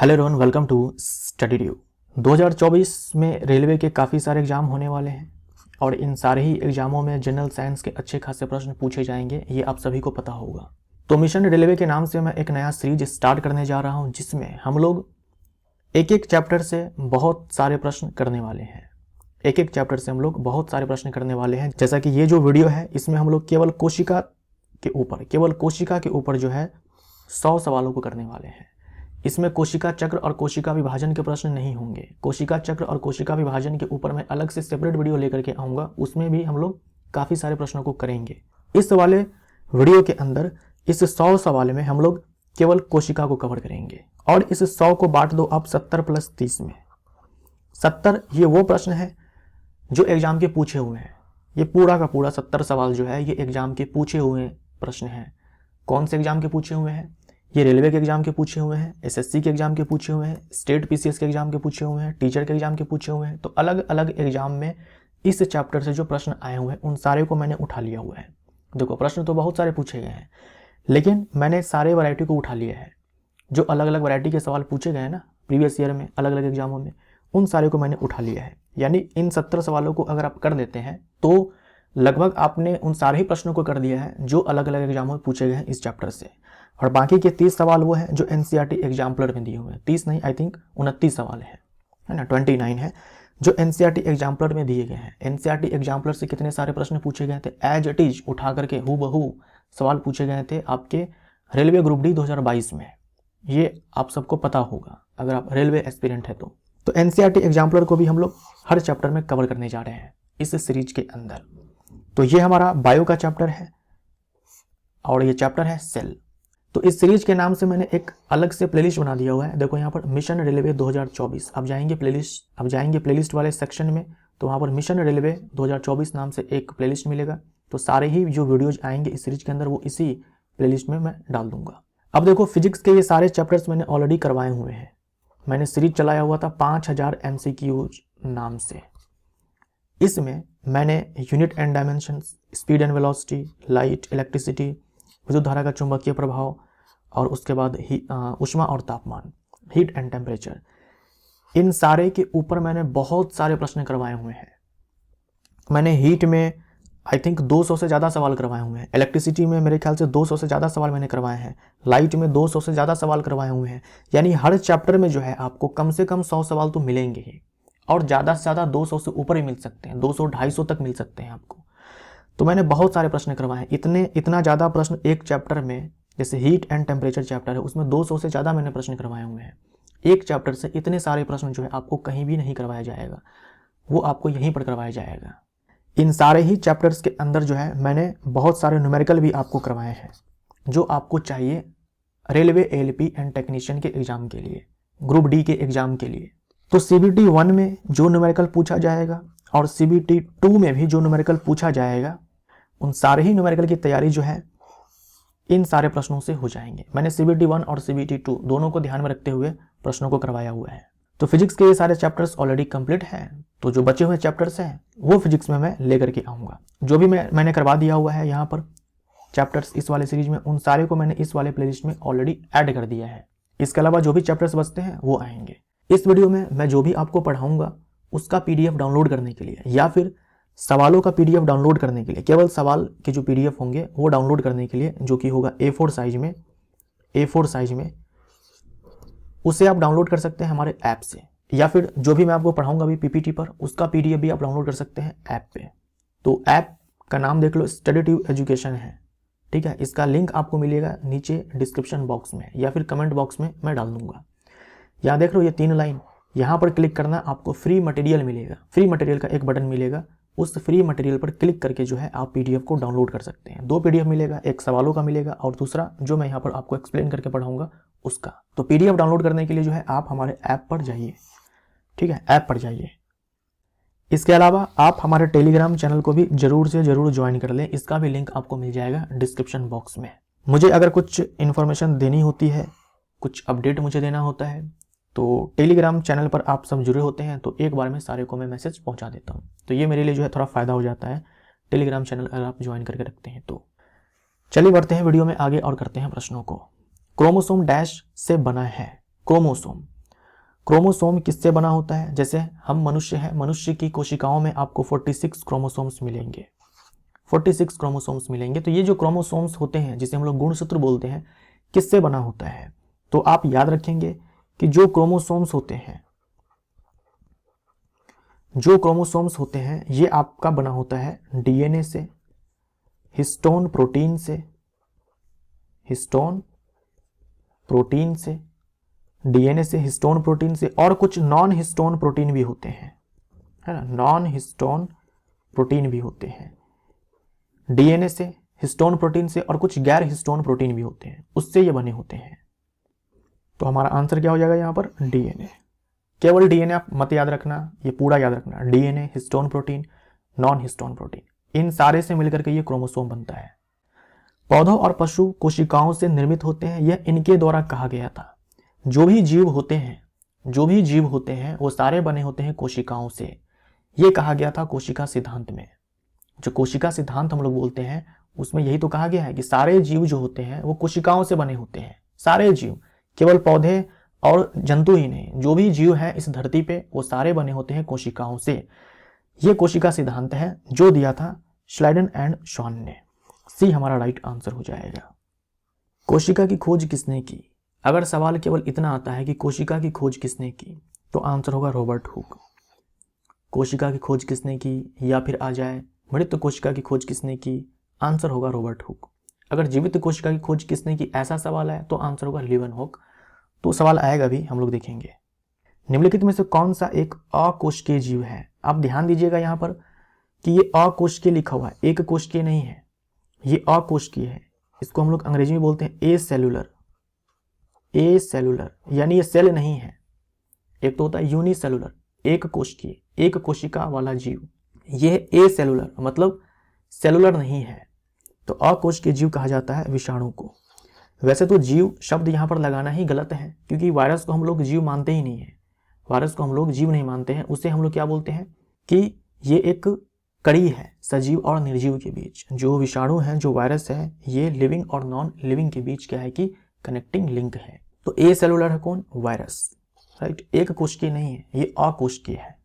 Hello everyone, welcome to study due. 2024 में railway के काफ़ी सारे एग्ज़ाम होने वाले हैं और इन सारे ही एग्ज़ामों में जनरल साइंस के अच्छे खासे प्रश्न पूछे जाएंगे, ये आप सभी को पता होगा। तो मिशन रेलवे के नाम से मैं एक नया सीरीज स्टार्ट करने जा रहा हूं, जिसमें हम लोग एक एक चैप्टर से बहुत सारे प्रश्न करने वाले हैं। एक एक चैप्टर से हम लोग बहुत सारे प्रश्न करने वाले हैं। जैसा कि ये जो वीडियो है, इसमें हम लोग केवल कोशिका के ऊपर जो है 100 सवालों को करने वाले हैं। इसमें कोशिका चक्र और कोशिका विभाजन के प्रश्न नहीं होंगे। कोशिका चक्र और कोशिका विभाजन के ऊपर मैं अलग से सेपरेट वीडियो लेकर के आऊँगा, उसमें भी हम लोग काफ़ी सारे प्रश्नों को करेंगे। इस वाले वीडियो के अंदर इस 100 सवाल में हम लोग केवल कोशिका को कवर करेंगे और इस 100 को बांट दो आप 70 + 30 में। 70 ये वो प्रश्न है जो एग्जाम के पूछे हुए हैं। ये पूरा का पूरा 70 सवाल जो है ये एग्जाम के पूछे हुए प्रश्न हैं। कौन से एग्जाम के पूछे हुए हैं? ये रेलवे के एग्जाम के पूछे हुए हैं, एसएससी के एग्जाम के पूछे हुए हैं, स्टेट पीसीएस के एग्जाम के पूछे हुए हैं, टीचर के एग्जाम के पूछे हुए हैं। तो अलग अलग एग्जाम में इस चैप्टर से जो प्रश्न आए हुए हैं उन सारे को मैंने उठा लिया हुआ है। देखो, प्रश्न तो बहुत सारे पूछे गए हैं, लेकिन मैंने सारे वैरायटी को उठा लिया है। जो अलग अलग वैरायटी के सवाल पूछे गए हैं ना प्रीवियस ईयर में अलग अलग एग्जामों में, उन सारे को मैंने उठा लिया है। यानी इन 70 सवालों को अगर आप कर देते हैं तो लगभग आपने उन सारे ही प्रश्नों को कर दिया है जो अलग अलग एग्जामों में पूछे गए हैं इस चैप्टर से। और बाकी के 30 सवाल वो हैं जो एनसीईआरटी एग्जाम्पलर में दिए हुए हैं। 30 नहीं, आई थिंक 29 सवाल है ना, 29 है जो एनसीईआरटी एग्जाम्पलर में दिए गए हैं। एनसीईआरटी एग्जाम्पलर से कितने सारे प्रश्न पूछे गए थे, एज इट इज उठा करके हूबहू सवाल पूछे गए थे आपके रेलवे ग्रुप डी 2022 में। ये आप सबको पता होगा अगर आप रेलवे एस्पिरेंट है तो एनसीईआरटी एग्जाम्पलर को भी हम लोग हर चैप्टर में कवर करने जा रहे हैं इस सीरीज के अंदर। तो ये हमारा बायो का चैप्टर है और ये चैप्टर है सेल। तो इस सीरीज के नाम से मैंने एक अलग से प्लेलिस्ट बना दिया हुआ है। देखो यहाँ पर मिशन रेलवे 2024, अब जाएंगे प्लेलिस्ट वाले सेक्शन में, तो वहाँ पर मिशन रेलवे 2024 नाम से एक प्लेलिस्ट मिलेगा। तो सारे ही जो वीडियोज आएंगे इस सीरीज के अंदर वो इसी प्लेलिस्ट में मैं डाल दूंगा। अब देखो, फिजिक्स के ये सारे चैप्टर्स मैंने ऑलरेडी करवाए हुए हैं। मैंने सीरीज चलाया हुआ था 5000 MCQs नाम से। इसमें मैंने unit and dimensions, speed and velocity, light, electricity, विद्युत धारा का चुंबकीय प्रभाव और उसके बाद ऊष्मा और तापमान, हीट एंड टेम्परेचर, इन सारे के ऊपर मैंने बहुत सारे प्रश्न करवाए हुए हैं। मैंने हीट में आई थिंक 200 से ज़्यादा सवाल करवाए हुए हैं। इलेक्ट्रिसिटी में मेरे ख्याल से 200 से ज़्यादा सवाल मैंने करवाए हैं। लाइट में 200 से ज़्यादा सवाल करवाए हुए हैं। यानी हर चैप्टर में जो है आपको कम से कम 100 सवाल तो मिलेंगे ही, और ज़्यादा से ज़्यादा 200 से ऊपर ही मिल सकते हैं, 200-250 तक मिल सकते हैं आपको। तो मैंने बहुत सारे प्रश्न करवाए हैं। इतना ज़्यादा प्रश्न एक चैप्टर में, जैसे हीट एंड टेम्परेचर चैप्टर है उसमें 200 से ज़्यादा मैंने प्रश्न करवाए हुए हैं। एक चैप्टर से इतने सारे प्रश्न जो है आपको कहीं भी नहीं करवाया जाएगा, वो आपको यहीं पर करवाया जाएगा। इन सारे ही चैप्टर्स के अंदर जो है मैंने बहुत सारे न्यूमेरिकल भी आपको करवाए हैं जो आपको चाहिए रेलवे ALP एंड टेक्नीशियन के एग्जाम के लिए, ग्रुप डी के एग्जाम के लिए। तो CBT 1 में जो न्यूमेरिकल पूछा जाएगा और CBT 2 में भी जो न्यूमेरिकल पूछा जाएगा, उन सारे ही न्यूमेरिकल की तैयारी जो है इन सारे प्रश्नों से हो जाएंगे। मैंने CBT 1 और CBT 2 दोनों को ध्यान में रखते हुए प्रश्नों को करवाया हुआ है। तो फिजिक्स के ये सारे चैप्टर्स ऑलरेडी कंप्लीट हैं, तो जो बचे हुए चैप्टर्स हैं वो फिजिक्स में मैं लेकर के आऊँगा। जो भी मैंने करवा दिया हुआ है यहाँ पर चैप्टर्स इस वाले सीरीज में, उन सारे को मैंने इस वाले प्लेलिस्ट में ऑलरेडी ऐड कर दिया है। इसके अलावा जो भी चैप्टर्स बचते हैं वो आएंगे। इस वीडियो में मैं जो भी आपको पढ़ाऊंगा उसका PDF डाउनलोड करने के लिए या फिर सवालों का PDF डाउनलोड करने के लिए, केवल सवाल के जो PDF होंगे वो डाउनलोड करने के लिए, जो कि होगा A4 साइज में, उसे आप डाउनलोड कर सकते हैं हमारे ऐप से, या फिर जो भी मैं आपको पढ़ाऊंगा अभी PPT पर, उसका PDF भी आप डाउनलोड कर सकते हैं ऐप पे। तो ऐप का नाम देख लो, स्टडी ड्यू एजुकेशन है, ठीक है। इसका लिंक आपको मिलेगा नीचे डिस्क्रिप्शन बॉक्स में या फिर कमेंट बॉक्स में मैं डाल दूंगा। यहाँ देख लो ये 3 लाइन, यहाँ पर क्लिक करना, आपको फ्री मटेरियल मिलेगा। फ्री मटेरियल का एक बटन मिलेगा, उस फ्री मटेरियल पर क्लिक करके जो है आप PDF को डाउनलोड कर सकते हैं। 2 PDF मिलेगा, एक सवालों का मिलेगा और दूसरा जो मैं यहाँ पर आपको एक्सप्लेन करके पढ़ाऊंगा उसका। तो PDF डाउनलोड करने के लिए जो है आप हमारे ऐप पर जाइए, ठीक है, ऐप पर जाइए। इसके अलावा आप हमारे टेलीग्राम चैनल को भी जरूर से जरूर ज्वाइन कर लें, इसका भी लिंक आपको मिल जाएगा डिस्क्रिप्शन बॉक्स में। मुझे अगर कुछ इन्फॉर्मेशन देनी होती है, कुछ अपडेट मुझे देना होता है, तो टेलीग्राम चैनल पर आप सब जुड़े होते हैं तो एक बार में सारे को मैं मैसेज पहुंचा देता हूं। तो ये मेरे लिए जो है थोड़ा फ़ायदा हो जाता है, टेलीग्राम चैनल अगर आप ज्वाइन करके रखते हैं तो। चलिए बढ़ते हैं वीडियो में आगे और करते हैं प्रश्नों को। क्रोमोसोम डैश से बना है। क्रोमोसोम क्रोमोसोम किससे बना होता है? जैसे हम मनुष्य हैं, मनुष्य की कोशिकाओं में आपको 46 क्रोमोसोम्स मिलेंगे, 46 क्रोमोसोम्स मिलेंगे। तो ये जो क्रोमोसोम्स होते हैं जिसे हम लोग गुणसूत्र बोलते हैं, किससे बना होता है? तो आप याद रखेंगे कि जो क्रोमोसोम्स होते हैं, जो क्रोमोसोम्स होते हैं ये आपका बना होता है डीएनए से, हिस्टोन प्रोटीन से, हिस्टोन प्रोटीन से, डीएनए से, हिस्टोन प्रोटीन से, और कुछ नॉन हिस्टोन प्रोटीन भी होते हैं, है ना, नॉन हिस्टोन प्रोटीन भी होते हैं। डीएनए से, हिस्टोन प्रोटीन से, और कुछ गैर हिस्टोन प्रोटीन भी होते हैं, उससे ये बने होते हैं। तो हमारा आंसर क्या हो जाएगा यहाँ पर? डीएनए। केवल डीएनए आप मत याद रखना, ये पूरा याद रखना, DNA, histone protein, non histone protein, इन सारे से मिलकर के ये क्रोमोसोम बनता है। पौधों और पशु कोशिकाओं से निर्मित होते हैं, यह इनके द्वारा कहा गया था। जो भी जीव होते हैं, जो भी जीव होते हैं वो सारे बने होते हैं कोशिकाओं से, ये कहा गया था कोशिका सिद्धांत में। जो कोशिका सिद्धांत हम लोग बोलते हैं उसमें यही तो कहा गया है कि सारे जीव जो होते हैं वो कोशिकाओं से बने होते हैं, सारे जीव, केवल पौधे और जंतु ही नहीं, जो भी जीव है इस धरती पे वो सारे बने होते हैं कोशिकाओं से। ये कोशिका सिद्धांत है जो दिया था श्लाइडन एंड शॉन ने। सी हमारा राइट आंसर हो जाएगा। कोशिका की खोज किसने की? अगर सवाल केवल इतना आता है कि कोशिका की खोज किसने की, तो आंसर होगा रॉबर्ट हुक। कोशिका की खोज किसने की, या फिर आ जाए मृत कोशिका की खोज किसने की, आंसर होगा रॉबर्ट हुक। अगर जीवित कोशिका की खोज किसने की ऐसा सवाल है तो आंसर होगा लीवनहॉक। तो सवाल आएगा भी, हम लोग देखेंगे। निम्नलिखित में से कौन सा एक अकोशिकीय जीव है? आप ध्यान दीजिएगा यहाँ पर कि ये अकोशिकीय लिखा हुआ है, एक कोशिकीय नहीं है, ये अकोशिकीय है। इसको हम लोग अंग्रेजी में बोलते हैं ए सेलुलर, ए सेलुलर, यानी ये सेल नहीं है। एक तो होता है यूनिसेलुलर, एक कोशिकीय, एक कोशिका वाला जीव, ये ए सेलुलर मतलब सेलुलर नहीं है। तो अकोशिकीय जीव कहा जाता है विषाणु को। वैसे तो जीव शब्द यहाँ पर लगाना ही गलत है, क्योंकि वायरस को हम लोग जीव मानते ही नहीं है, वायरस को हम लोग जीव नहीं मानते हैं। उसे हम लोग क्या बोलते हैं कि ये एक कड़ी है सजीव और निर्जीव के बीच। जो विषाणु है, जो वायरस है, ये लिविंग और नॉन लिविंग के बीच क्या है कि कनेक्टिंग लिंक है। तो ए सेलुलर है कौन? Virus, right. एक कोशिकीय नहीं है, ये अकोशिकीय है।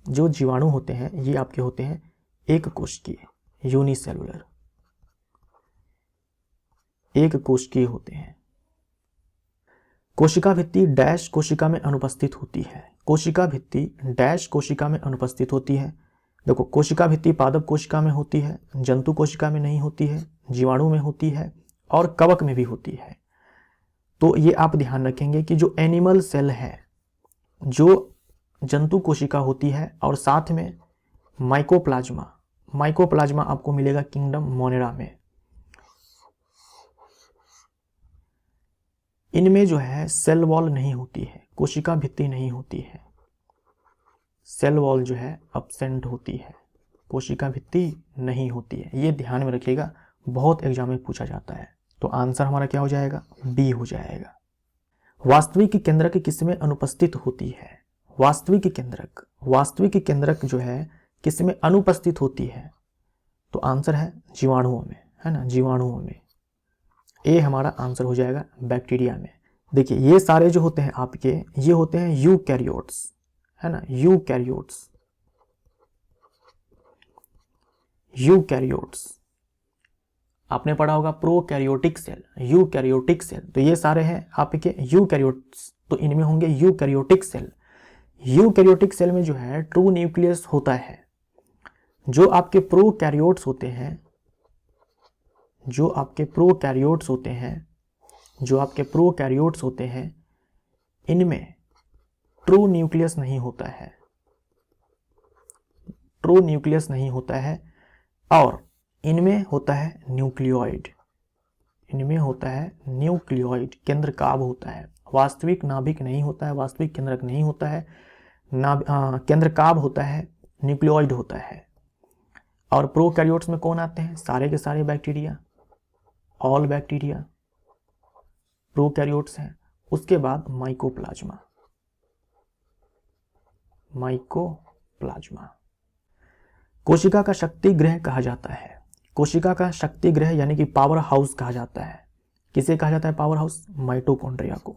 जो जीवाणु होते हैं ये आपके होते हैं एक कोशिकीय, यूनिसेलुलर, एक कोशिकीय होते हैं। कोशिका भित्ति डैश कोशिका में अनुपस्थित होती है। कोशिका भित्ति डैश कोशिका में अनुपस्थित होती है। देखो, कोशिका भित्ति पादप कोशिका में होती है, जंतु कोशिका में नहीं होती है, जीवाणु में होती है और कवक में भी होती है। तो ये आप ध्यान रखेंगे कि जो एनिमल सेल है, जो जंतु कोशिका होती है, और साथ में माइकोप्लाज्मा, माइकोप्लाज्मा आपको मिलेगा किंगडम मोनेरा में। इनमें जो है सेल वॉल नहीं होती है, कोशिका भित्ति नहीं होती है, सेल वॉल जो है अब्सेंट होती है, कोशिका भित्ति नहीं होती है। ये ध्यान में रखिएगा, बहुत एग्जाम में पूछा जाता है। तो आंसर हमारा क्या हो जाएगा? बी हो जाएगा। वास्तविक केंद्रक किसमें अनुपस्थित होती है? वास्तविक केंद्रक, वास्तविक केंद्रक जो है किसमें अनुपस्थित होती है? तो आंसर है जीवाणुओं में, है ना, जीवाणुओं में। ए हमारा आंसर हो जाएगा बैक्टीरिया में। देखिए, ये सारे जो होते हैं आपके, ये होते हैं यूकैरियोट्स, है ना, यूकैरियोट्स, यूकैरियोट्स। आपने पढ़ा होगा प्रोकैरियोटिक सेल, यूकैरियोटिक सेल, तो ये सारे हैं आपके यूकैरियोट्स। तो इनमें होंगे यूकैरियोटिक सेल। यूकैरियोटिक सेल में जो है ट्रू न्यूक्लियस होता है। जो आपके प्रोकैरियोट्स होते हैं, जो आपके प्रोकैरियोट्स होते हैं, जो आपके प्रोकैरियोट्स होते हैं, इनमें ट्रू न्यूक्लियस नहीं होता है, ट्रू न्यूक्लियस नहीं होता है, और इनमें होता है न्यूक्लियोइड, इनमें होता है न्यूक्लियोइड, केंद्रकाभ होता है। वास्तविक नाभिक नहीं होता है, वास्तविक केंद्रक नहीं होता है, केंद्रकाभ होता है, न्यूक्लियोइड होता है। और प्रोकैरियोट्स में कौन आते हैं? सारे के सारे बैक्टीरिया, ऑल बैक्टीरिया प्रोकैरियोट्स हैं। उसके बाद माइकोप्लाज्मा, माइकोप्लाज्मा। कोशिका का शक्ति गृह कहा जाता है। कोशिका का शक्ति गृह यानी कि पावर हाउस कहा जाता है। किसे कहा जाता है पावर हाउस? माइटोकॉन्ड्रिया को।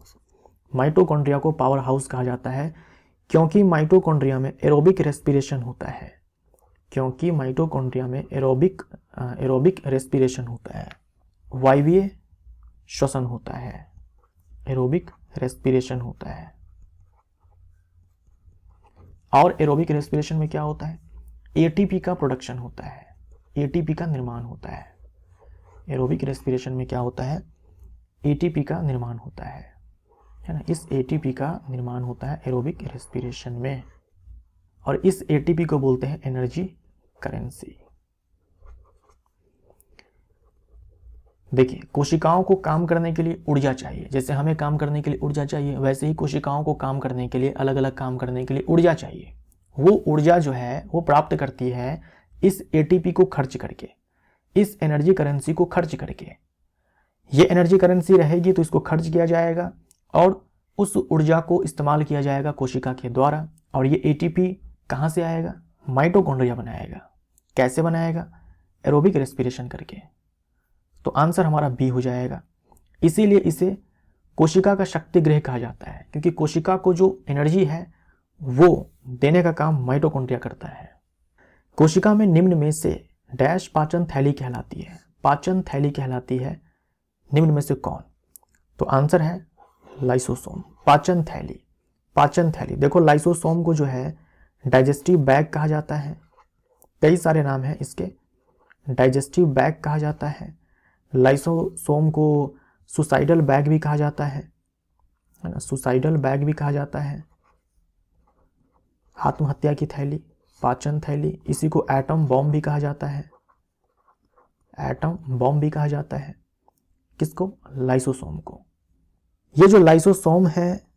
माइटोकॉन्ड्रिया को पावर हाउस कहा जाता है क्योंकि माइटोकॉन्ड्रिया में एरोबिक रेस्पिरेशन होता है, क्योंकि माइटोकॉन्ड्रिया में एरोबिक रेस्पिरेशन होता है, वायवीय श्वसन होता है, एरोबिक रेस्पिरेशन होता है। और एरोबिक रेस्पिरेशन में क्या होता है, एटीपी का प्रोडक्शन होता है, एटीपी का निर्माण होता है। एरोबिक रेस्पिरेशन में क्या होता है, एटीपी का निर्माण होता है ना। इस एटीपी का निर्माण होता है एरोबिक रेस्पिरेशन में, और इस एटीपी को बोलते हैं एनर्जी करेंसी। देखिए, कोशिकाओं को काम करने के लिए ऊर्जा चाहिए, जैसे हमें काम करने के लिए ऊर्जा चाहिए, वैसे ही कोशिकाओं को काम करने के लिए, अलग अलग काम करने के लिए ऊर्जा चाहिए। वो ऊर्जा जो है वो प्राप्त करती है इस एटीपी को खर्च करके, इस एनर्जी करेंसी को खर्च करके। ये एनर्जी करेंसी रहेगी तो इसको खर्च किया जाएगा और उस ऊर्जा को इस्तेमाल किया जाएगा कोशिका के द्वारा। और ये एटीपी कहाँ से आएगा, माइटोकॉन्ड्रिया बनाएगा। कैसे बनाएगा, एरोबिक रेस्पिरेशन करके। तो आंसर हमारा बी हो जाएगा। इसीलिए इसे कोशिका का शक्ति गृह कहा जाता है, क्योंकि कोशिका को जो एनर्जी है वो देने का काम माइटोकॉन्ड्रिया करता है। कोशिका में निम्न में से डैश पाचन थैली कहलाती है, पाचन थैली कहलाती है निम्न में से कौन। तो आंसर है लाइसोसोम। पाचन थैली, पाचन थैली। देखो, लाइसोसोम को जो है डाइजेस्टिव बैग कहा जाता है, कई सारे नाम हैं इसके। डाइजेस्टिव बैग कहा जाता है, लाइसोसोम को सुसाइडल बैग भी कहा जाता है ना, सुसाइडल बैग भी कहा जाता है। आत्महत्या की थैली, पाचन थैली। इसी को एटम बॉम्ब भी कहा जाता है, एटम बॉम्ब भी कहा जाता है। किसको, लाइसोसोम को। ये जो लाइसोसोम है,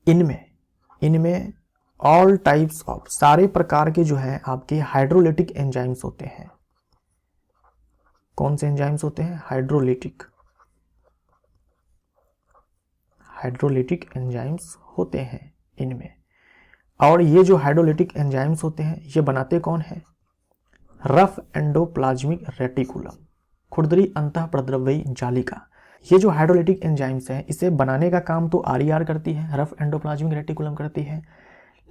इनमें ऑल टाइप्स ऑफ, सारे प्रकार के जो है आपके हाइड्रोलिटिक एंजाइम्स होते हैं। कौन से एंजाइम्स होते हैं, हाइड्रोलिटिक एंजाइम्स होते हैं इनमें। और ये जो हाइड्रोलिटिक एंजाइम्स होते हैं ये बनाते कौन है, रफ एंडोप्लाज्मिक रेटिकुलम, खुरदरी अंतःप्रद्रव्यी जालिका। ये जो हाइड्रोलिटिक एंजाइम्स हैं इसे बनाने का काम तो आरईआर करती है, रफ एंडोप्लाज्मिक रेटिकुलम करती है,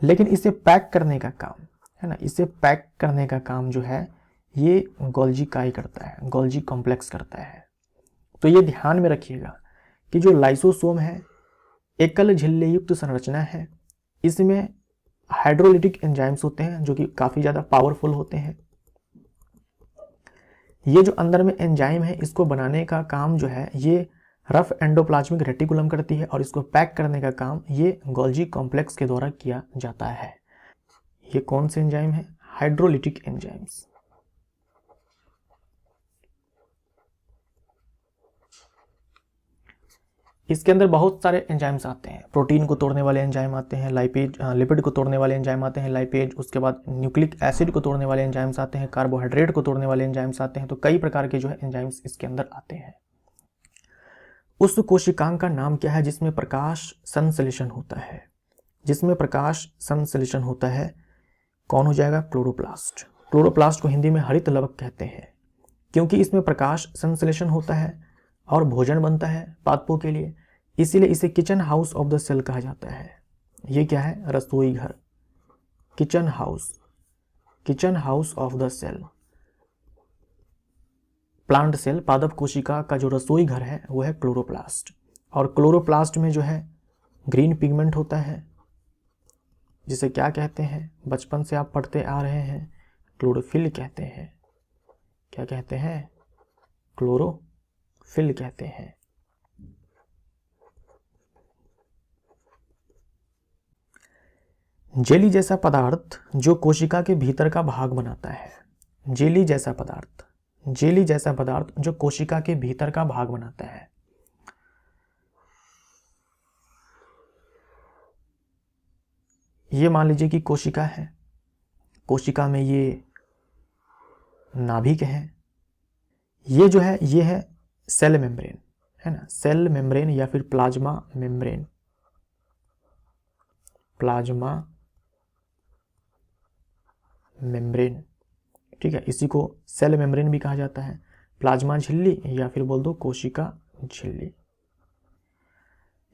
लेकिन इसे पैक करने का काम है ना, इसे पैक करने का काम जो है ये गोल्जी काई करता है, गोल्जी कॉम्प्लेक्स करता है। तो ये ध्यान में रखिएगा कि जो लाइसोसोम है एकल झिल्ली युक्त संरचना है, इसमें हाइड्रोलिटिक एंजाइम्स होते हैं जो कि काफ़ी ज़्यादा पावरफुल होते हैं। ये जो अंदर में एंजाइम है इसको बनाने का काम जो है ये रफ एंडोप्लाज्मिक रेटिकुलम करती है, और इसको पैक करने का काम ये गोल्जी कॉम्प्लेक्स के द्वारा किया जाता है। ये कौन से एंजाइम है, हाइड्रोलिटिक एंजाइम्स। इसके अंदर बहुत सारे एंजाइम्स आते हैं, प्रोटीन को तोड़ने वाले एंजाइम आते हैं, लाइपेज लिपिड को तोड़ने वाले एंजाइम आते हैं, लाइपेज। उसके बाद न्यूक्लिक एसिड को तोड़ने वाले एंजाइम्स आते हैं, कार्बोहाइड्रेट को तोड़ने वाले एंजाइम्स आते हैं। तो कई प्रकार के जो है एंजाइम्स इसके अंदर आते हैं। उस कोशिकांग का नाम क्या है जिसमें प्रकाश संश्लेषण होता है, जिसमें प्रकाश संश्लेषण होता है, कौन हो जाएगा, क्लोरोप्लास्ट। क्लोरोप्लास्ट को हिंदी में हरित लवक कहते हैं, क्योंकि इसमें प्रकाश संश्लेषण होता है और भोजन बनता है पादपों के लिए, इसीलिए इसे kitchen house of the cell कहा जाता है। ये क्या है, रसोई घर, kitchen house of the cell. Plant cell, पादप कोशिका का जो रसोई घर है वो है क्लोरोप्लास्ट। और क्लोरोप्लास्ट में जो है ग्रीन पिगमेंट होता है, जिसे क्या कहते हैं, बचपन से आप पढ़ते आ रहे हैं, क्लोरोफिल कहते हैं। क्या कहते हैं, क्लोरोफिल कहते हैं। जेली जैसा पदार्थ जो कोशिका के भीतर का भाग बनाता है, जेली जैसा पदार्थ जो कोशिका के भीतर का भाग बनाता है। ये मान लीजिए कि कोशिका है, कोशिका में ये नाभिक है, ये जो है ये है सेल मेम्ब्रेन, है ना, सेल मेम्ब्रेन या फिर प्लाज्मा मेम्ब्रेन, प्लाज्मा मेम्ब्रेन, ठीक है। इसी को सेल मेम्ब्रेन भी कहा जाता है, प्लाज्मा झिल्ली या फिर बोल दो कोशिका झिल्ली।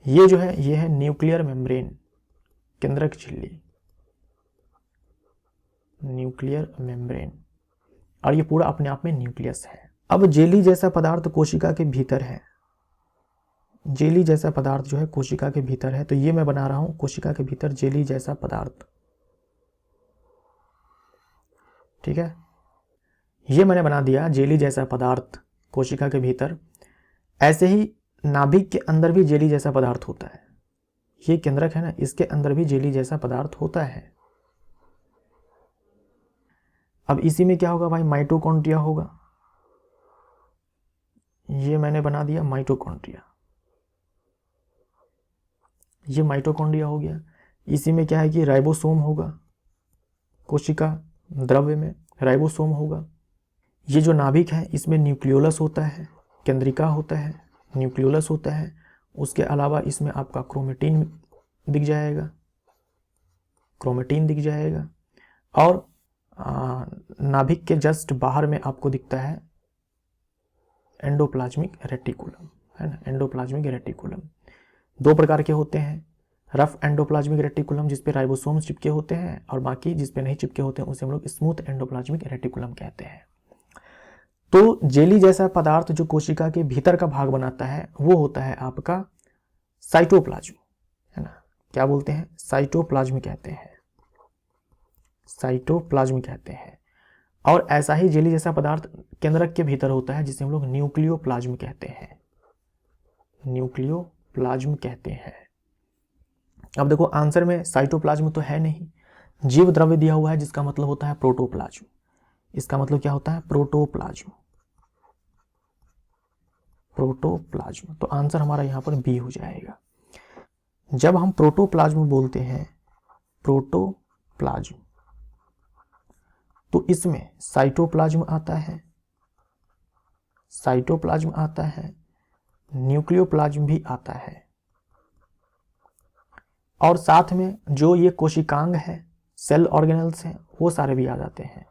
ये जो है ये है न्यूक्लियर मेम्ब्रेन, केंद्रक झिल्ली, न्यूक्लियर मेम्ब्रेन, और ये पूरा अपने आप में न्यूक्लियस है। अब जेली जैसा पदार्थ कोशिका के भीतर है, जेली जैसा पदार्थ जो है कोशिका के भीतर है, तो ये मैं बना रहा हूं कोशिका के भीतर जेली जैसा पदार्थ, ठीक है, ये मैंने बना दिया जेली जैसा पदार्थ कोशिका के भीतर। ऐसे ही नाभिक के अंदर भी जेली जैसा पदार्थ होता है, ये केंद्रक है ना, इसके अंदर भी जेली जैसा पदार्थ होता है। अब इसी में क्या होगा भाई, माइटोकॉन्ड्रिया होगा, ये मैंने बना दिया माइटोकॉन्ड्रिया, ये माइटोकॉन्ड्रिया हो गया। इसी में क्या है कि राइबोसोम होगा, कोशिका द्रव्य में राइबोसोम होगा। ये जो नाभिक है इसमें न्यूक्लियोलस होता है, केंद्रिका होता है, न्यूक्लियोलस होता है। उसके अलावा इसमें आपका क्रोमेटिन दिख जाएगा, क्रोमेटिन दिख जाएगा। और नाभिक के जस्ट बाहर में आपको दिखता है एंडोप्लाज्मिक रेटिकुलम, है ना, एंडोप्लाज्मिक रेटिकुलम। दो प्रकार के होते हैं, रफ एंडोप्लाज्मिक रेटिकुलम जिसपे राइबोसोम्स चिपके होते हैं, और बाकी जिसपे नहीं चिपके होते हैं उसे हम लोग स्मूथ एंडोप्लाज्मिक रेटिकुलम कहते हैं। तो जेली जैसा पदार्थ जो कोशिका के भीतर का भाग बनाता है वो होता है आपका साइटोप्लाज्म, है ना, क्या बोलते हैं, साइटोप्लाज्म कहते हैं, साइटोप्लाज्म कहते हैं। और ऐसा ही जेली जैसा पदार्थ केंद्रक के भीतर होता है जिसे हम लोग न्यूक्लियोप्लाज्म कहते हैं, न्यूक्लियोप्लाज्म कहते हैं। अब देखो आंसर में साइटोप्लाज्म तो है नहीं, जीव द्रव्य दिया हुआ है जिसका मतलब होता है प्रोटोप्लाज्म। इसका मतलब क्या होता है, प्रोटोप्लाज्म, प्रोटोप्लाज्म। तो आंसर हमारा यहां पर बी हो जाएगा। जब हम प्रोटोप्लाज्म बोलते हैं, प्रोटोप्लाज्म, तो इसमें साइटोप्लाज्म आता है, साइटोप्लाज्म आता है, न्यूक्लियोप्लाज्म भी आता है, और साथ में जो ये कोशिकांग है, सेल ऑर्गेनल्स हैं, वो सारे भी आ जाते हैं,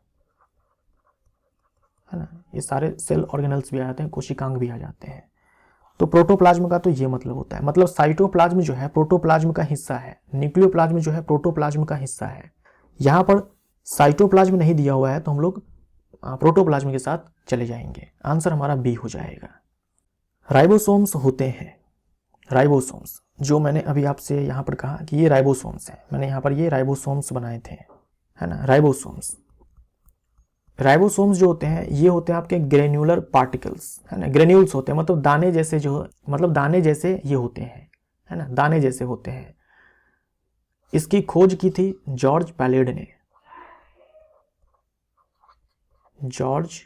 है ना, ये सारे सेल ऑर्गेनल्स भी आ जाते हैं, कोशिकांग भी आ जाते हैं। तो प्रोटोप्लाज्म का तो ये मतलब होता है, मतलब साइटोप्लाज्म जो है प्रोटोप्लाज्म का हिस्सा है, न्यूक्लियोप्लाज्म जो है प्रोटोप्लाज्म का हिस्सा है। यहां पर साइटोप्लाज्म नहीं दिया हुआ है तो हम लोग प्रोटोप्लाज्म के साथ चले जाएंगे। आंसर हमारा बी हो जाएगा। राइबोसोम्स होते हैं, राइबोसोम्स जो मैंने अभी आपसे यहाँ पर कहा कि ये राइबोसोम्स हैं, मैंने यहाँ पर ये राइबोसोम्स बनाए थे, है ना, राइबोसोम्स। राइबोसोम्स जो होते हैं ये होते हैं आपके ग्रेन्युलर पार्टिकल्स, है ना, ग्रेन्यूल्स होते हैं, मतलब दाने जैसे, जो मतलब दाने जैसे ये होते हैं, है ना, दाने जैसे होते हैं। इसकी खोज की थी जॉर्ज पैलेड ने, जॉर्ज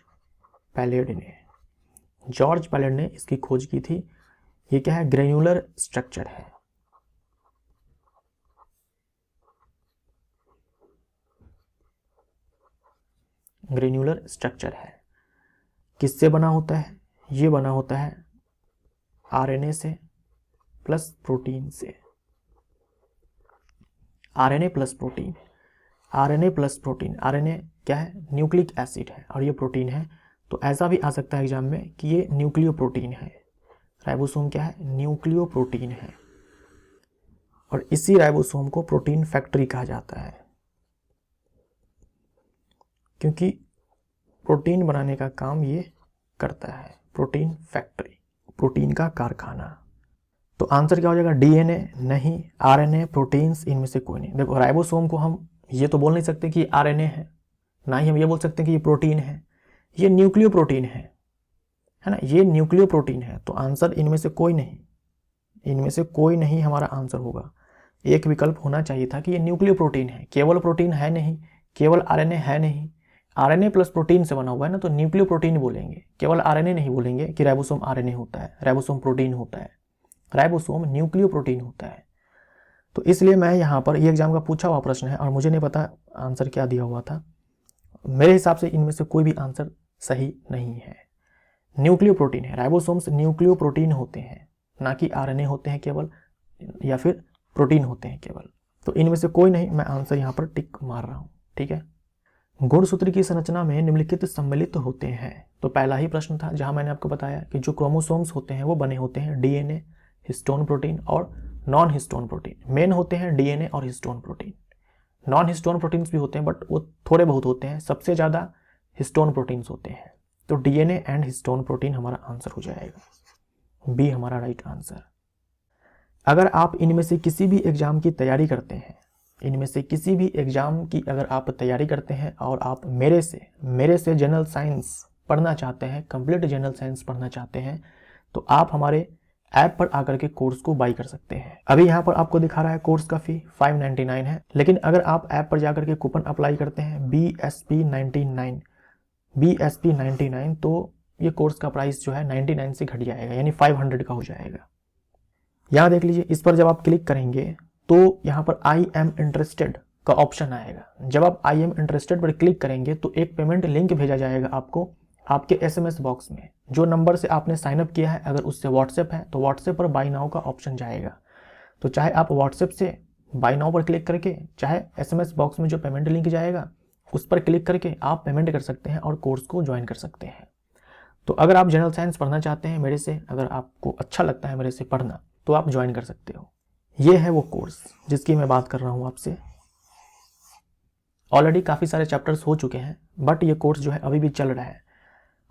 पैलेड ने, जॉर्ज पैलेड ने इसकी खोज की थी। ये क्या है, ग्रेन्युलर स्ट्रक्चर है, ग्रेन्युलर स्ट्रक्चर है। किससे बना होता है, ये बना होता है आरएनए से प्लस प्रोटीन से, RNA plus protein, RNA plus protein. RNA क्या है, न्यूक्लिक एसिड है, और ये प्रोटीन है। तो ऐसा भी आ सकता है एग्जाम में कि ये न्यूक्लियो प्रोटीन है। राइबोसोम क्या है, न्यूक्लियो प्रोटीन है, और इसी राइबोसोम को प्रोटीन फैक्ट्री कहा जाता है, क्योंकि प्रोटीन बनाने का काम ये करता है, प्रोटीन फैक्ट्री, प्रोटीन का कारखाना। तो आंसर क्या हो जाएगा, डीएनए नहीं, आरएनए, प्रोटीन्स, इनमें से कोई नहीं। देखो राइबोसोम को हम ये तो बोल नहीं सकते कि आरएनए है, ना ही हम ये बोल सकते हैं कि ये प्रोटीन है, ये न्यूक्लियो प्रोटीन है ना, ये न्यूक्लियो प्रोटीन है। तो आंसर इनमें से कोई नहीं, इनमें से कोई नहीं हमारा आंसर होगा। एक विकल्प होना चाहिए था कि ये न्यूक्लियो प्रोटीन है, केवल प्रोटीन है नहीं, केवल आरएनए है नहीं, आरएनए प्लस प्रोटीन से बना हुआ है ना, तो न्यूक्लियो प्रोटीन बोलेंगे, केवल आरएनए नहीं बोलेंगे कि राइबोसोम आरएनए होता है, राइबोसोम प्रोटीन होता है, राइबोसोम न्यूक्लियो प्रोटीन होता है। तो इसलिए मैं यहाँ पर, ये एग्जाम का पूछा हुआ प्रश्न है और मुझे नहीं पता आंसर क्या दिया हुआ था, मेरे हिसाब से इनमें से कोई भी आंसर सही नहीं है। न्यूक्लियो प्रोटीन है, राइबोसोम्स न्यूक्लियो प्रोटीन होते हैं, ना कि आरएनए होते हैं केवल, या फिर प्रोटीन होते हैं केवल। तो इनमें से कोई नहीं, मैं आंसर यहाँ पर टिक मार रहा हूँ, ठीक है। गुणसूत्र की संरचना में निम्नलिखित सम्मिलित होते हैं। तो पहला ही प्रश्न था जहां मैंने आपको बताया कि जो क्रोमोसोम्स होते हैं वो बने होते हैं डीएनए, हिस्टोन प्रोटीन और नॉन हिस्टोन प्रोटीन। मेन होते हैं डीएनए और histone protein. Non histone proteins भी होते हैं बट वो थोड़े बहुत होते हैं, सबसे ज़्यादा हिस्टोन प्रोटीन्स होते हैं। तो डीएनए एंड हिस्टोन प्रोटीन हमारा आंसर हो जाएगा, बी हमारा राइट आंसर। अगर आप इनमें से किसी भी एग्ज़ाम की तैयारी करते हैं, इनमें से किसी भी एग्ज़ाम की अगर आप तैयारी करते हैं और आप मेरे से जनरल साइंस पढ़ना चाहते हैं, कंप्लीट जनरल साइंस पढ़ना चाहते हैं, तो आप हमारे ऐप पर आकर के कोर्स को बाई कर सकते हैं। अभी यहाँ पर आपको दिखा रहा है कोर्स का फी 599 है, लेकिन अगर आप ऐप पर जाकर के कूपन अप्लाई करते हैं BSP99 तो ये कोर्स का प्राइस जो है 99 से घट जाएगा, यानी 500 का हो जाएगा। यहाँ देख लीजिए, इस पर जब आप क्लिक करेंगे तो यहाँ पर आई एम इंटरेस्टेड का ऑप्शन आएगा। जब आप आई एम इंटरेस्टेड पर क्लिक करेंगे तो एक पेमेंट लिंक भेजा जाएगा आपको आपके SMS बॉक्स में। जो नंबर से आपने साइनअप किया है, अगर उससे व्हाट्सएप है तो व्हाट्सएप पर बाय नाउ का ऑप्शन जाएगा। तो चाहे आप व्हाट्सएप से बाय नाउ पर क्लिक करके, चाहे SMS बॉक्स में जो पेमेंट लिंक जाएगा उस पर क्लिक करके आप पेमेंट कर सकते हैं और कोर्स को ज्वाइन कर सकते हैं। तो अगर आप जनरल साइंस पढ़ना चाहते हैं मेरे से, अगर आपको अच्छा लगता है मेरे से पढ़ना, तो आप ज्वाइन कर सकते हो। ये है वो कोर्स जिसकी मैं बात कर रहा हूँ आपसे। ऑलरेडी काफ़ी सारे चैप्टर्स हो चुके हैं बट ये कोर्स जो है अभी भी चल रहा है।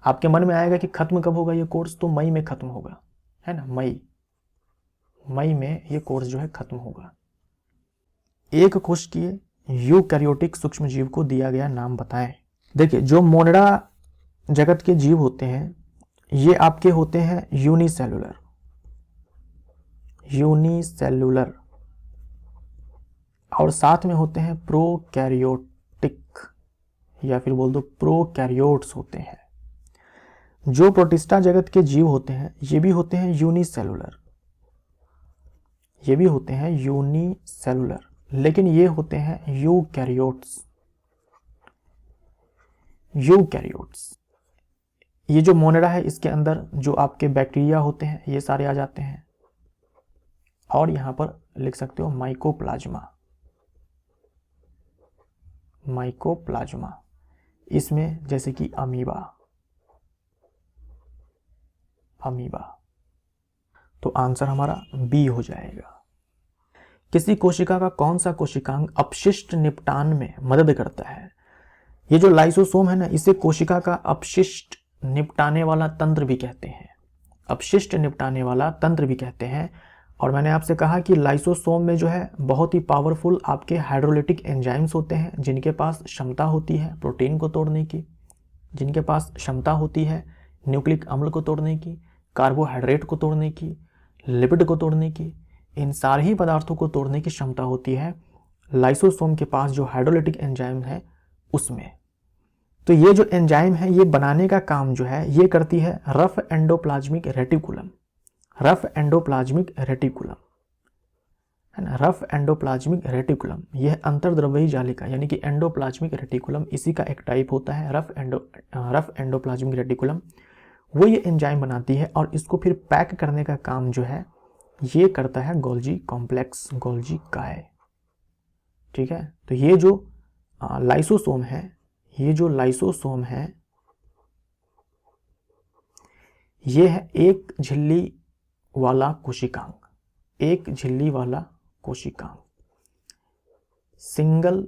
आपके मन में आएगा कि ख़त्म कब होगा ये कोर्स, तो मई में ख़त्म होगा, है ना। मई में ये कोर्स जो है ख़त्म होगा। एक कोशिकीय यूकैरियोटिक सूक्ष्म जीव को दिया गया नाम बताएं। देखिए, जो मोनडा जगत के जीव होते हैं ये आपके होते हैं यूनिसेलुलर और साथ में होते हैं प्रोकैरियोटिक, या फिर बोल दो प्रोकैरियोट्स होते हैं। जो प्रोटिस्टा जगत के जीव होते हैं ये भी होते हैं यूनिसेलुलर, लेकिन ये होते हैं यूकैरियोट्स। ये जो मोनेडा है इसके अंदर जो आपके बैक्टीरिया होते हैं ये सारे आ जाते हैं, और यहां पर लिख सकते हो माइकोप्लाज्मा। इसमें जैसे कि अमीबा। तो आंसर हमारा बी हो जाएगा। किसी कोशिका का कौन सा कोशिकांग अपशिष्ट निपटान में मदद करता है? ये जो लाइसोसोम है ना, इसे कोशिका का अपशिष्ट निपटाने वाला तंत्र भी कहते हैं। और मैंने आपसे कहा कि लाइसोसोम में जो है बहुत ही पावरफुल आपके हाइड्रोलिटिक एंजाइम्स होते हैं जिनके पास क्षमता होती है प्रोटीन को तोड़ने की, जिनके पास क्षमता होती है न्यूक्लिक अम्ल को तोड़ने की, कार्बोहाइड्रेट को तोड़ने की, लिपिड को तोड़ने की, इन सारे ही पदार्थों को तोड़ने की क्षमता होती है लाइसोसोम के पास जो हाइड्रोलिटिक एंजाइम है उसमें। तो ये जो एंजाइम है ये बनाने का काम जो है ये करती है रफ एंडोप्लाज्मिक रेटिकुलम, है ना। रफ एंडोप्लाज्मिक रेटिकुलम यह अंतर्द्रव्यी जालिका यानी कि एंडोप्लाज्मिक रेटिकुलम, इसी का एक टाइप होता है रफ एंडोप्लाज्मिक रेटिकुलम। वो ये एंजाइम बनाती है और इसको फिर पैक करने का काम जो है ये करता है गोल्जी कॉम्प्लेक्स, गोल्जी काय। ठीक है, तो ये जो लाइसोसोम है ये है एक झिल्ली वाला कोशिकांग, सिंगल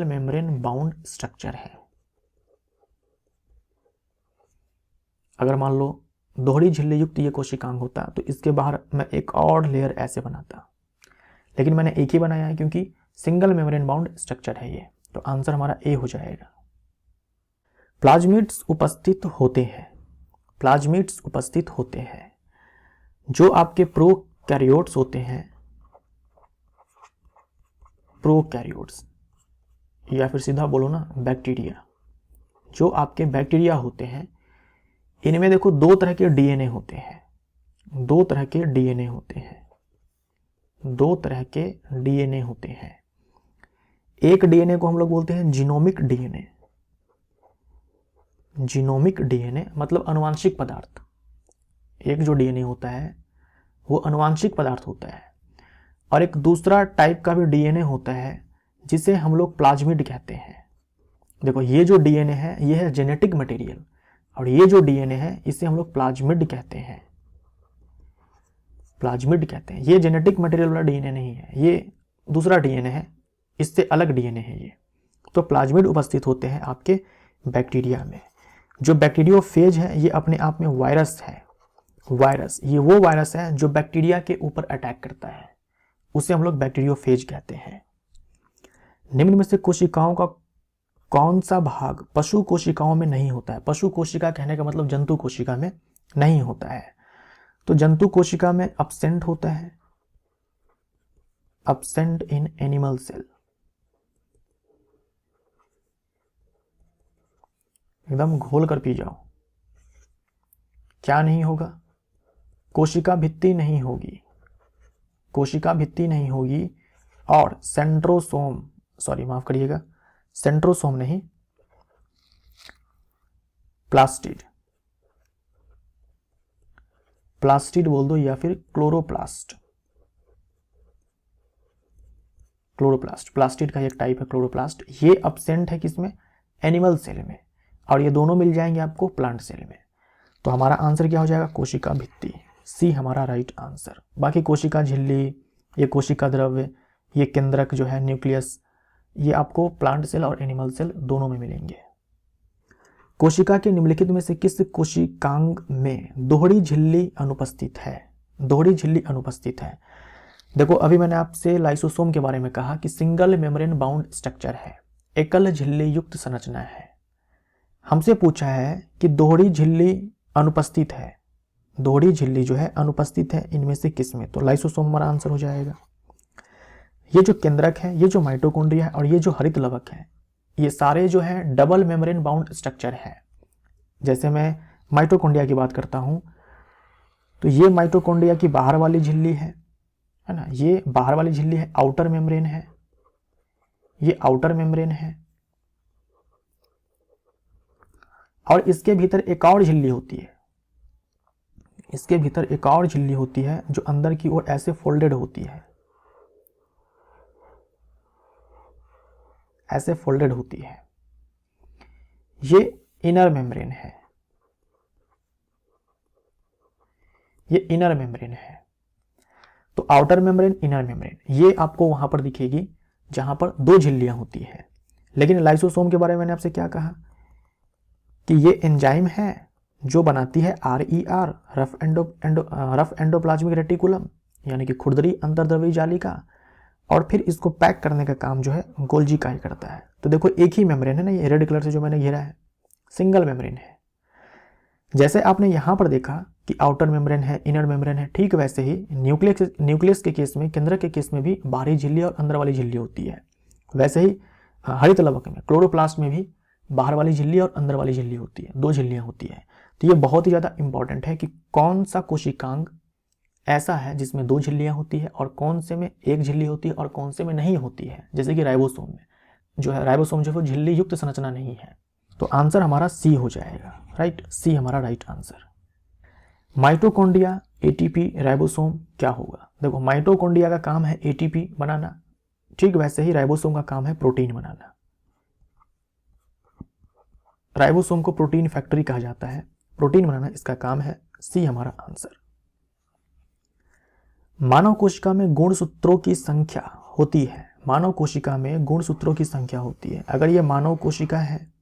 मेम्ब्रेन बाउंड स्ट्रक्चर है। अगर मान लो दोहरी झिल्ली युक्त ये कोशिकांग होता तो इसके बाहर मैं एक और लेयर ऐसे बनाता, लेकिन मैंने एक ही बनाया है क्योंकि सिंगल मेम्ब्रेन बाउंड स्ट्रक्चर है ये। तो आंसर हमारा ए हो जाएगा। प्लाज्मिड्स उपस्थित होते हैं जो आपके प्रोकैरियोट्स होते हैं, या फिर सीधा बोलो ना बैक्टीरिया। जो आपके बैक्टीरिया होते हैं इनमें देखो दो तरह के डीएनए होते हैं। एक डीएनए को हम लोग बोलते हैं जीनोमिक डीएनए मतलब अनुवांशिक पदार्थ। एक जो डीएनए होता है वो अनुवांशिक पदार्थ होता है, और एक दूसरा टाइप का भी डीएनए होता है जिसे हम लोग प्लाज्मिड कहते हैं। देखो ये जो डीएनए है ये है जेनेटिक मटेरियल, और ये जो डीएनए है इसे हम लोग प्लाज्मिड कहते हैं, प्लाज्मिड कहते हैं। ये जेनेटिक मटेरियल वाला डीएनए नहीं है, ये दूसरा डीएनए है, इससे अलग डीएनए है ये। तो प्लाज्मिड उपस्थित होते हैं आपके बैक्टीरिया में। जो बैक्टीरियोफेज है ये अपने आप में वायरस है। वायरस, ये वो वायरस है जो बैक्टीरिया के ऊपर अटैक करता है, उसे हम लोग बैक्टीरियोफेज कहते हैं। निम्न में से कोशिकाओं का कौन सा भाग पशु कोशिकाओं में नहीं होता है? पशु कोशिका कहने का मतलब जंतु कोशिका में नहीं होता है। तो जंतु कोशिका में अब्सेंट होता है, अब्सेंट इन एनिमल सेल। एकदम घोल कर पी जाओ। क्या नहीं होगा? कोशिका भित्ति नहीं होगी, कोशिका भित्ति नहीं होगी। और सेंट्रोसोम, सॉरी माफ करिएगा, सेंट्रोसोम नहीं, प्लास्टिड, प्लास्टिड बोल दो या फिर क्लोरोप्लास्ट। क्लोरोप्लास्ट, प्लास्टिड का एक टाइप है क्लोरोप्लास्ट। ये अब्सेंट है किसमें? एनिमल सेल में। और ये दोनों मिल जाएंगे आपको प्लांट सेल में। तो हमारा आंसर क्या हो जाएगा? कोशिका भित्ति, सी हमारा राइट आंसर। बाकी कोशिका झिल्ली, ये कोशिका द्रव्य, ये केंद्रक जो है न्यूक्लियस, ये आपको प्लांट सेल और एनिमल सेल दोनों में मिलेंगे। कोशिका के निम्नलिखित में से किस कोशिकांग में दोहरी झिल्ली अनुपस्थित है? दोहरी झिल्ली अनुपस्थित है। देखो अभी मैंने आपसे लाइसोसोम के बारे में कहा कि सिंगल मेम्ब्रेन बाउंड स्ट्रक्चर है, एकल झिल्ली युक्त संरचना है। हमसे पूछा है कि दोहरी झिल्ली अनुपस्थित है, दोहरी झिल्ली जो है अनुपस्थित है इनमें से किसमें? तो लाइसोसोम हमारा आंसर हो जाएगा। ये जो केंद्रक है, ये जो माइटोकॉन्ड्रिया है और ये जो हरित लवक है, ये सारे जो है डबल मेम्ब्रेन बाउंड स्ट्रक्चर है। जैसे मैं माइटोकॉन्ड्रिया की बात करता हूं तो ये माइटोकॉन्ड्रिया की बाहर वाली झिल्ली है ना, ये बाहर वाली झिल्ली है, आउटर मेम्ब्रेन है, ये आउटर मेम्ब्रेन है। और इसके भीतर एक और झिल्ली होती है, इसके भीतर एक और झिल्ली होती है जो अंदर की ओर ऐसे फोल्डेड होती है, ऐसे फोल्डेड होती है। ये इनर मेम्ब्रेन है, ये इनर मेम्ब्रेन है। तो आउटर मेम्ब्रेन, इनर मेम्ब्रेन, ये आपको वहां पर दिखेगी जहां पर दो झिल्लियां होती हैं। लेकिन लाइसोसोम के बारे में मैंने आपसे क्या कहा कि ये एंजाइम है जो बनाती है RER, रफ एंडोप्लाज्मिक रेटिकुलम, यानी कि खुरदरी अंतर्द्रव्यी जालिका, और फिर इसको पैक करने का काम जो है गोल्जी का ही करता है। तो देखो एक ही मेम्ब्रेन है ना, ये रेड कलर से जो मैंने घेरा है, सिंगल मेम्ब्रेन है। जैसे आपने यहां पर देखा कि आउटर मेम्ब्रेन है, इनर मेम्ब्रेन है, ठीक वैसे ही न्यूक्लियस के केस में, केंद्रक के केस में भी बाहरी झिल्ली और अंदर वाली झिल्ली होती है। वैसे ही हरित लवक में, क्लोरोप्लास्ट में भी बाहर वाली झिल्ली और अंदर वाली झिल्ली होती है, दो झिल्लियां होती है। तो ये बहुत ही ज्यादा इंपॉर्टेंट है कि कौन सा कोशिकांग ऐसा है जिसमें दो झिल्लियां होती है और कौन से में एक झिल्ली होती है और कौन से में नहीं होती है। जैसे कि राइबोसोम में जो है, राइबोसोम जो है झिल्ली युक्त संरचना नहीं है। तो आंसर हमारा सी हो जाएगा, राइट, सी हमारा right answer. Mitochondria, ATP, ribosome क्या होगा? देखो माइटोकॉन्ड्रिया का काम है ATP बनाना, ठीक वैसे ही राइबोसोम का काम है प्रोटीन बनाना। राइबोसोम को प्रोटीन फैक्ट्री कहा जाता है, प्रोटीन बनाना इसका काम है, सी हमारा आंसर। मानव कोशिका में गुणसूत्रों की संख्या होती है, मानव कोशिका में गुणसूत्रों की संख्या होती है। अगर ये मानव कोशिका है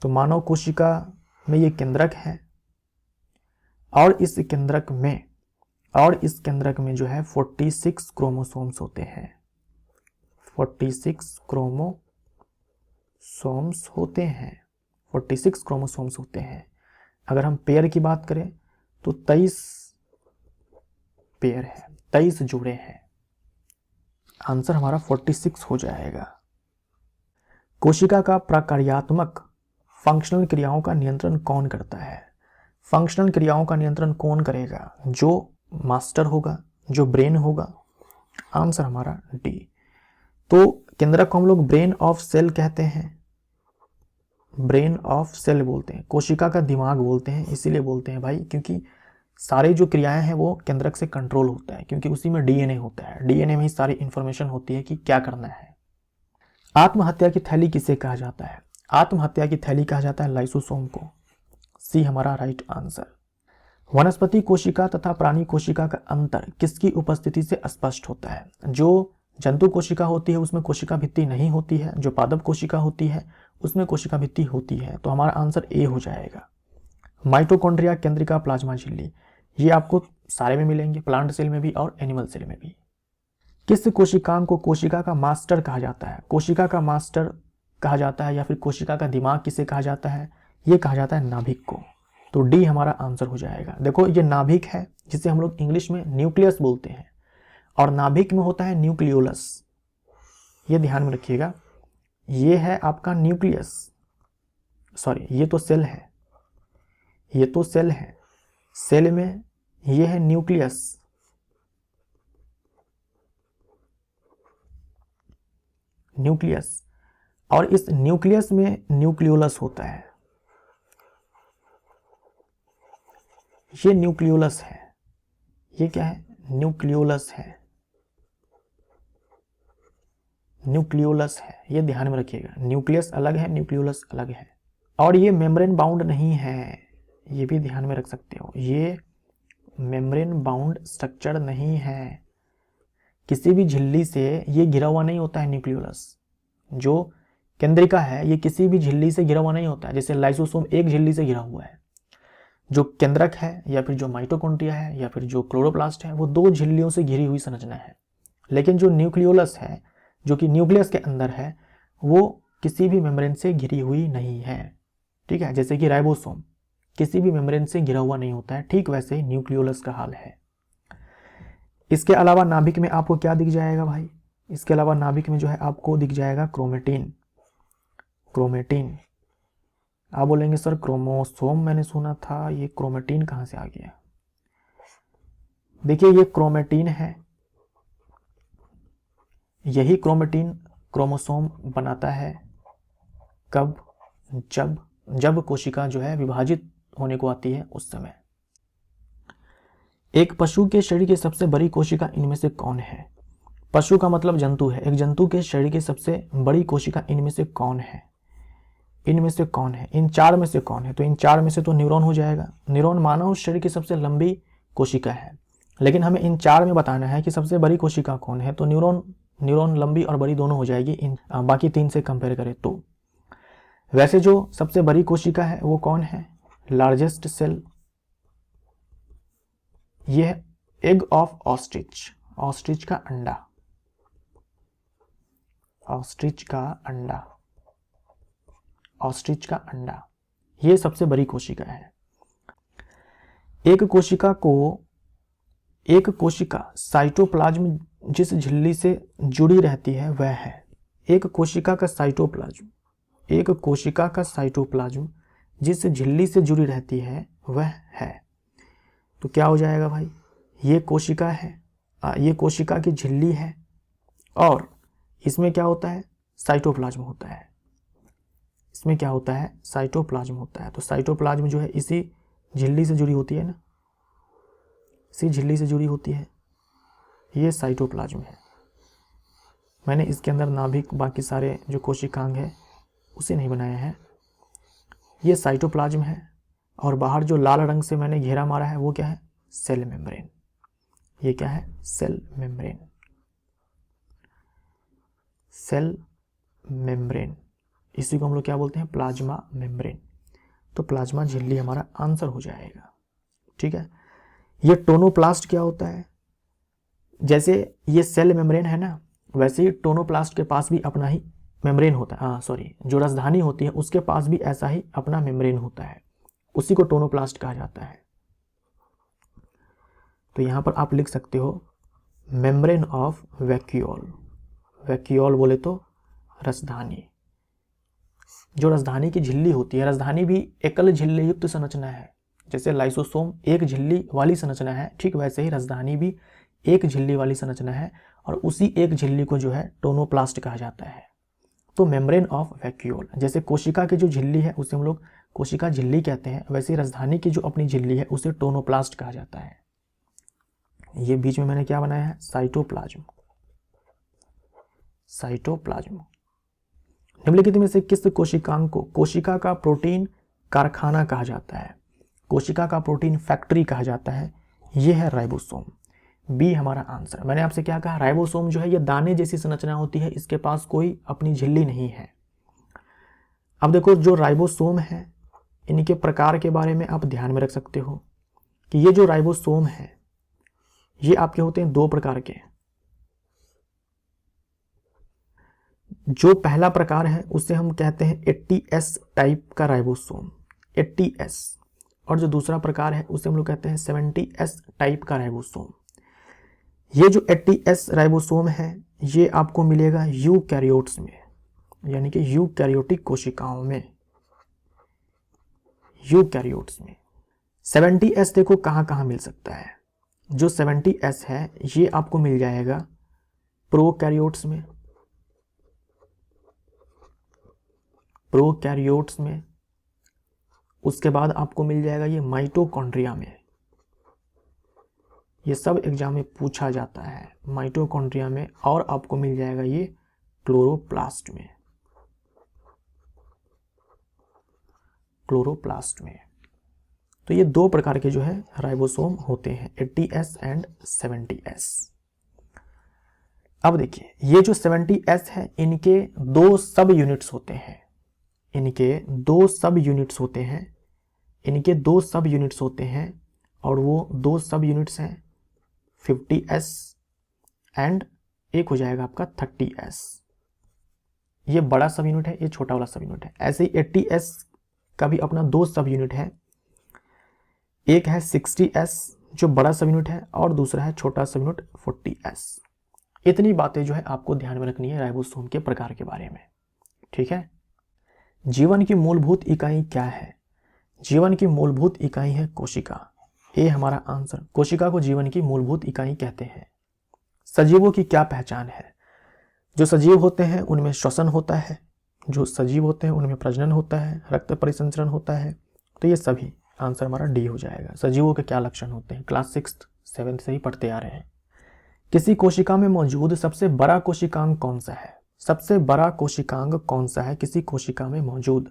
तो मानव कोशिका में ये केंद्रक है और इस केंद्रक में जो है 46 क्रोमोसोम्स होते हैं, 46 क्रोमोसोम्स होते हैं, 46 क्रोमोसोम्स होते हैं। अगर हम पेयर की बात करें तो 23 पेयर है, 23 जोड़े हैं। आंसर हमारा 46 हो जाएगा। कोशिका का प्रकार्यात्मक फंक्शनल क्रियाओं का नियंत्रण कौन करता है? फंक्शनल क्रियाओं का नियंत्रण कौन करेगा? जो मास्टर होगा, जो ब्रेन होगा। आंसर हमारा डी। तो केंद्रक को हम लोग ब्रेन ऑफ सेल कहते हैं, ब्रेन ऑफ सेल बोलते हैं, कोशिका का दिमाग बोलते हैं। इसीलिए बोलते हैं भाई क्योंकि सारी जो क्रियाएं हैं वो केंद्रक से कंट्रोल होता है, क्योंकि उसी में DNA होता है, DNA में ही सारी इंफॉर्मेशन होती है कि क्या करना है। आत्महत्या की थैली किसे कहा जाता है? आत्महत्या की थैली कहा जाता है लाइसोसोम को। सी हमारा राइट आंसर। वनस्पति कोशिका तथा प्राणी कोशिका का अंतर किसकी उपस्थिति से स्पष्ट होता है? जो जंतु कोशिका होती है उसमें कोशिका भित्ति नहीं होती है, जो पादप कोशिका होती है उसमें कोशिका भित्ति होती है। तो हमारा आंसर ए हो जाएगा। माइटोकॉन्ड्रिया, केंद्रिका, प्लाज्मा झिल्ली, ये आपको सारे में मिलेंगे, प्लांट सेल में भी और एनिमल सेल में भी। किस कोशिकांग को कोशिका का मास्टर कहा जाता है? कोशिका का मास्टर कहा जाता है या फिर कोशिका का दिमाग किसे कहा जाता है? ये कहा जाता है नाभिक को। तो डी हमारा आंसर हो जाएगा। देखो ये नाभिक है जिसे हम लोग इंग्लिश में न्यूक्लियस बोलते हैं, और नाभिक में होता है न्यूक्लियोलस। ये ध्यान में रखिएगा, ये है आपका न्यूक्लियस, सॉरी ये तो सेल है, ये तो सेल है, सेल में ये है न्यूक्लियस, न्यूक्लियस, और इस न्यूक्लियस में न्यूक्लियोलस होता है। ये न्यूक्लियोलस है, ये क्या है? न्यूक्लियोलस है, न्यूक्लियोलस है, ये ध्यान में रखिएगा। न्यूक्लियस अलग है, न्यूक्लियोलस अलग है। और ये मेम्ब्रेन बाउंड नहीं है, ये भी ध्यान में रख सकते हो, ये मेम्ब्रेन बाउंड स्ट्रक्चर नहीं है। किसी भी झिल्ली से ये घिरा हुआ नहीं होता है। न्यूक्लियोलस जो केंद्रिका है ये किसी भी झिल्ली से घिरा हुआ नहीं होता है। जैसे लाइसोसोम एक झिल्ली से घिरा हुआ है, जो केंद्रक है या फिर जो माइटोकॉन्ड्रिया है या फिर जो क्लोरोप्लास्ट है वो दो झिल्लियों से घिरी हुई संरचना है। लेकिन जो न्यूक्लियोलस है जो कि न्यूक्लियस के अंदर है वो किसी भी मेम्ब्रेन से घिरी हुई नहीं है। ठीक है, जैसे कि राइबोसोम किसी भी मेम्ब्रेन से घिरा हुआ नहीं होता है, ठीक वैसे ही न्यूक्लियोलस का हाल है। इसके अलावा नाभिक में आपको क्या दिख जाएगा भाई? इसके अलावा नाभिक में जो है आपको दिख जाएगा क्रोमेटिन। क्रोमेटिन, आप बोलेंगे सर क्रोमोसोम मैंने सुना था, ये क्रोमेटिन कहाँ से आ गया? देखिए ये क्रोमेटिन है, यही क्रोमेटिन क्रोमोसोम बनाता है। कब? जब कोशिका जो है विभाजित होने को आती है उस समय। एक पशु के शरीर की सबसे बड़ी कोशिका इनमें से कौन है? पशु का मतलब जंतु है। एक जंतु के शरीर की सबसे बड़ी कोशिका इनमें से कौन है? इनमें से कौन है? इन चार में से कौन है? तो इन चार में से तो न्यूरॉन हो जाएगा। न्यूरॉन मानव शरीर की सबसे लंबी कोशिका है, लेकिन हमें इन चार में बताना है कि सबसे बड़ी कोशिका कौन है। तो न्यूरॉन लंबी और बड़ी दोनों हो जाएगी इन बाकी तीन से कंपेयर करें तो। वैसे जो सबसे बड़ी कोशिका है वो कौन है? लार्जेस्ट सेल, ये है एग ऑफ ऑस्ट्रिच, ऑस्ट्रिच का अंडा, ऑस्ट्रिच का अंडा, ऑस्ट्रिच का अंडा, ये सबसे बड़ी कोशिका है। एक कोशिका साइटोप्लाज्म जिस झिल्ली से जुड़ी रहती है वह है। एक कोशिका का साइटोप्लाज्म जिस झिल्ली से जुड़ी रहती है वह है। तो क्या हो जाएगा भाई? ये कोशिका है, ये कोशिका की झिल्ली है और इसमें क्या होता है? साइटोप्लाज्म होता है। इसमें क्या होता है? साइटोप्लाज्म होता है। तो साइटोप्लाज्म जो है इसी झिल्ली से जुड़ी होती है ना, इसी झिल्ली से जुड़ी होती है, ये साइटोप्लाज्म है। मैंने इसके अंदर नाभिक बाकी सारे जो कोशिकांग है उसे नहीं बनाया है। ये साइटोप्लाज्म है और बाहर जो लाल रंग से मैंने घेरा मारा है वो क्या है? Cell membrane. ये क्या है? Cell membrane. सेल मेम्ब्रेन, इसी को हम लोग क्या बोलते हैं? Plasma membrane. तो प्लाज्मा झिल्ली हमारा आंसर हो जाएगा। ठीक है, ये टोनोप्लास्ट क्या होता है? जैसे ये सेल मेम्ब्रेन है ना, वैसे ही टोनोप्लास्ट के पास भी अपना ही मेम्ब्रेन होता है। जो राजधानी होती है उसके पास भी ऐसा ही अपना मेम्ब्रेन होता है, उसी को टोनोप्लास्ट कहा जाता है। तो यहां पर आप लिख सकते हो मेम्ब्रेन ऑफ वैक्यूल। वैक्यूल बोले तो राजधानी, जो राजधानी की झिल्ली होती है। राजधानी भी एकल झिल्ली युक्त संरचना है। जैसे लाइसोसोम एक झिल्ली वाली संरचना है, ठीक वैसे ही राजधानी भी एक झिल्ली वाली संरचना है और उसी एक झिल्ली को जो है टोनोप्लास्ट कहा जाता है। तो मेम्ब्रेन ऑफ वैक्यूल, जैसे कोशिका की जो झिल्ली है उसे हम लोग कोशिका झिल्ली कहते हैं, वैसे राजधानी की जो अपनी झिल्ली है उसे टोनोप्लास्ट कहा जाता है। ये बीच में मैंने क्या बनाया है? साइटोप्लाज्म। साइटोप्लाज्म। निम्नलिखित में से किस कोशिकांग को कोशिका का प्रोटीन कारखाना कहा जाता है, कोशिका का प्रोटीन फैक्ट्री कहा जाता है, ये है राइबोसोम। बी हमारा आंसर। मैंने आपसे क्या कहा, राइबोसोम जो है ये दाने जैसी संरचना होती है, इसके पास कोई अपनी झिल्ली नहीं है। अब देखो जो राइबोसोम है इनके प्रकार के बारे में आप ध्यान में रख सकते हो कि ये जो राइबोसोम है ये आपके होते हैं दो प्रकार के। जो पहला प्रकार है उसे हम कहते हैं 80S टाइप का राइबोसोम, 80S, और जो दूसरा प्रकार है उसे हम लोग कहते हैं 70S टाइप का राइबोसोम। ये जो 80S राइबोसोम है ये आपको मिलेगा यूकैरियोट्स में, यानी कि यूकैरियोटिक कोशिकाओं में, यूकैरियोट्स में। 70S देखो कहाँ कहाँ मिल सकता है। जो 70S है ये आपको मिल जाएगा प्रोकैरियोट्स में, प्रोकैरियोट्स में। उसके बाद आपको मिल जाएगा ये माइटोकॉन्ड्रिया में, ये सब एग्जाम में पूछा जाता है, माइटोकॉन्ड्रिया में। और आपको मिल जाएगा ये क्लोरोप्लास्ट में, क्लोरोप्लास्ट में। तो ये दो प्रकार के जो है राइबोसोम होते हैं, 80S एंड 70S। अब देखिए ये जो 70S है इनके दो सब यूनिट्स होते हैं, इनके दो सब यूनिट्स होते हैं, इनके दो सब यूनिट्स होते हैं, और वो दो सब यूनिट्स हैं 50S एंड एक हो जाएगा आपका 30S। ये बड़ा सब यूनिट है, ये छोटा वाला सब यूनिट है। ऐसे ही 80S का भी अपना दो सब यूनिट है, एक है 60S जो बड़ा सब यूनिट है और दूसरा है छोटा सब यूनिट 40S। इतनी बातें जो है आपको ध्यान में रखनी है राइबोसोम के प्रकार के बारे में, ठीक है। जीवन की मूलभूत इकाई क्या है? जीवन की मूलभूत इकाई है कोशिका, ये हमारा आंसर। कोशिका को जीवन की मूलभूत इकाई कहते हैं। सजीवों की क्या पहचान है? जो सजीव होते हैं उनमें श्वसन होता है, जो सजीव होते हैं उनमें प्रजनन होता है, रक्त परिसंचरण होता है। तो ये सभी आंसर हमारा डी हो जाएगा। सजीवों के क्या लक्षण होते हैं, क्लास 6 7 से ही पढ़ते आ रहे हैं। किसी कोशिका में मौजूद सबसे बड़ा कोशिकांग कौन सा है? सबसे बड़ा कोशिकांग कौन सा है किसी कोशिका में मौजूद?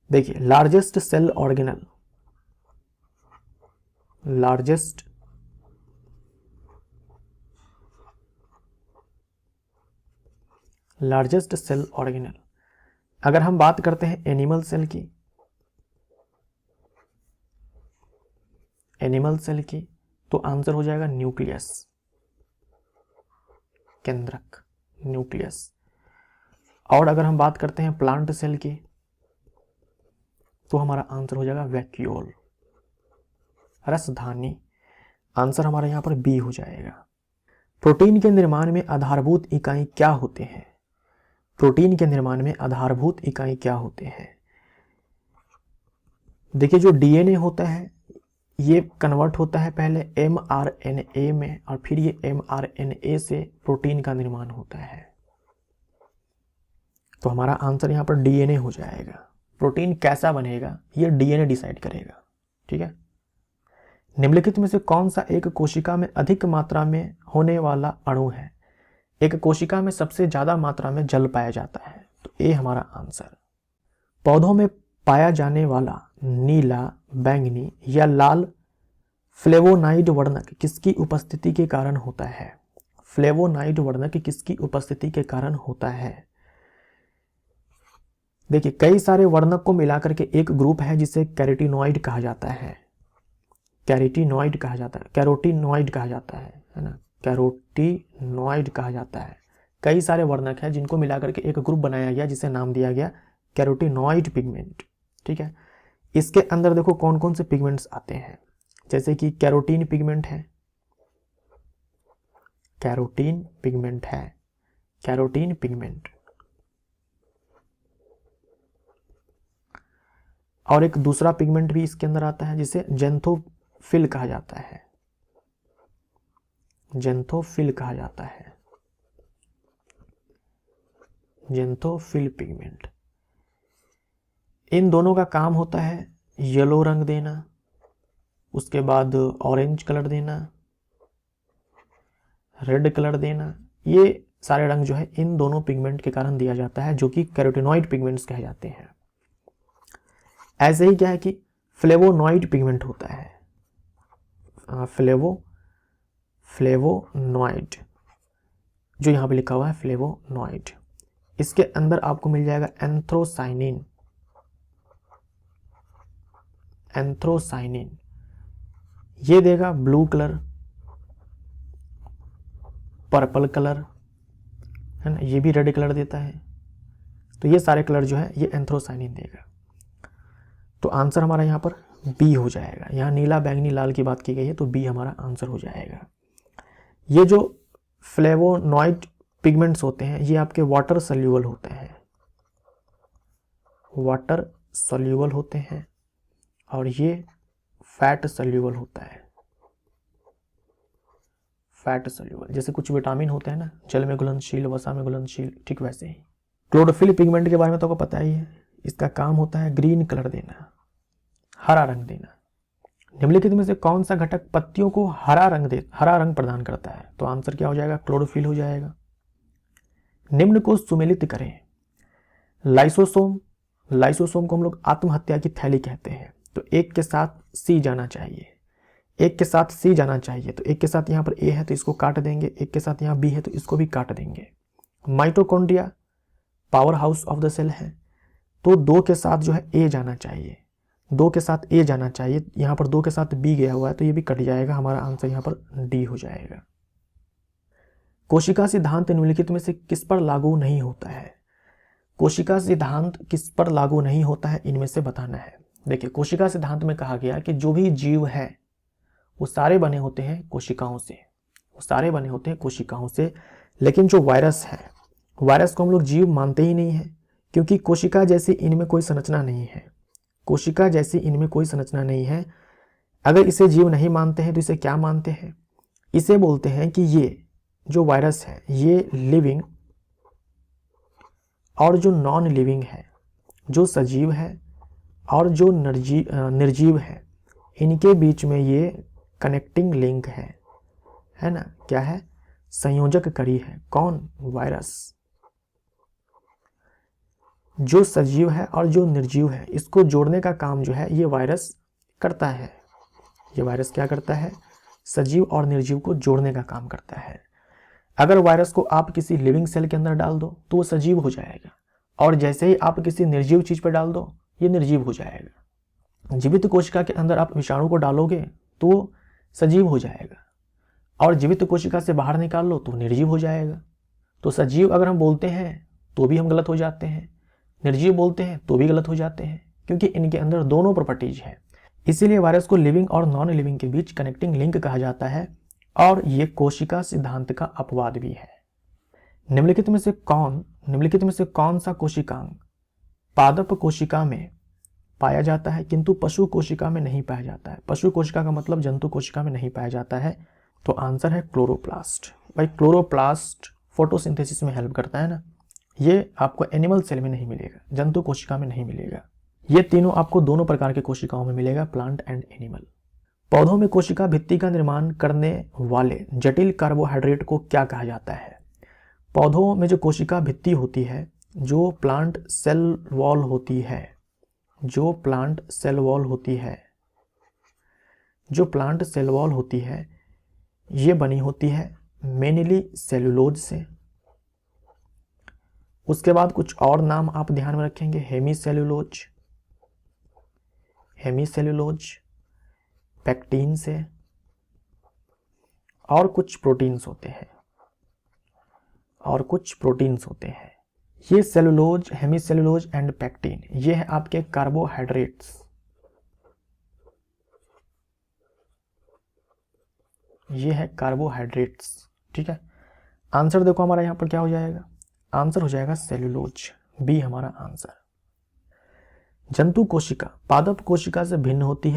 देखिए largest cell organelle, largest cell organelle. अगर हम बात करते हैं एनिमल सेल की, एनिमल सेल की, तो आंसर हो जाएगा न्यूक्लियस, केंद्रक, न्यूक्लियस। और अगर हम बात करते हैं प्लांट सेल की तो हमारा आंसर हो जाएगा वैक्यूल, रसधानी। आंसर हमारा यहां पर बी हो जाएगा। प्रोटीन के निर्माण में आधारभूत इकाई क्या होते हैं? प्रोटीन के निर्माण में आधारभूत इकाई क्या होते हैं? देखिए जो डीएनए होता है ये कन्वर्ट होता है पहले mRNA में और फिर ये mRNA से प्रोटीन का निर्माण होता है। तो हमारा आंसर यहां पर डीएनए हो जाएगा। प्रोटीन कैसा बनेगा ये डीएनए डिसाइड करेगा, ठीक है। निम्नलिखित में से कौन सा एक कोशिका में अधिक मात्रा में होने वाला अणु है? एक कोशिका में सबसे ज्यादा मात्रा में जल पाया जाता है, तो ए हमारा आंसर। पौधों में पाया जाने वाला नीला, बैंगनी या लाल फ्लेवोनाइड वर्णक किसकी उपस्थिति के कारण होता है? फ्लेवोनाइड वर्णक किसकी उपस्थिति के कारण होता है? देखिए कई सारे वर्णक को मिलाकर के एक ग्रुप है जिसे कैरोटीनॉइड कहा जाता है, कैरोटीनॉइड कहा जाता है, कैरोटीनॉइड कहा जाता है ना, कैरोटीनॉइड कहा जाता है। कई सारे वर्णक हैं जिनको मिलाकर के एक ग्रुप बनाया गया जिसे नाम दिया गया कैरोटीनॉइड पिगमेंट, ठीक है। इसके अंदर देखो कौन कौन से पिगमेंट्स आते हैं, जैसे कि कैरोटीन पिगमेंट है, कैरोटीन पिगमेंट है, कैरोटीन पिगमेंट। और एक दूसरा पिगमेंट भी इसके अंदर आता है जिसे जेंथोफिल कहा जाता है, जेंथोफिल कहा जाता है, जेंथोफिल पिगमेंट। इन दोनों का काम होता है येलो रंग देना, उसके बाद ऑरेंज कलर देना, रेड कलर देना। ये सारे रंग जो है इन दोनों पिगमेंट के कारण दिया जाता है जो कि कैरोटीनॉइड पिगमेंट्स कहे जाते हैं। ऐसे ही क्या है कि फ्लेवोनॉइड पिगमेंट होता है, फ्लेवोनॉइड जो यहाँ पे लिखा हुआ है फ्लेवोनॉइड, इसके अंदर आपको मिल जाएगा एंथ्रोसाइनिन, ये देगा ब्लू कलर, पर्पल कलर, है ना, ये भी रेड कलर देता है। तो ये सारे कलर जो है ये एंथ्रोसाइनिन देगा। तो आंसर हमारा यहाँ पर बी हो जाएगा। यहाँ नीला, बैंगनी, लाल की बात की गई है तो बी हमारा आंसर हो जाएगा। ये जो फ्लेवोनॉइड पिगमेंट्स होते हैं ये आपके वाटर सॉल्यूबल होते हैं, और ये फैट सॉल्यूबल होता है, जैसे कुछ विटामिन होते हैं ना, जल में घुलनशील, वसा में घुलनशील, ठीक वैसे ही। क्लोरोफिल पिगमेंट के बारे में तो आपको पता ही है, इसका काम होता है ग्रीन कलर देना, हरा रंग देना। निम्नलिखित में से कौन सा घटक पत्तियों को हरा रंग प्रदान करता है? तो आंसर क्या हो जाएगा? क्लोरोफिल हो जाएगा। निम्न को सुमेलित करें। लाइसोसोम को हम लोग आत्महत्या की थैली कहते हैं, तो एक के साथ सी जाना चाहिए, तो एक के साथ यहाँ पर ए है तो इसको काट देंगे, एक के साथ यहाँ बी है तो इसको भी काट देंगे। Mitochondria power house of the cell है, तो दो के साथ जो है ए जाना चाहिए, यहाँ पर दो के साथ बी गया हुआ है तो ये भी कट जाएगा, हमारा आंसर यहाँ पर डी हो जाएगा। कोशिका सिद्धांत निम्नलिखित में से किस पर लागू नहीं होता है? कोशिका सिद्धांत किस पर लागू नहीं होता है, इनमें से बताना है। देखिए, कोशिका सिद्धांत में कहा गया कि जो भी जीव है वो सारे बने होते हैं कोशिकाओं से, लेकिन जो वायरस है, वायरस को हम लोग जीव मानते ही नहीं है, क्योंकि कोशिका जैसी इनमें कोई संरचना नहीं है। अगर इसे जीव नहीं मानते हैं तो इसे क्या मानते हैं? इसे बोलते हैं कि ये जो वायरस है ये लिविंग और जो नॉन लिविंग है, जो सजीव है और जो निर्जीव है, इनके बीच में ये कनेक्टिंग लिंक है ना, क्या है? संयोजक कड़ी है। कौन? वायरस। जो सजीव है और जो निर्जीव है, इसको जोड़ने का काम जो है ये वायरस करता है। ये वायरस क्या करता है? सजीव और निर्जीव को जोड़ने का काम करता है। अगर वायरस को आप किसी लिविंग सेल के अंदर डाल दो तो वो सजीव हो जाएगा, और जैसे ही आप किसी निर्जीव चीज पर डाल दो ये निर्जीव हो जाएगा। जीवित कोशिका के अंदर आप विषाणु को डालोगे तो सजीव हो जाएगा, और जीवित कोशिका से बाहर निकाल लो तो निर्जीव हो जाएगा। तो सजीव अगर हम बोलते हैं तो भी हम गलत हो जाते हैं, निर्जीव बोलते हैं तो भी गलत हो जाते हैं, क्योंकि इनके अंदर दोनों प्रॉपर्टीज है। इसीलिए वायरस को लिविंग और नॉन लिविंग के बीच कनेक्टिंग लिंक कहा जाता है, और ये कोशिका सिद्धांत का अपवाद भी है। निम्नलिखित में से कौन सा कोशिकांग पादप कोशिका में पाया जाता है किंतु पशु कोशिका में नहीं पाया जाता है? पशु कोशिका का मतलब जंतु कोशिका में नहीं पाया जाता है, तो आंसर है क्लोरोप्लास्ट। भाई, क्लोरोप्लास्ट फोटोसिंथेसिस में हेल्प करता है ना, ये आपको एनिमल सेल में नहीं मिलेगा, जंतु कोशिका में नहीं मिलेगा। ये तीनों आपको दोनों प्रकार के कोशिकाओं में मिलेगा, प्लांट एंड एनिमल। पौधों में कोशिका भित्ति का निर्माण करने वाले जटिल कार्बोहाइड्रेट को क्या कहा जाता है? पौधों में जो कोशिका भित्ति होती है, जो प्लांट सेल वॉल होती है, ये बनी होती है मेनली सेलुलोज से। उसके बाद कुछ और नाम आप ध्यान में रखेंगे, हेमीसेलुलोज, पैक्टीन से, और कुछ प्रोटीन्स होते हैं। ये सेलुलोज, हेमीसेलुलोज एंड पैक्टीन, ये है आपके कार्बोहाइड्रेट्स। ठीक है। आंसर देखो हमारा यहाँ पर क्या हो जाएगा? आंसर हो जाएगा सेलुलोज, बी हमारा आंसर। जंतु कोशिका पादप कोशिका से भिन्न होती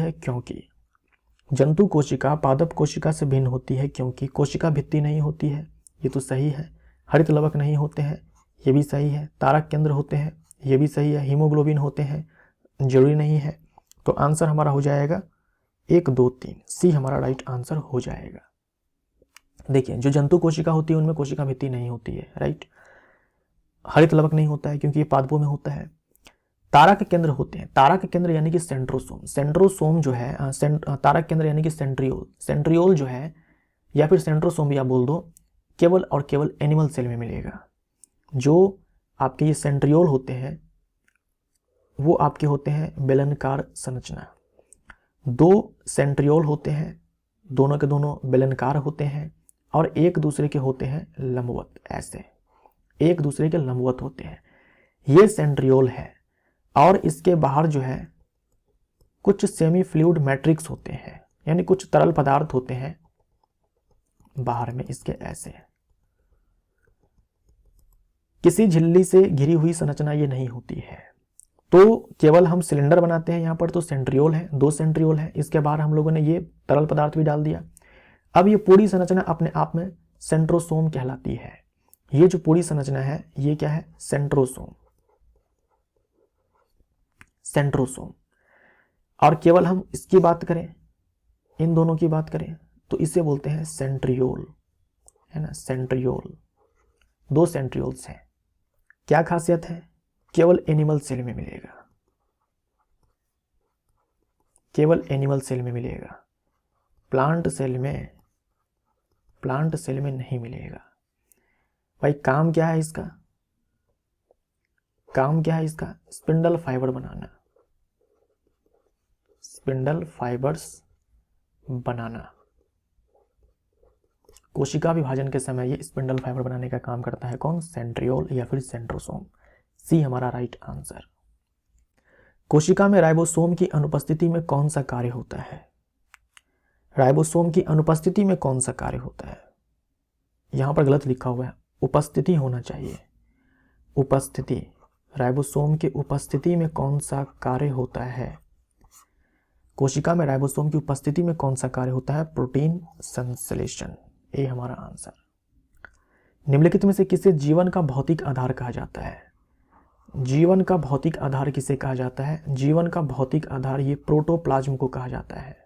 है क्योंकि कोशिका भित्ति नहीं होती है, ये तो सही है। हरित लवक नहीं होते हैं, ये भी सही है। तारक केंद्र होते हैं, ये भी सही है। हीमोग्लोबिन होते हैं, जरूरी नहीं है। तो आंसर हमारा हो जाएगा 1, 2, 3, सी हमारा राइट आंसर हो जाएगा। देखिए, जो जंतु कोशिका होती है उनमें कोशिका भित्ति नहीं होती है, राइट। हरित लवक नहीं होता है क्योंकि ये पादपों में होता है। तारा के केंद्र होते हैं, तारा के केंद्र यानी कि सेंट्रोसोम, सेंट्रोसोम जो है तारा के केंद्र यानी कि सेंट्रियोल, सेंट्रियोल जो है या फिर सेंट्रोसोम भी आप बोल दो, केवल और केवल एनिमल सेल में मिलेगा। जो आपके ये सेंट्रियोल होते हैं वो आपके होते हैं बेलनाकार संरचना, दो सेंट्रियोल होते हैं, दोनों के दोनों बेलनाकार होते हैं और एक दूसरे के होते हैं लंबवत, ऐसे एक दूसरे के लंबवत होते हैं, ये सेंट्रियोल है। और इसके बाहर जो है कुछ सेमी फ्लूइड मैट्रिक्स होते हैं, यानी कुछ तरल पदार्थ होते हैं बाहर में इसके, ऐसे किसी झिल्ली से घिरी हुई संरचना ये नहीं होती है। तो केवल हम सिलेंडर बनाते हैं यहाँ पर, तो सेंट्रियोल है, दो सेंट्रियोल है, इसके बाहर हम लोगों ने ये तरल पदार्थ भी डाल दिया। अब ये पूरी संरचना अपने आप में सेंट्रोसोम कहलाती है। ये जो पूरी संरचना है ये क्या है, सेंट्रोसोम, सेंट्रोसोम। और केवल हम इसकी बात करें, इन दोनों की बात करें, तो इसे बोलते हैं सेंट्रियोल, है ना, सेंट्रियोल, दो सेंट्रियोल्स हैं। क्या खासियत है, केवल एनिमल सेल में मिलेगा, केवल एनिमल सेल में मिलेगा, प्लांट सेल में नहीं मिलेगा। भाई काम क्या है इसका, काम क्या है इसका, स्पिंडल फाइबर बनाना, स्पिंडल फाइबर्स बनाना। कोशिका विभाजन के समय ये स्पिंडल फाइबर बनाने का काम करता है कौन, सेंट्रियोल या फिर सेंट्रोसोम। सी हमारा राइट आंसर। कोशिका में राइबोसोम की अनुपस्थिति में कौन सा कार्य होता है, राइबोसोम की अनुपस्थिति में कौन सा कार्य होता है, यहां पर गलत लिखा हुआ है, उपस्थिति होना चाहिए, उपस्थिति, राइबोसोम की उपस्थिति में कौन सा कार्य होता है, कोशिका में राइबोसोम की उपस्थिति में कौन सा कार्य होता है, प्रोटीन संश्लेषण, ये हमारा आंसर। निम्नलिखित में से किसे जीवन का भौतिक आधार कहा जाता है, जीवन का भौतिक आधार किसे कहा जाता है, जीवन का भौतिक आधार ये प्रोटोप्लाज्म को कहा जाता है,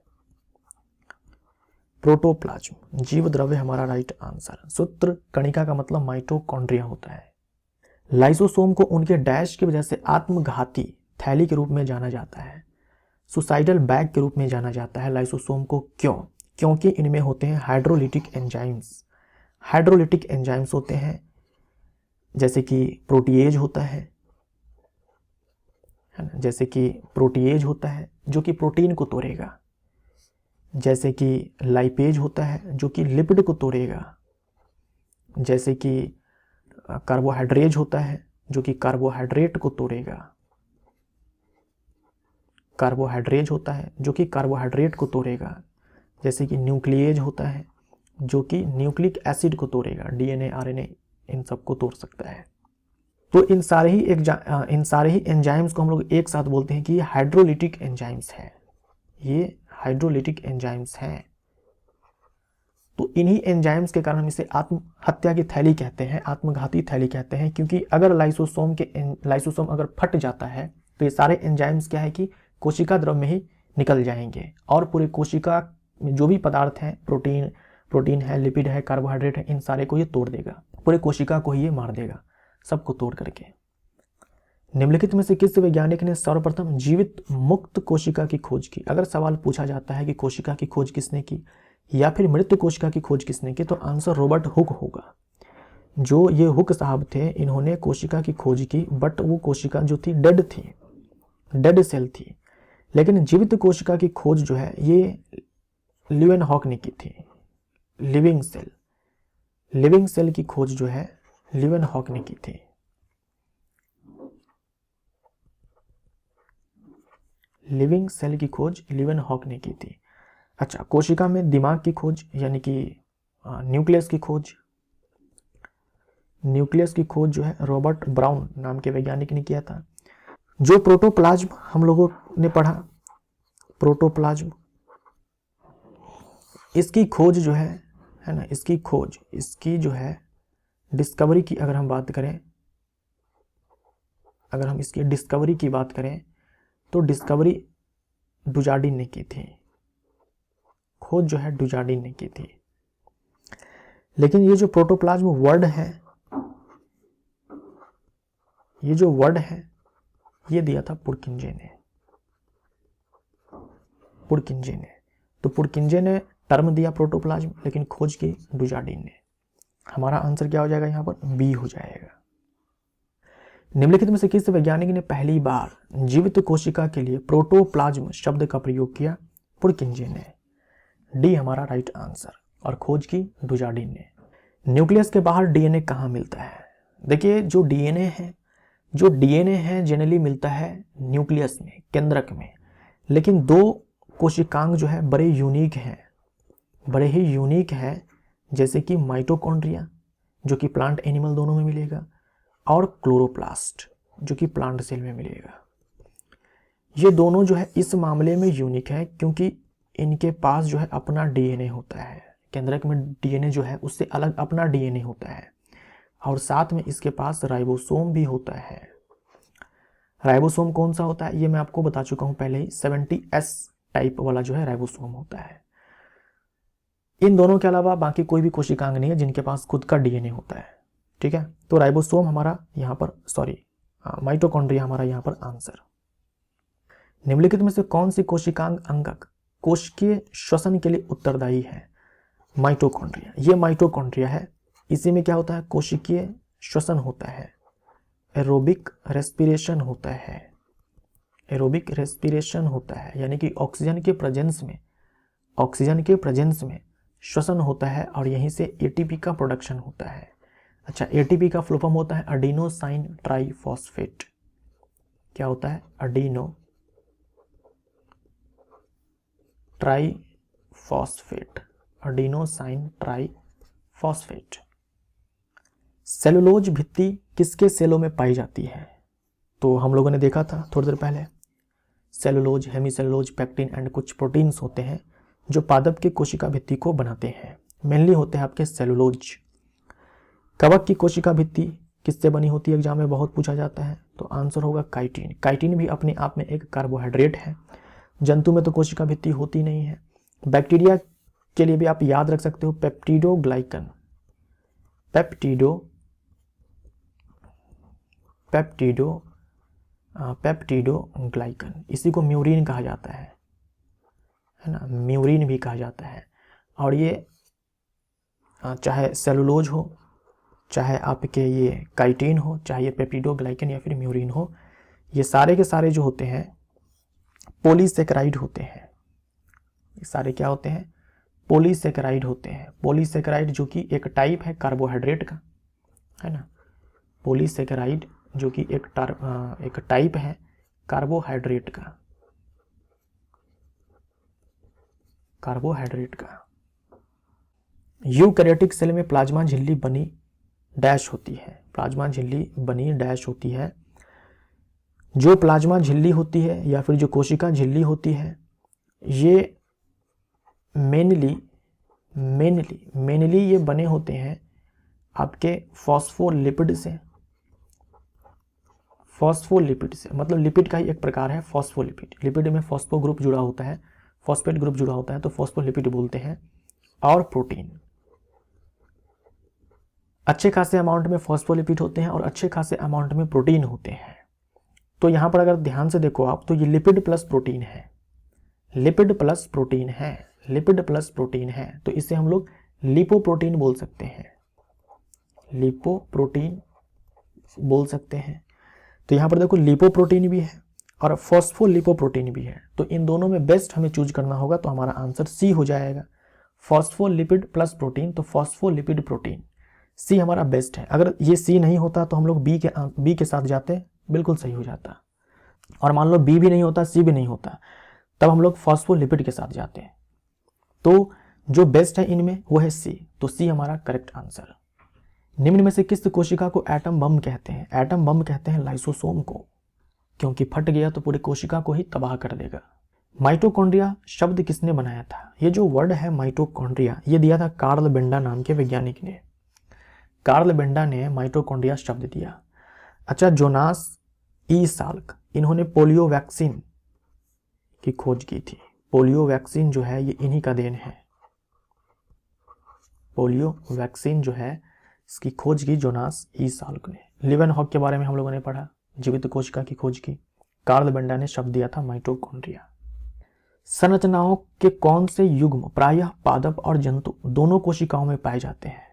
प्रोटोप्लाज्म, जीव द्रव्य हमारा राइट आंसर। सूत्र कणिका का मतलब माइटोकॉन्ड्रिया होता है। लाइसोसोम को उनके डैश की वजह से आत्मघाती थैली के रूप में जाना जाता है, सुसाइडल बैग के रूप में जाना जाता है लाइसोसोम को, क्यों, क्योंकि इनमें होते हैं हाइड्रोलिटिक एंजाइम्स, हाइड्रोलिटिक एंजाइम्स होते हैं, जैसे कि प्रोटीएज होता है ना, जैसे कि प्रोटीएज होता है जो कि प्रोटीन को तोड़ेगा, जैसे कि लाइपेज होता है जो कि लिपिड को तोड़ेगा, जैसे कि कार्बोहाइड्रेज होता है जो कि कार्बोहाइड्रेट को तोड़ेगा, कार्बोहाइड्रेज होता है जो कि कार्बोहाइड्रेट को तोड़ेगा, जैसे कि न्यूक्लिएज होता है जो कि न्यूक्लिक एसिड को तोड़ेगा, डीएनए आरएनए इन सब को तोड़ सकता है। तो इन सारे ही एंजाइम्स को हम लोग एक साथ बोलते हैं कि ये हाइड्रोलिटिक एंजाइम्स है, ये हाइड्रोलिटिक एंजाइम्स हैं। तो इन्हीं एंजाइम्स के कारण हम इसे आत्महत्या की थैली कहते हैं, आत्मघाती थैली कहते हैं, क्योंकि अगर लाइसोसोम अगर फट जाता है तो ये सारे एंजाइम्स क्या है कि कोशिका द्रव में ही निकल जाएंगे और पूरे कोशिका में जो भी पदार्थ हैं, प्रोटीन है, लिपिड है, कार्बोहाइड्रेट है, इन सारे को ये तोड़ देगा, पूरे कोशिका को ही ये मार देगा, सबको तोड़ करके। निम्नलिखित में से किस वैज्ञानिक ने सर्वप्रथम जीवित मुक्त कोशिका की खोज की, अगर सवाल पूछा जाता है कि कोशिका की खोज किसने की या फिर मृत कोशिका की खोज किसने की, तो आंसर रॉबर्ट हुक होगा। जो ये हुक साहब थे, इन्होंने कोशिका की खोज की, बट वो कोशिका जो थी डेड थी, डेड सेल थी, लेकिन जीवित कोशिका की खोज जो है ये लीवेनहॉक ने की थी, लिविंग सेल की खोज जो है लीवेनहॉक ने की थी। लिविंग सेल की खोज लीवेनहॉक ने की थी। अच्छा, कोशिका में दिमाग की खोज यानी कि न्यूक्लियस की खोज जो है रॉबर्ट ब्राउन नाम के वैज्ञानिक ने किया था। जो प्रोटोप्लाज्म हम लोगों ने पढ़ा, प्रोटोप्लाज्म, इसकी खोज जो है ना, इसकी जो है डिस्कवरी की अगर हम बात करें, अगर हम इसकी डिस्कवरी की बात करें तो डिस्कवरी डुजार्डिन ने की थी, खोज जो है डुजार्डिन ने की थी। लेकिन ये जो प्रोटोप्लाज्म वर्ड है, ये जो वर्ड है ये दिया था पुरकिंजे ने। पुरकिंजे ने, तो पुरकिंजे ने टर्म दिया प्रोटोप्लाज्म, लेकिन खोज की डुजार्डिन ने। हमारा आंसर क्या हो जाएगा यहाँ पर? बी हो जाएगा। निम्नलिखित में से किस वैज्ञानिक ने पहली बार जीवित कोशिका के लिए प्रोटोप्लाज्म शब्द का प्रयोग किया? पुरकिंजे ने। डी हमारा राइट आंसर। और खोज की डुजार्डिन ने। न्यूक्लियस के बाहर डीएनए कहाँ मिलता है? देखिए जो डीएनए है जनरली मिलता है न्यूक्लियस में, केंद्रक में, लेकिन दो कोशिकांग जो है बड़े ही यूनिक है, जैसे कि माइटोकॉन्ड्रिया जो कि प्लांट एनिमल दोनों में मिलेगा, और क्लोरोप्लास्ट जो कि प्लांट सेल में मिलेगा। ये दोनों जो है इस मामले में यूनिक है क्योंकि इनके पास जो है अपना डीएनए होता है। केंद्रक में डीएनए जो है उससे अलग अपना डीएनए होता है, और साथ में इसके पास राइबोसोम भी होता है। राइबोसोम कौन सा होता है ये मैं आपको बता चुका हूं पहले ही, 70S टाइप वाला जो है राइबोसोम होता है। इन दोनों के अलावा बाकी कोई भी कोशिकांग नहीं है जिनके पास खुद का डीएनए होता है। ठीक है, तो राइबोसोम हमारा यहाँ पर माइटोकॉन्ड्रिया हमारा यहाँ पर आंसर। निम्नलिखित में से कौन सी कोशिकांग अंगक कोशिकीय श्वसन के लिए उत्तरदायी है? माइटोकॉन्ड्रिया। ये माइटोकॉन्ड्रिया है, इसी में क्या होता है? कोशिकीय श्वसन होता है, एरोबिक रेस्पिरेशन होता है। एरोबिक रेस्पिरेशन होता है यानी कि ऑक्सीजन के प्रेजेंस में श्वसन होता है, और यहीं से एटीपी का प्रोडक्शन होता है। अच्छा, एटीपी का फुल फॉर्म होता है एडिनोसाइन ट्राइफॉस्फेट। क्या होता है? Adeno triphosphate, adenosine triphosphate. Cellulose भित्ति किसके सेलों में पाई जाती है? तो हम लोगों ने देखा था थोड़ी देर पहले, सेलुलोज, हेमीसेलुलोज, पेक्टिन एंड कुछ प्रोटीन्स होते हैं जो पादप की कोशिका भित्ति को बनाते हैं। मेनली होते हैं आपके सेलुलोज। कवक की कोशिका भित्ति किससे बनी होती है? एग्जाम में बहुत पूछा जाता है, तो आंसर होगा काइटिन। काइटिन भी अपने आप में एक कार्बोहाइड्रेट है। जंतु में तो कोशिका भित्ति होती नहीं है। बैक्टीरिया के लिए भी आप याद रख सकते हो पेप्टिडोग्लाइकन, पेप्टिडोग्लाइकन, इसी को म्यूरिन कहा जाता है ना, म्यूरिन भी कहा जाता है। और ये चाहे सेलुलोज हो, चाहे आपके ये काइटिन हो, चाहे ये पेप्टिडोग्लाइकन या फिर म्यूरिन हो, ये सारे के सारे जो होते हैं पॉलीसेकेराइड होते हैं। ये सारे क्या होते हैं? पॉलीसेकेराइड होते हैं। पॉलीसेकेराइड जो कि एक टाइप है कार्बोहाइड्रेट का, है ना। पॉलीसेकेराइड जो कि एक टाइप है कार्बोहाइड्रेट का। यूकैरियोटिक सेल में प्लाज्मा झिल्ली बनी डैश होती है। प्लाज्मा झिल्ली बनी डैश होती है। जो प्लाज्मा झिल्ली होती है या फिर जो कोशिका झिल्ली होती है, ये मेनली ये बने होते हैं आपके फॉस्फोलिपिड से। मतलब लिपिड का ही एक प्रकार है फॉस्फोलिपिड। लिपिड में फॉस्फो ग्रुप जुड़ा होता है, फॉस्फेट ग्रुप जुड़ा होता है, तो फॉस्फोलिपिड बोलते हैं। और प्रोटीन, अच्छे खासे अमाउंट में फॉस्फोलिपिड होते हैं और अच्छे खासे अमाउंट में प्रोटीन होते हैं। तो यहां पर अगर ध्यान से देखो आप, तो ये लिपिड प्लस प्रोटीन है, तो इसे हम लोग लिपोप्रोटीन बोल सकते हैं। तो यहां पर देखो लिपोप्रोटीन भी है और फॉस्फोलिपोप्रोटीन भी है, तो इन दोनों में बेस्ट हमें चूज करना होगा, तो हमारा आंसर सी हो जाएगा। फॉस्फोलिपिड प्लस प्रोटीन, तो फॉस्फोलिपिड प्रोटीन, सी हमारा बेस्ट है। अगर ये सी नहीं होता तो हम लोग बी के साथ जाते, बिल्कुल सही हो जाता। और मान लो बी भी नहीं होता, सी भी नहीं होता, तब हम लोग फॉस्फोलिपिड के साथ जाते हैं। तो जो बेस्ट है इनमें वो है सी, तो सी हमारा करेक्ट आंसर। निम्न में से किस कोशिका को एटम बम कहते हैं? एटम बम कहते हैं लाइसोसोम को, क्योंकि फट गया तो पूरी कोशिका को ही तबाह कर देगा। माइटोकॉन्ड्रिया शब्द किसने बनाया था? ये जो वर्ड है माइटोकॉन्ड्रिया, ये दिया था कार्ल बेंडा नाम के वैज्ञानिक ने। कार्ल बेंडा ने माइटोकॉन्ड्रिया शब्द दिया। अच्छा, जोनास ई साल्क, इन्होंने पोलियो वैक्सीन की खोज की थी। पोलियो वैक्सीन जो है ये इन्हीं का देन है। पोलियो वैक्सीन जो है इसकी खोज की जोनास ई साल्क ने। लिवेनहॉक के बारे में हम लोगों ने पढ़ा, जीवित कोशिका की खोज की। कार्ल बेंडा ने शब्द दिया था माइटोकॉन्ड्रिया। संरचनाओं के कौन से युग्म प्रायः पादप और जंतु दोनों कोशिकाओं में पाए जाते हैं?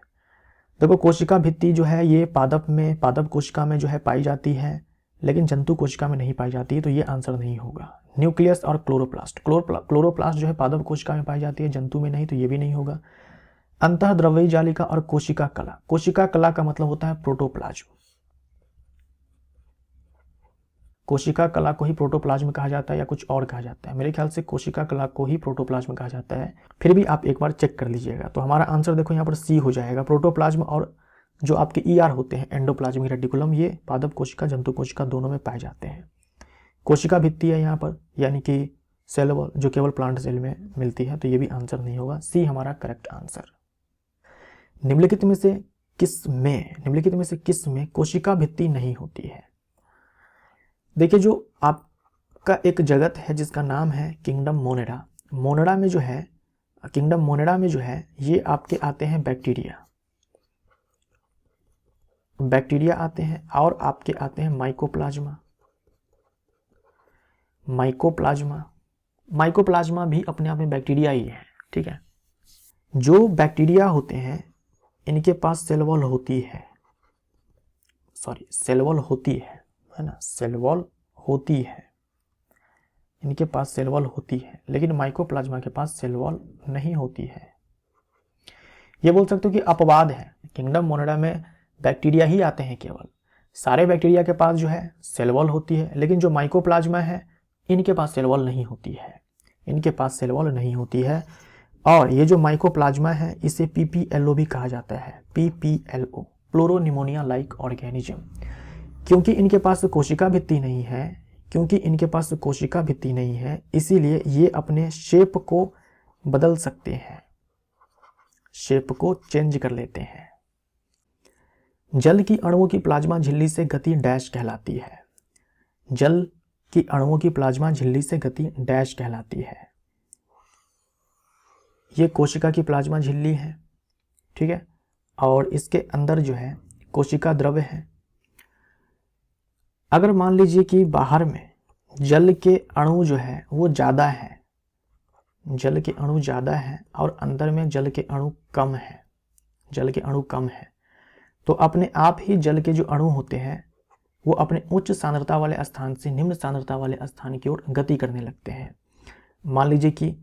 देखो, कोशिका भित्ति जो है ये पादप कोशिका में जो है पाई जाती है, लेकिन जंतु कोशिका में नहीं पाई जाती है, तो ये आंसर नहीं होगा। न्यूक्लियस और क्लोरोप्लास्ट, क्लोरोप्लास्ट जो है पादप कोशिका में पाई जाती है, जंतु में नहीं, तो ये भी नहीं होगा। अंतःद्रव्यी जालिका और कोशिका कला, कोशिका कला का मतलब होता है प्रोटोप्लाज्म। कोशिका कला को ही प्रोटोप्लाज्म कहा जाता है या कुछ और कहा जाता है? मेरे ख्याल से कोशिका कला को ही प्रोटोप्लाज्म कहा जाता है, फिर भी आप एक बार चेक कर लीजिएगा। तो हमारा आंसर देखो यहाँ पर सी हो जाएगा। प्रोटोप्लाज्म और जो आपके ईआर होते हैं एंडोप्लाज्मिक रेटिकुलम, ये पादप कोशिका जंतु कोशिका दोनों में पाए जाते हैं। कोशिका भित्ति है यहाँ पर, यानी कि सेल वॉल, जो केवल प्लांट सेल में मिलती है, तो ये भी आंसर नहीं होगा। सी हमारा करेक्ट आंसर। निम्नलिखित में से किस में कोशिका भित्ति नहीं होती है? देखिए, जो आपका एक जगत है जिसका नाम है किंगडम मोनेडा, मोनेडा में जो है, किंगडम मोनेडा में जो है ये आपके आते हैं बैक्टीरिया आते हैं, और आपके आते हैं माइकोप्लाज्मा भी अपने आप में बैक्टीरिया ही है, ठीक है। जो बैक्टीरिया होते हैं इनके पास सेल वॉल होती है, ना, सेल वॉल होती है, इनके पास सेल वॉल होती है, लेकिन माइकोप्लाज्मा के पास सेल वॉल नहीं होती है। ये बोल सकते हो कि अपवाद है, किंगडम मोनेडा में बैक्टीरिया ही आते हैं केवल, सारे बैक्टीरिया के पास जो है सेल वॉल होती है, लेकिन जो माइकोप्लाज्मा है इनके पास सेल वॉल नहीं होती है, और ये जो माइकोप्लाज्मा है इसे PPLO भी कहा जाता है, PPLO, प्लोरोनिमोनिया लाइक ऑर्गेनिज्म। क्योंकि इनके पास कोशिका भित्ति नहीं है, इसीलिए ये अपने शेप को बदल सकते हैं, शेप को चेंज कर लेते हैं। जल की अणुओं की प्लाज्मा झिल्ली से गति डैश कहलाती है। जल की अणुओं की प्लाज्मा झिल्ली से गति डैश कहलाती है। ये कोशिका की प्लाज्मा झिल्ली है, ठीक है, और इसके अंदर जो है कोशिका द्रव्य है। अगर मान लीजिए कि बाहर में जल के अणु जो है वो ज़्यादा है, और अंदर में जल के अणु कम है, तो अपने आप ही जल के जो अणु होते हैं वो अपने उच्च सांद्रता वाले स्थान से निम्न सांद्रता वाले स्थान की ओर गति करने लगते हैं। मान लीजिए कि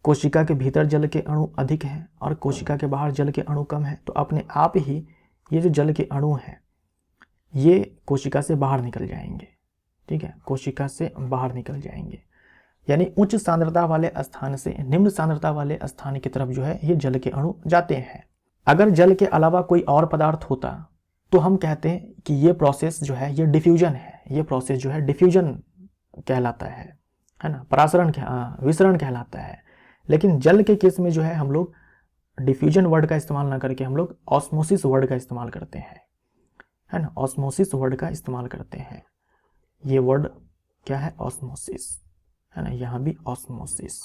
कोशिका के भीतर जल के अणु अधिक हैं और कोशिका के बाहर जल के अणु कम है, तो अपने आप ही ये जो जल के अणु हैं ये कोशिका से बाहर निकल जाएंगे, ठीक है, कोशिका से बाहर निकल जाएंगे। यानी उच्च सांद्रता वाले स्थान से निम्न सांद्रता वाले स्थान की तरफ जो है ये जल के अणु जाते हैं। अगर जल के अलावा कोई और पदार्थ होता तो हम कहते हैं कि ये प्रोसेस जो है ये डिफ्यूजन है, ये प्रोसेस जो है डिफ्यूजन कहलाता है ना, विसरण कहलाता है। लेकिन जल के केस में जो है हम लोग डिफ्यूजन वर्ड का इस्तेमाल ना करके हम लोग ऑस्मोसिस वर्ड का इस्तेमाल करते हैं, है ना, ऑस्मोसिस वर्ड का इस्तेमाल करते हैं। ये वर्ड क्या है, ऑस्मोसिस, है ना, यहाँ भी ऑस्मोसिस।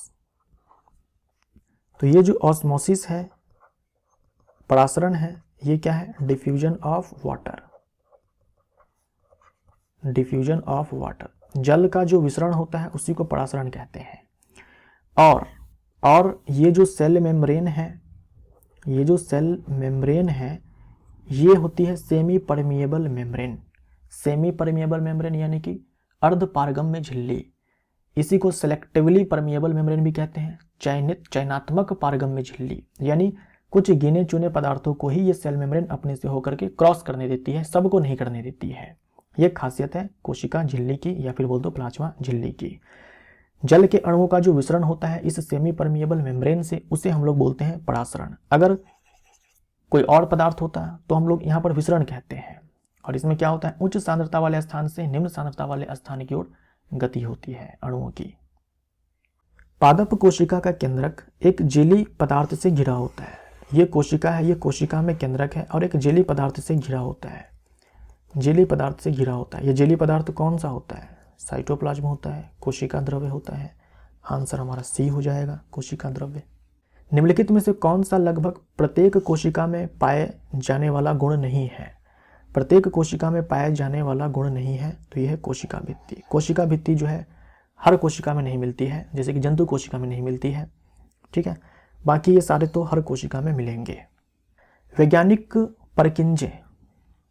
तो ये जो ऑस्मोसिस है, परासरण है, ये क्या है, डिफ्यूजन ऑफ वाटर। जल का जो विसरण होता है उसी को परासरण कहते हैं। और ये जो सेल मेम्ब्रेन है, ये होती है सेमी परमिएबल मेम्ब्रेन, यानी कि अर्ध पारगम्य झिल्ली। इसी को सेलेक्टिवली परमिएबल मेम्ब्रेन भी कहते हैं, चयनात्मक पारगम्य झिल्ली। यानी कुछ गिने चुने पदार्थों को ही ये सेल मेम्ब्रेन अपने से होकर के क्रॉस करने देती है, सबको नहीं करने देती है। ये खासियत है कोशिका झिल्ली की, या फिर बोल दो प्लाज्मा झिल्ली की। जल के अणुओं का जो विसरण होता है इस सेमी परमिएबल मेम्ब्रेन से, उसे हम लोग बोलते हैं परासरण। अगर कोई और पदार्थ होता है तो हम लोग यहाँ पर विसरण कहते हैं। और इसमें क्या होता है, उच्च सांद्रता वाले स्थान से निम्न सांद्रता वाले स्थान की ओर गति होती है अणुओं की। पादप कोशिका का केंद्रक एक जेली पदार्थ से घिरा होता है। ये कोशिका है, ये कोशिका में केंद्रक है और एक जेली पदार्थ से घिरा होता है, ये जेली पदार्थ कौन सा होता है, साइटोप्लाज्म होता है, कोशिका द्रव्य होता है। आंसर हमारा सी हो जाएगा, कोशिका द्रव्य। निम्नलिखित में से कौन सा लगभग प्रत्येक कोशिका में पाए जाने वाला गुण नहीं है? प्रत्येक कोशिका में पाया जाने वाला गुण नहीं है, तो यह है कोशिका भित्ति। कोशिका भित्ति जो है हर कोशिका में नहीं मिलती है, जैसे कि जंतु कोशिका में नहीं मिलती है, ठीक है। बाकी ये सारे तो हर कोशिका में मिलेंगे। वैज्ञानिक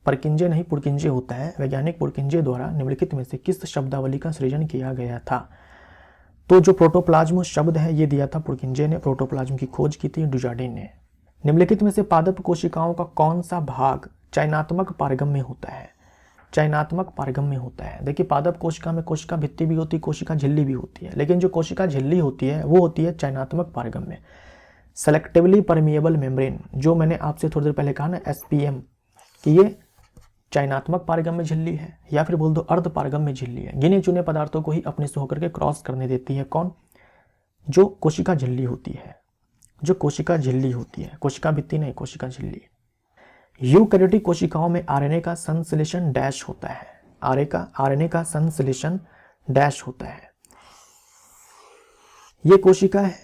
परकिंजे नहीं पुरकिंजे होता है। वैज्ञानिक पुरकिंजे द्वारा निम्नलिखित में से किस शब्दावली का सृजन किया गया था? तो जो प्रोटोप्लाज्म शब्द है ये दिया था पुरकिंजे ने, प्रोटोप्लाज्म की खोज की थी डुजार्डिन ने। निम्नलिखित में से पादप कोशिकाओं का कौन सा भाग चयनात्मक पारगम्य होता है? चयनात्मक पारगम्य होता है। देखिए पादप कोशिका में कोशिका भित्ति भी होती है, कोशिका झिल्ली भी होती है, लेकिन जो कोशिका झिल्ली होती है वो होती है चयनात्मक पारगम्य, सेलेक्टिवली परमिएबल मेम्ब्रेन। जो मैंने आपसे थोड़ी देर पहले कहा ना SPM कि ये चयनात्मक पारगम्य झिल्ली है, या फिर बोल दो अर्ध पारगम्य झिल्ली है। गिने चुने पदार्थों को ही अपने से होकर के क्रॉस करने देती है। कौन? जो कोशिका झिल्ली होती है, जो कोशिका झिल्ली होती है, कोशिका भित्ति नहीं, कोशिका झिल्ली। यूकैरियोटिक कोशिकाओं में RNA का संश्लेषण डैश होता है। RNA का संश्लेषण डैश होता है। ये कोशिका है,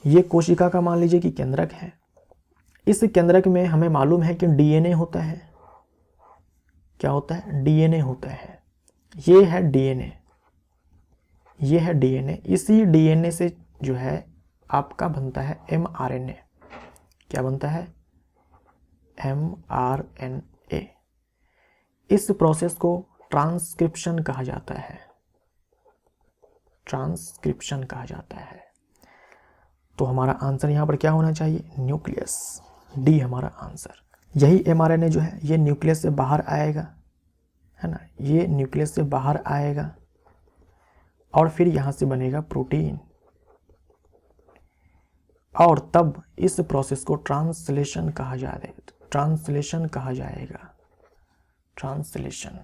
ये कोशिका का मान लीजिए कि केंद्रक है। इस केंद्रक में हमें मालूम है कि DNA होता है। क्या होता है? DNA होता है। ये है DNA, ये है DNA। इसी DNA से जो है आपका बनता है mRNA। क्या बनता है? mRNA। इस प्रोसेस को ट्रांसक्रिप्शन कहा जाता है, ट्रांसक्रिप्शन कहा जाता है। तो हमारा आंसर यहाँ पर क्या होना चाहिए? न्यूक्लियस। डी हमारा आंसर। यही mRNA जो है ये न्यूक्लियस से बाहर आएगा, है ना, ये न्यूक्लियस से बाहर आएगा और फिर यहाँ से बनेगा प्रोटीन, और तब इस प्रोसेस को ट्रांसलेशन कहा जाएगा। ट्रांसलेशन कहा जाएगा, ट्रांसलेशन।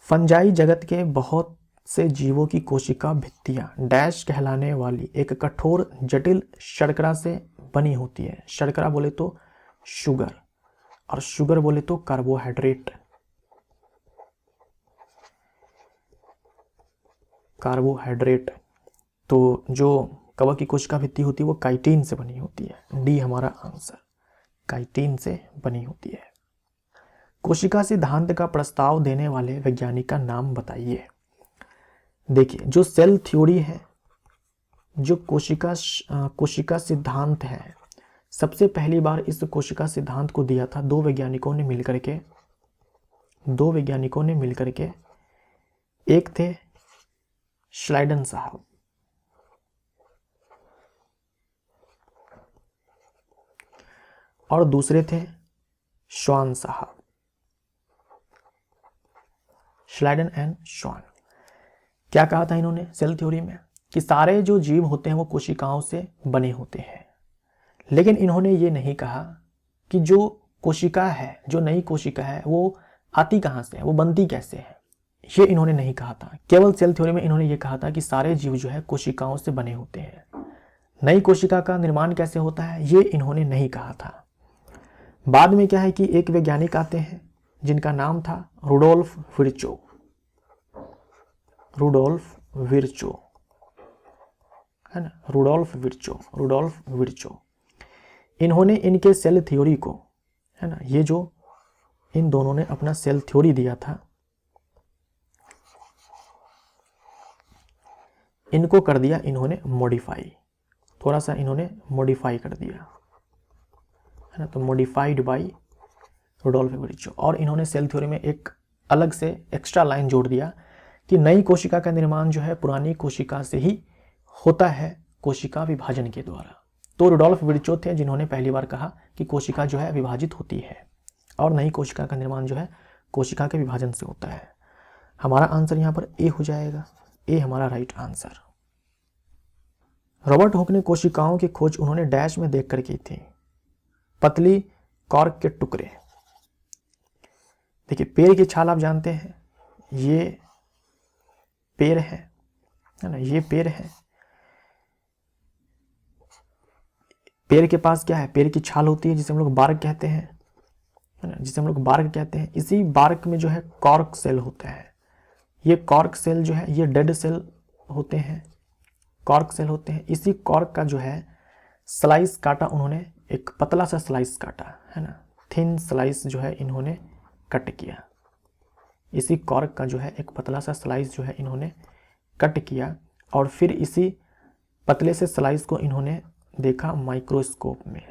फंजाई जगत के बहुत से जीवों की कोशिका भित्तियां डैश कहलाने वाली एक कठोर जटिल शर्करा से बनी होती है। शर्करा बोले तो शुगर, और शुगर बोले तो कार्बोहाइड्रेट। कार्बोहाइड्रेट। तो जो कवक की कोशिका भित्ति होती है वो काइटिन से बनी होती है। डी हमारा आंसर, काइटिन से बनी होती है। कोशिका सिद्धांत का प्रस्ताव देने वाले वैज्ञानिक का नाम बताइए। देखिए जो सेल थ्योरी है, जो कोशिका सिद्धांत है, सबसे पहली बार इस कोशिका सिद्धांत को दिया था दो वैज्ञानिकों ने मिलकर के। एक थे श्लाइडन साहब, और दूसरे थे श्वान साहब, श्लाइडन एंड श्वान। क्या कहा था इन्होंने सेल थ्योरी में? कि सारे जो जीव होते हैं वो कोशिकाओं से बने होते हैं, लेकिन इन्होंने ये नहीं कहा कि जो कोशिका है, जो नई कोशिका है, वो आती कहाँ से है, वो बनती कैसे है, ये इन्होंने नहीं कहा था। केवल सेल थ्योरी में इन्होंने ये कहा था कि सारे जीव जो है कोशिकाओं से बने होते हैं। नई कोशिका का निर्माण कैसे होता है ये इन्होंने नहीं कहा था। बाद में क्या है कि एक वैज्ञानिक आते हैं जिनका नाम था रुडोल्फ विर्चो। रुडोल्फ विर्चो, है ना, रुडोल्फ विर्चो। इन्होंने इनके सेल थ्योरी को, है ना, ये जो इन दोनों ने अपना सेल थ्योरी दिया था, इनको कर दिया इन्होंने मॉडिफाई, थोड़ा सा इन्होंने मॉडिफाई कर दिया, है ना, तो मॉडिफाइड बाय रुडोल्फ विर्चो। और इन्होंने सेल थ्योरी में एक अलग से एक्स्ट्रा लाइन जोड़ दिया कि नई कोशिका का निर्माण जो है पुरानी कोशिका से ही होता है, कोशिका विभाजन के द्वारा। तो रुडोल्फ विर्चो थे जिन्होंने पहली बार कहा कि कोशिका जो है विभाजित होती है और नई कोशिका का निर्माण जो है कोशिका के विभाजन से होता है। हमारा आंसर यहाँ पर ए हो जाएगा, ए हमारा राइट आंसर। रॉबर्ट हुक ने कोशिकाओं की खोज उन्होंने डैश में देखकर की थी। पतली कॉर्क के टुकड़े। देखिए पेड़ की छाल आप जानते हैं, ये पेड़ है ना, ये पेड़ है। पेड़ के पास क्या है? पेड़ की छाल होती है जिसे हम लोग बार्क कहते हैं, है ना, जिसे हम लोग बार्क कहते हैं। इसी बार्क में जो है कॉर्क सेल होता है। ये कॉर्क सेल जो है ये डेड सेल होते हैं, कॉर्क सेल होते हैं। इसी कॉर्क का जो है स्लाइस काटा उन्होंने, एक पतला सा स्लाइस काटा, है ना, थिन स्लाइस जो है इन्होंने कट किया। इसी कॉर्क का जो है एक पतला सा स्लाइस जो है इन्होंने कट किया और फिर इसी पतले से स्लाइस को इन्होंने देखा माइक्रोस्कोप में,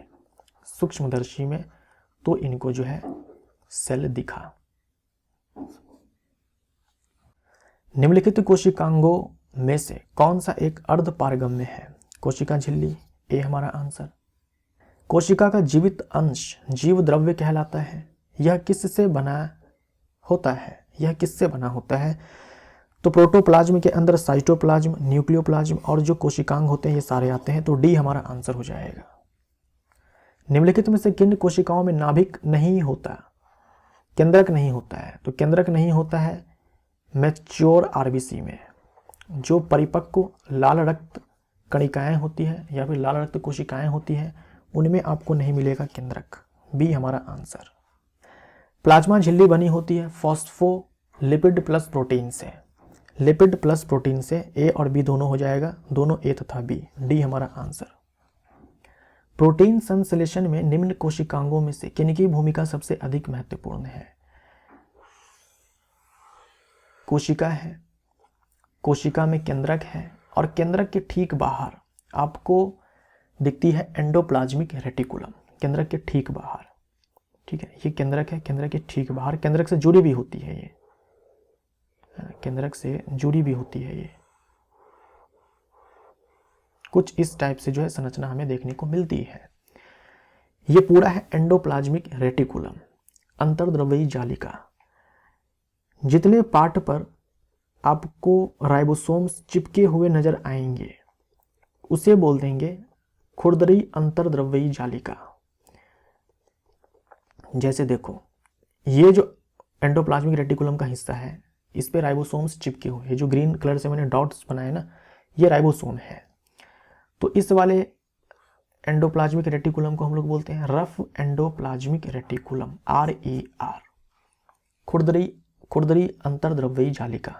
सूक्ष्मदर्शी में, तो इनको जो है सेल दिखा। निम्नलिखित कोशिकांगों में से कौन सा एक अर्धपारगम्य है? कोशिका झिल्ली, ए हमारा आंसर। कोशिका का जीवित अंश जीव द्रव्य कहलाता है। यह किससे बना होता है? यह किससे बना होता है? तो प्रोटोप्लाज्म के अंदर साइटोप्लाज्म, न्यूक्लियोप्लाज्म और जो कोशिकांग होते हैं ये सारे आते हैं, तो डी हमारा आंसर हो जाएगा। निम्नलिखित में से किन कोशिकाओं में नाभिक नहीं होता? केंद्रक नहीं होता है। तो केंद्रक नहीं होता है मैच्योर आरबीसी में। जो परिपक्व लाल रक्त कणिकाएं होती है या फिर लाल रक्त कोशिकाएं होती है उनमें आपको नहीं मिलेगा केंद्रक, बी हमारा आंसर। प्लाज्मा झिल्ली बनी होती है फॉस्फोलिपिड प्लस प्रोटीन से। लिपिड प्लस प्रोटीन से, ए और बी दोनों हो जाएगा, दोनों ए तथा बी, डी हमारा आंसर। प्रोटीन संश्लेषण में निम्न कोशिकांगों में से किनकी भूमिका सबसे अधिक महत्वपूर्ण है? कोशिका है, कोशिका में केंद्रक है और केंद्रक के ठीक बाहर आपको दिखती है एंडोप्लाज्मिक रेटिकुलम, केंद्रक के ठीक बाहर। ठीक है, ये केंद्रक है, केंद्रक के ठीक बाहर, केंद्रक से जुड़ी भी होती है, ये केंद्रक से जुड़ी भी होती है। ये कुछ इस टाइप से जो है संरचना हमें देखने को मिलती है। ये पूरा है एंडोप्लाज्मिक रेटिकुलम, अंतर्द्रव्यी जालिका। जितने पार्ट पर आपको राइबोसोम्स चिपके हुए नजर आएंगे उसे बोल देंगे खुरदरी अंतर्द्रव्यी जालिका। जैसे देखो, ये जो एंडोप्लाज्मिक रेटिकुलम का हिस्सा है इस पे राइबोसोम्स चिपके हुए हैं, जो ग्रीन कलर से मैंने डॉट्स बनाए ना, ये राइबोसोम है। तो इस वाले एंडोप्लाज्मिक रेटिकुलम को हम लोग बोलते हैं रफ एंडोप्लाज्मिक रेटिकुलम, RER, खुरदरी अंतर्द्रव्यी जालिका।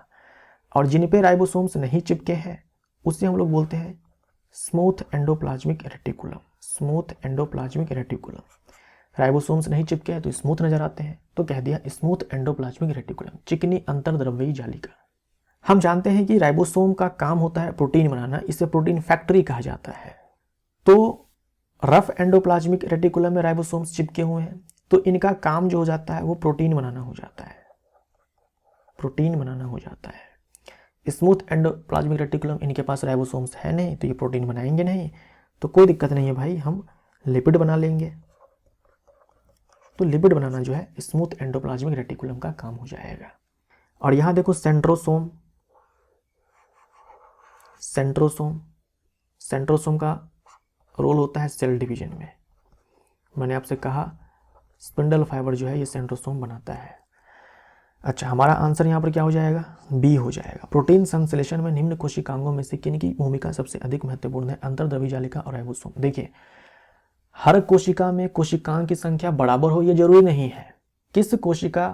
और जिन पे राइबोसोम्स नहीं चिपके हैं उसे हम लोग बोलते हैं smooth endoplasmic reticulum, smooth endoplasmic reticulum. Ribosomes नहीं चिपके हैं तो स्मूथ नजर आते हैं, तो कह दिया स्मूथ एंडोप्लाज्मिक रेटिकुलम, चिकनी अंतर्द्रव्यी जालिका। हम जानते हैं कि राइबोसोम का काम होता है प्रोटीन बनाना, इसे प्रोटीन फैक्ट्री कहा जाता है। तो रफ एंडोप्लाज्मिक रेटिकुलम में राइबोसोम्स चिपके हुए हैं तो इनका काम जो हो जाता है वो प्रोटीन बनाना हो जाता है, प्रोटीन बनाना हो जाता है। स्मूथ एंडोप्लाज्मिक रेटिकुलम, इनके पास राइबोसोम्स है नहीं तो ये प्रोटीन बनाएंगे नहीं, तो कोई दिक्कत नहीं है भाई, हम लिपिड बना लेंगे। तो लिपिड बनाना जो है स्मूथ एंडोप्लाज्मिक रेटिकुलम का काम हो जाएगा। और यहां देखो सेंट्रोसोम, सेंट्रोसोम का रोल होता है सेल डिवीजन में। मैंने आपसे कहा स्पिंडल फाइबर जो है ये सेंट्रोसोम बनाता है। अच्छा, हमारा आंसर यहाँ पर क्या हो जाएगा? बी हो जाएगा। प्रोटीन संश्लेषण में निम्न कोशिकांगों में से किन की भूमिका सबसे अधिक महत्वपूर्ण है? अंतर्द्रव्यी जालिका और राइबोसोम। देखिए, हर कोशिका में कोशिकाओं की संख्या बराबर हो ये जरूरी नहीं है। किस कोशिका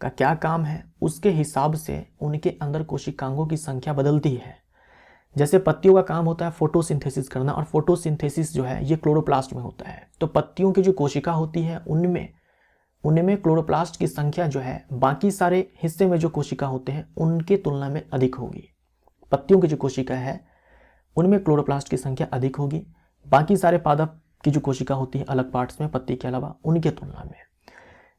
का क्या काम है उसके हिसाब से उनके अंदर कोशिकांगों की संख्या बदलती है। जैसे पत्तियों का काम होता है फोटोसिंथेसिस करना, और फोटोसिंथेसिस जो है ये क्लोरोप्लास्ट में होता है। तो पत्तियों की जो कोशिका होती है उनमें क्लोरोप्लास्ट की संख्या जो है बाकी सारे हिस्से में जो कोशिका होते हैं उनके तुलना में अधिक होगी। पत्तियों की जो कोशिका है उनमें क्लोरोप्लास्ट की संख्या अधिक होगी, बाकी सारे पादप की जो कोशिका होती है अलग पार्ट्स में पत्ती के अलावा उनके तुलना में।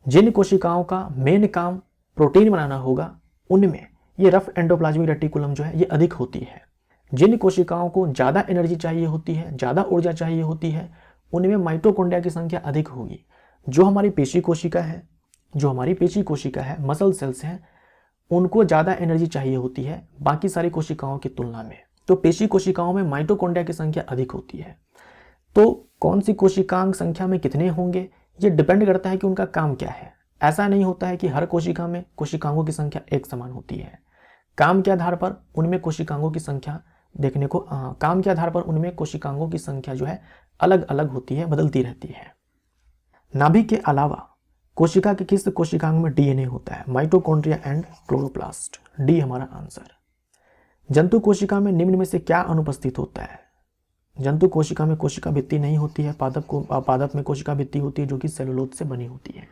जिन कोशिकाओं का मेन काम प्रोटीन बनाना होगा उनमें ये रफ एंडोप्लाज्मिक रेटिकुलम जो है ये अधिक होती है। जिन कोशिकाओं को ज़्यादा एनर्जी चाहिए होती है, ज़्यादा ऊर्जा चाहिए होती है, उनमें माइटोकॉन्ड्रिया की संख्या अधिक होगी। जो हमारी पेशी कोशिका है, मसल सेल्स हैं, उनको ज़्यादा एनर्जी चाहिए होती है बाकी सारी कोशिकाओं की तुलना में। तो पेशी कोशिकाओं में माइटोकॉन्ड्रिया की संख्या अधिक होती है। तो कौन सी कोशिकांग संख्या में कितने होंगे ये डिपेंड करता है कि उनका काम क्या है। ऐसा नहीं होता है कि हर कोशिका में कोशिकांगों की संख्या एक समान होती है। काम के आधार पर उनमें कोशिकांगों की संख्या कोशिकांगों की संख्या जो है अलग अलग होती है, बदलती रहती है। नाभिक के अलावा कोशिका के किस कोशिकांग में डीएनए होता है? माइटोकॉन्ड्रिया एंड क्लोरोप्लास्ट, डी हमारा आंसर। जंतु कोशिका में निम्न में से क्या अनुपस्थित होता है? जंतु कोशिका में कोशिका भित्ति नहीं होती है, पादप में कोशिका भित्ति होती है जो कि सेलुलोज से बनी होती है।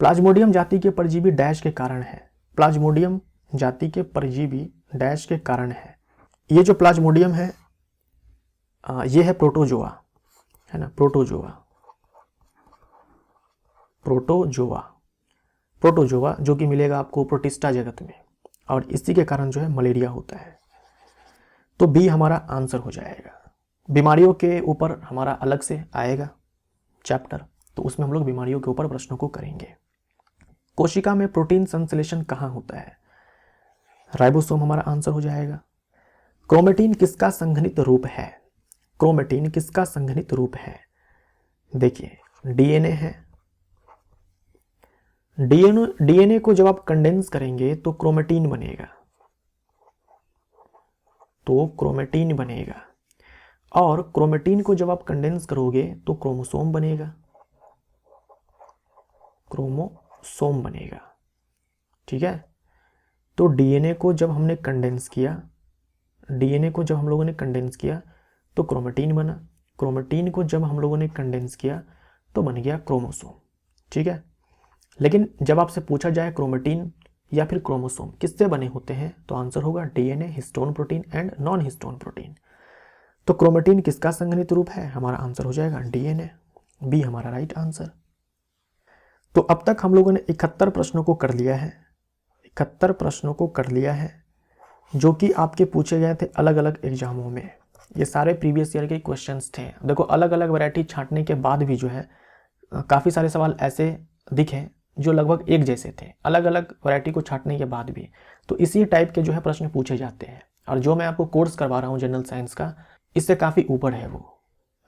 प्लाज्मोडियम जाति के परजीवी डैश के कारण है। प्लाज्मोडियम जाति के परजीवी डैश के कारण है। ये जो प्लाज्मोडियम है ये है प्रोटोजोआ, है ना, प्रोटोजोआ, प्रोटोजोआ, प्रोटोजोआ जो कि मिलेगा आपको प्रोटिस्टा जगत में, और इसी के कारण जो है मलेरिया होता है। तो बी हमारा आंसर हो जाएगा। बीमारियों के ऊपर हमारा अलग से आएगा चैप्टर, तो उसमें हम लोग बीमारियों के ऊपर प्रश्नों को करेंगे। कोशिका में प्रोटीन संश्लेषण कहाँ होता है? राइबोसोम हमारा आंसर हो जाएगा। क्रोमेटिन किसका संघनित रूप है? क्रोमेटिन किसका संघनित रूप है? देखिए डीएनए है। डीएनए को जब आप कंडेंस करेंगे तो क्रोमेटिन बनेगा, तो क्रोमेटिन बनेगा, और क्रोमेटिन को जब आप कंडेंस करोगे तो क्रोमोसोम बनेगा, क्रोमोसोम बनेगा। ठीक है, तो डीएनए को जब हमने कंडेंस किया, डीएनए को जब हम लोगों ने कंडेंस किया तो क्रोमेटिन बना, क्रोमेटिन को जब हम लोगों ने कंडेंस किया तो बन गया क्रोमोसोम। ठीक है, लेकिन जब आपसे पूछा जाए क्रोमेटिन या फिर क्रोमोसोम किससे बने होते हैं, तो आंसर होगा DNA, histone protein and non histone protein. तो क्रोमेटिन किसका संघनित रूप है? हमारा आंसर हो जाएगा डीएनए, बी हमारा राइट आंसर। तो अब तक हम लोगों ने 71 प्रश्नों को कर लिया है, 71 प्रश्नों को कर लिया है, जो कि आपके पूछे गए थे अलग अलग एग्जामों में। ये सारे प्रीवियस ईयर के क्वेश्चंस थे। देखो अलग अलग वैरायटी छांटने के बाद भी जो है काफ़ी सारे सवाल ऐसे दिखे जो लगभग एक जैसे थे, अलग अलग वैरायटी को छांटने के बाद भी। तो इसी टाइप के जो है प्रश्न पूछे जाते हैं, और जो मैं आपको कोर्स करवा रहा हूँ जनरल साइंस का, इससे काफ़ी ऊपर है वो,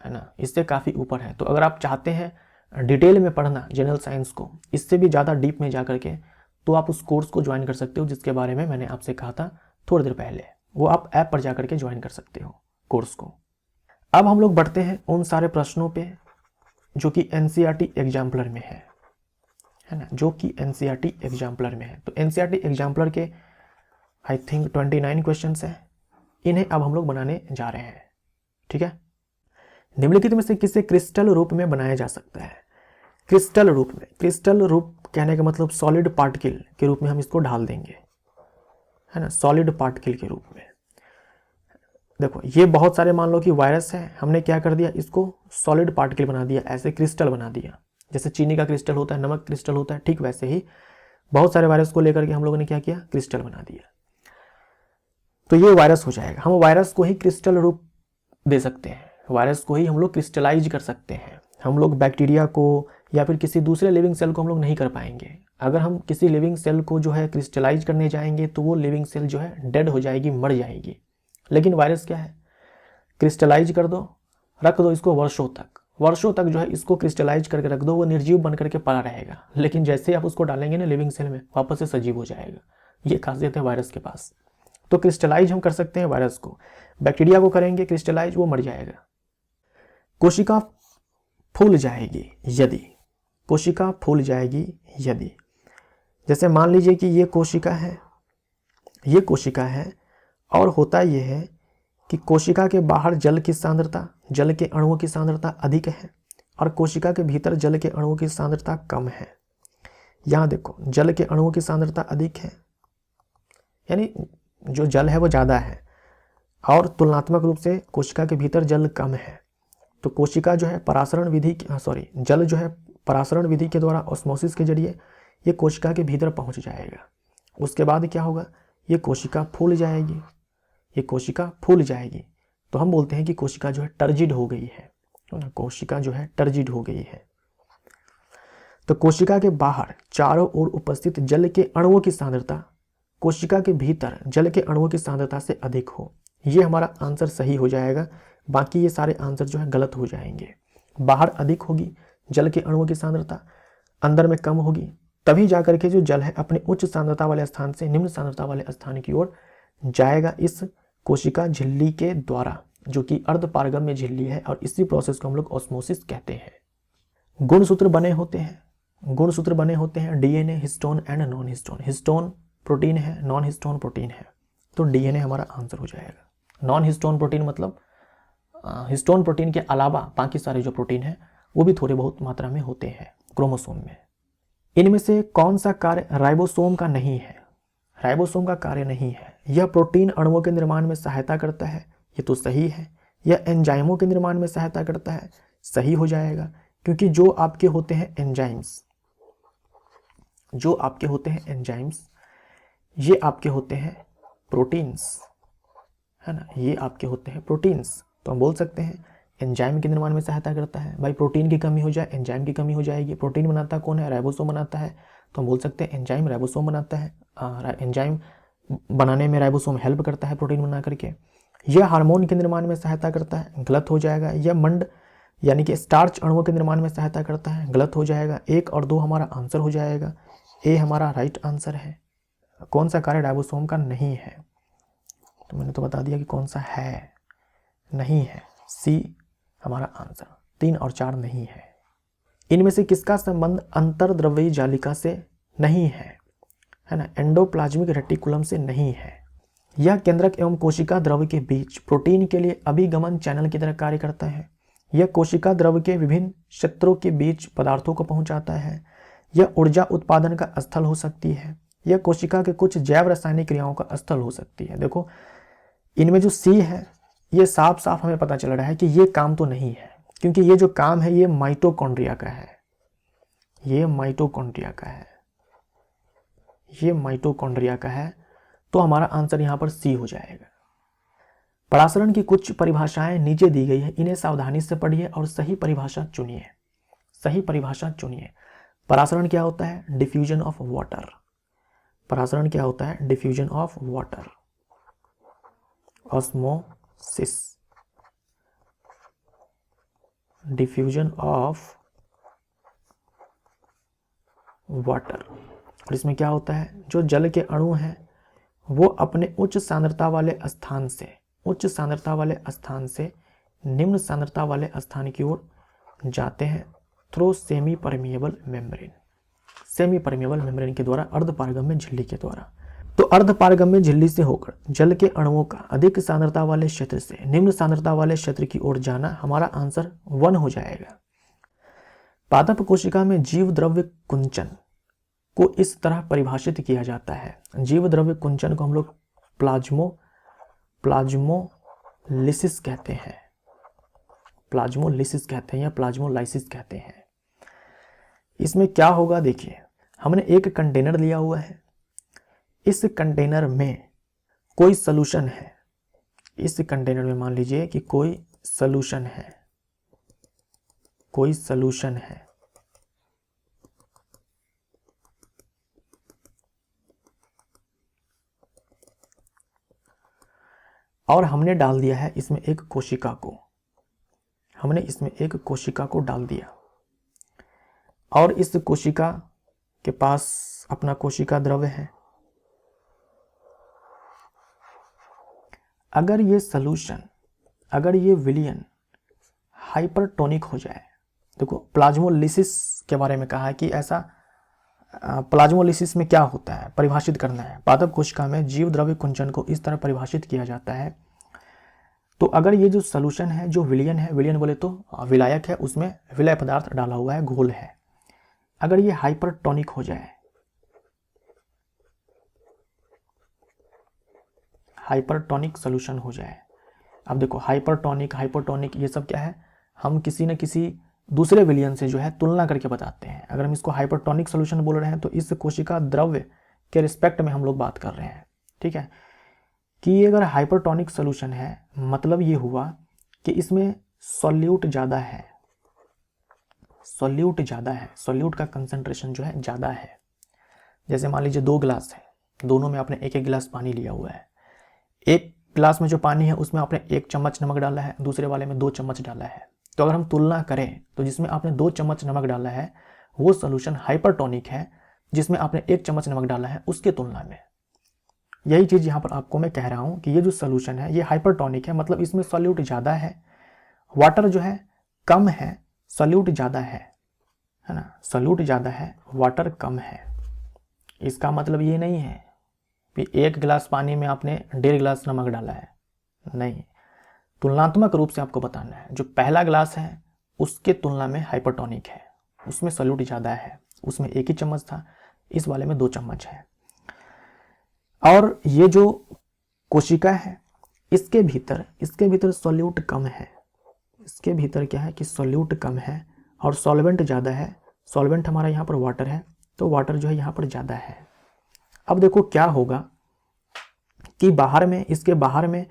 है ना, इससे काफ़ी ऊपर है। तो अगर आप चाहते हैं डिटेल में पढ़ना जनरल साइंस को, इससे भी ज़्यादा डीप में जा करके, तो आप उस कोर्स को ज्वाइन कर सकते हो, जिसके बारे में मैंने आपसे कहा था थोड़ी देर पहले। वो आप ऐप पर जा करके ज्वाइन कर सकते हो कोर्स को। अब हम लोग बढ़ते हैं उन सारे प्रश्नों पे जो कि एनसीईआरटी एग्जाम्पलर में है ना, जो कि एनसीईआरटी एग्जाम्पलर में है। तो एनसीईआरटी एग्जाम्पलर के आई थिंक 29 क्वेश्चंस हैं, इन्हें अब हम लोग बनाने जा रहे हैं। ठीक है, निम्नलिखित में से किसे क्रिस्टल रूप में बनाया जा सकता है? क्रिस्टल रूप में, क्रिस्टल रूप कहने का मतलब सॉलिड पार्टिकल के रूप में हम इसको ढाल देंगे, है ना, सॉलिड पार्टिकल के रूप में। देखो ये बहुत सारे, मान लो कि वायरस है, हमने क्या कर दिया, इसको सॉलिड पार्टिकल बना दिया, ऐसे क्रिस्टल बना दिया, जैसे चीनी का क्रिस्टल होता है, नमक क्रिस्टल होता है, ठीक वैसे ही बहुत सारे वायरस को लेकर के हम लोगों ने क्या किया, क्रिस्टल बना दिया। तो ये वायरस हो जाएगा। हम वायरस को ही क्रिस्टल रूप दे सकते हैं, वायरस को ही हम लोग क्रिस्टलाइज कर सकते हैं। हम लोग बैक्टीरिया को या फिर किसी दूसरे लिविंग सेल को हम लोग नहीं कर पाएंगे। अगर हम किसी लिविंग सेल को जो है क्रिस्टलाइज करने जाएंगे तो वो लिविंग सेल जो है डेड हो जाएगी, मर जाएगी। लेकिन वायरस क्या है, क्रिस्टलाइज कर दो, रख दो इसको वर्षों तक जो है इसको क्रिस्टलाइज करके रख दो, वो निर्जीव बन करके पड़ा रहेगा। लेकिन जैसे आप उसको डालेंगे ना लिविंग सेल में, वापस से सजीव हो जाएगा। ये खासियत है वायरस के पास। तो क्रिस्टलाइज हम कर सकते हैं वायरस को, बैक्टीरिया को करेंगे क्रिस्टलाइज, वो मर जाएगा। कोशिका फूल जाएगी यदि, कोशिका फूल जाएगी यदि, जैसे मान लीजिए कि ये कोशिका है, ये कोशिका है, और होता ये है कि कोशिका के बाहर जल की सांद्रता, जल के अणुओं की सांद्रता अधिक है, और कोशिका के भीतर जल के अणुओं की सांद्रता कम है। यहाँ देखो जल के अणुओं की सांद्रता अधिक है, यानी जो जल है वो ज़्यादा है, और तुलनात्मक रूप से कोशिका के भीतर जल कम है। तो कोशिका जो है परासरण विधि, जल जो है परासरण विधि के द्वारा ऑस्मोसिस के जरिए ये कोशिका के भीतर पहुंच जाएगा। उसके बाद क्या होगा, ये कोशिका फूल जाएगी, ये कोशिका फूल जाएगी। तो हम बोलते हैं कि कोशिका जो है टर्जिड हो गई है ना, कोशिका जो है टर्जिड हो गई है। तो कोशिका के बाहर चारों ओर उपस्थित जल के अणुओं की सांद्रता कोशिका के भीतर जल के अणुओं की सांद्रता से अधिक हो, ये हमारा आंसर सही हो जाएगा। बाकी ये सारे आंसर जो है गलत हो जाएंगे। बाहर अधिक होगी जल के अणुओं की सांद्रता, अंदर में कम होगी, तभी जाकर के जो जल है अपने उच्च सांद्रता वाले स्थान से निम्न सांद्रता वाले स्थान की ओर जाएगा, इस कोशिका झिल्ली के द्वारा, जो कि अर्धपारगम्य झिल्ली है, और इसी प्रोसेस को हम लोग ऑस्मोसिस कहते हैं। गुणसूत्र बने होते हैं, गुणसूत्र बने होते हैं DNA, histone and non histone. Histone protein है, नॉन हिस्टोन प्रोटीन है, तो डीएनए हमारा आंसर हो जाएगा। नॉन हिस्टोन प्रोटीन मतलब हिस्टोन प्रोटीन के अलावा बाकी सारे जो प्रोटीन है वो भी थोड़े बहुत मात्रा में होते हैं क्रोमोसोम में। इनमें से कौन सा कार्य राइबोसोम का नहीं है? राइबोसोम का कार्य नहीं है। यह प्रोटीन अणुओं के निर्माण में सहायता करता है, ये तो सही है। यह एंजाइमों के निर्माण में सहायता करता है, सही हो जाएगा, क्योंकि जो आपके होते हैं एंजाइम्स, जो आपके होते हैं एंजाइम्स, ये आपके होते हैं प्रोटीन्स, है ना, ये आपके होते हैं प्रोटीन्स। तो हम बोल सकते हैं एंजाइम के निर्माण में सहायता करता है। भाई प्रोटीन की कमी हो जाए, एंजाइम की कमी हो जाएगी। प्रोटीन बनाता कौन है? राइबोसोम बनाता है। तो हम बोल सकते हैं एंजाइम राइबोसोम बनाता है। एंजाइम बनाने में राइबोसोम हेल्प करता है प्रोटीन बना करके। यह हार्मोन के निर्माण में सहायता करता है, गलत हो जाएगा। यह मंड यानी कि स्टार्च अणुओं के निर्माण में सहायता करता है, गलत हो जाएगा। 1 और 2 हमारा आंसर हो जाएगा। ए हमारा राइट आंसर है। कौन सा कार्य राइबोसोम का नहीं है? तो मैंने तो बता दिया कि कौन सा है, नहीं है। सी हमारा आंसर। 3 और 4 नहीं है। इनमें से किसका संबंध अंतर्द्रव्यी जालिका से नहीं है ना? एंडोप्लाज्मिक रेटिकुलम से नहीं है। यह केंद्रक एवं कोशिका द्रव के बीच प्रोटीन के लिए अभिगमन चैनल की तरह कार्य करता है। यह कोशिका द्रव के विभिन्न क्षेत्रों के बीच पदार्थों को पहुंचाता है। यह ऊर्जा उत्पादन का स्थल हो सकती है। यह कोशिका के कुछ जैव रासायनिक क्रियाओं का स्थल हो सकती है। देखो इनमें जो सी है, ये साफ साफ हमें पता चल रहा है कि ये काम तो नहीं है, क्योंकि ये जो काम है ये माइटोकॉन्ड्रिया का है। ये माइटोकॉन्ड्रिया का है, ये माइटोकॉन्ड्रिया का है। तो हमारा आंसर यहां पर सी हो जाएगा। परासरण की कुछ परिभाषाएं नीचे दी गई है, इन्हें सावधानी से पढ़िए और सही परिभाषा चुनिए। सही परिभाषा चुनिए। परासरण क्या होता है? Diffusion of water. परासरण क्या होता है? Diffusion of water. Osmosis, diffusion of water. और इसमें क्या होता है? जो जल के अणु हैं वो अपने उच्च सांद्रता वाले स्थान से, उच्च सांद्रता वाले स्थान से निम्न सांद्रता वाले स्थान की ओर जाते हैं through semi permeable membrane. Semi permeable membrane के द्वारा, अर्धपारगम्य झिल्ली के द्वारा। तो अर्धपारगम्य झिल्ली से होकर जल के अणुओं का अधिक सांद्रता वाले क्षेत्र से निम्न सांद्रता वाले क्षेत्र की ओर जाना हमारा आंसर 1 हो जाएगा। पादप कोशिका में जीव द्रव्य कुंचन को इस तरह परिभाषित किया जाता है। जीव द्रव्य कुंचन को हम लोग प्लाज्मोलिसिस कहते हैं, प्लाज्मोलिसिस कहते हैं या प्लाज्मोलाइसिस कहते हैं। इसमें क्या होगा? देखिए हमने एक कंटेनर लिया हुआ है, इस कंटेनर में कोई सॉल्यूशन है। इस कंटेनर में मान लीजिए कि कोई सॉल्यूशन है, कोई सॉल्यूशन है। और हमने डाल दिया है इसमें एक कोशिका को, हमने इसमें एक कोशिका को डाल दिया और इस कोशिका के पास अपना कोशिका द्रव्य है। अगर ये सॉल्यूशन, अगर ये विलियन हाइपरटोनिक हो जाए, देखो प्लाज्मोलिसिस के बारे में कहा है कि ऐसा, प्लाज्मोलिसिस में क्या होता है परिभाषित करना है। पादप कोशिका में जीव द्रव्य कुंचन को इस तरह परिभाषित किया जाता है। तो अगर ये जो सॉल्यूशन है, जो विलियन है, विलियन बोले तो विलायक है, उसमें विलय पदार्थ डाला हुआ है, घोल है, अगर ये हाइपरटोनिक हो जाए, हाइपरटोनिक सॉल्यूशन हो जाए। अब देखो हाइपरटोनिक, हाइपोटोनिक ये सब क्या है? हम किसी न किसी दूसरे विलियन से जो है तुलना करके बताते हैं। अगर हम इसको हाइपरटोनिक सॉल्यूशन बोल रहे हैं तो इस कोशिका द्रव्य के रिस्पेक्ट में हम लोग बात कर रहे हैं। ठीक है, कि ये अगर हाइपरटोनिक सॉल्यूशन है मतलब ये हुआ कि इसमें सॉल्यूट ज़्यादा है, सॉल्यूट ज़्यादा है, सॉल्यूट का कंसंट्रेशन जो है ज़्यादा है। जैसे मान लीजिए 2 गिलास है, दोनों में आपने एक एक गिलास पानी लिया हुआ है। एक गिलास में जो पानी है उसमें आपने 1 चम्मच नमक डाला है, दूसरे वाले में 2 चम्मच डाला है। तो अगर हम तुलना करें तो जिसमें आपने 2 चम्मच नमक डाला है वो सॉल्यूशन हाइपरटोनिक है, जिसमें आपने 1 चम्मच नमक डाला है उसके तुलना में। यही चीज़ यहाँ पर आपको मैं कह रहा हूँ कि ये जो सॉल्यूशन है ये हाइपरटोनिक है, मतलब इसमें सॉल्यूट ज़्यादा है, वाटर जो है कम है, सॉल्यूट ज़्यादा है ना, सॉल्यूट ज़्यादा है, वाटर कम है। इसका मतलब ये नहीं है कि 1 गिलास पानी में आपने 1.5 गिलास नमक डाला है, नहीं, तुलनात्मक रूप से आपको बताना है। जो पहला गिलास है उसके तुलना में हाइपरटोनिक है, उसमें सॉल्यूट ज़्यादा है, उसमें 1 ही चम्मच था, इस वाले में 2 चम्मच है। और ये जो कोशिका है इसके भीतर सॉल्यूट कम है, इसके भीतर क्या है कि सॉल्यूट कम है और सॉल्वेंट ज़्यादा है। सॉल्वेंट हमारा यहाँ पर वाटर है, तो वाटर जो है यहाँ पर ज़्यादा है। अब देखो क्या होगा कि बाहर में, इसके बाहर में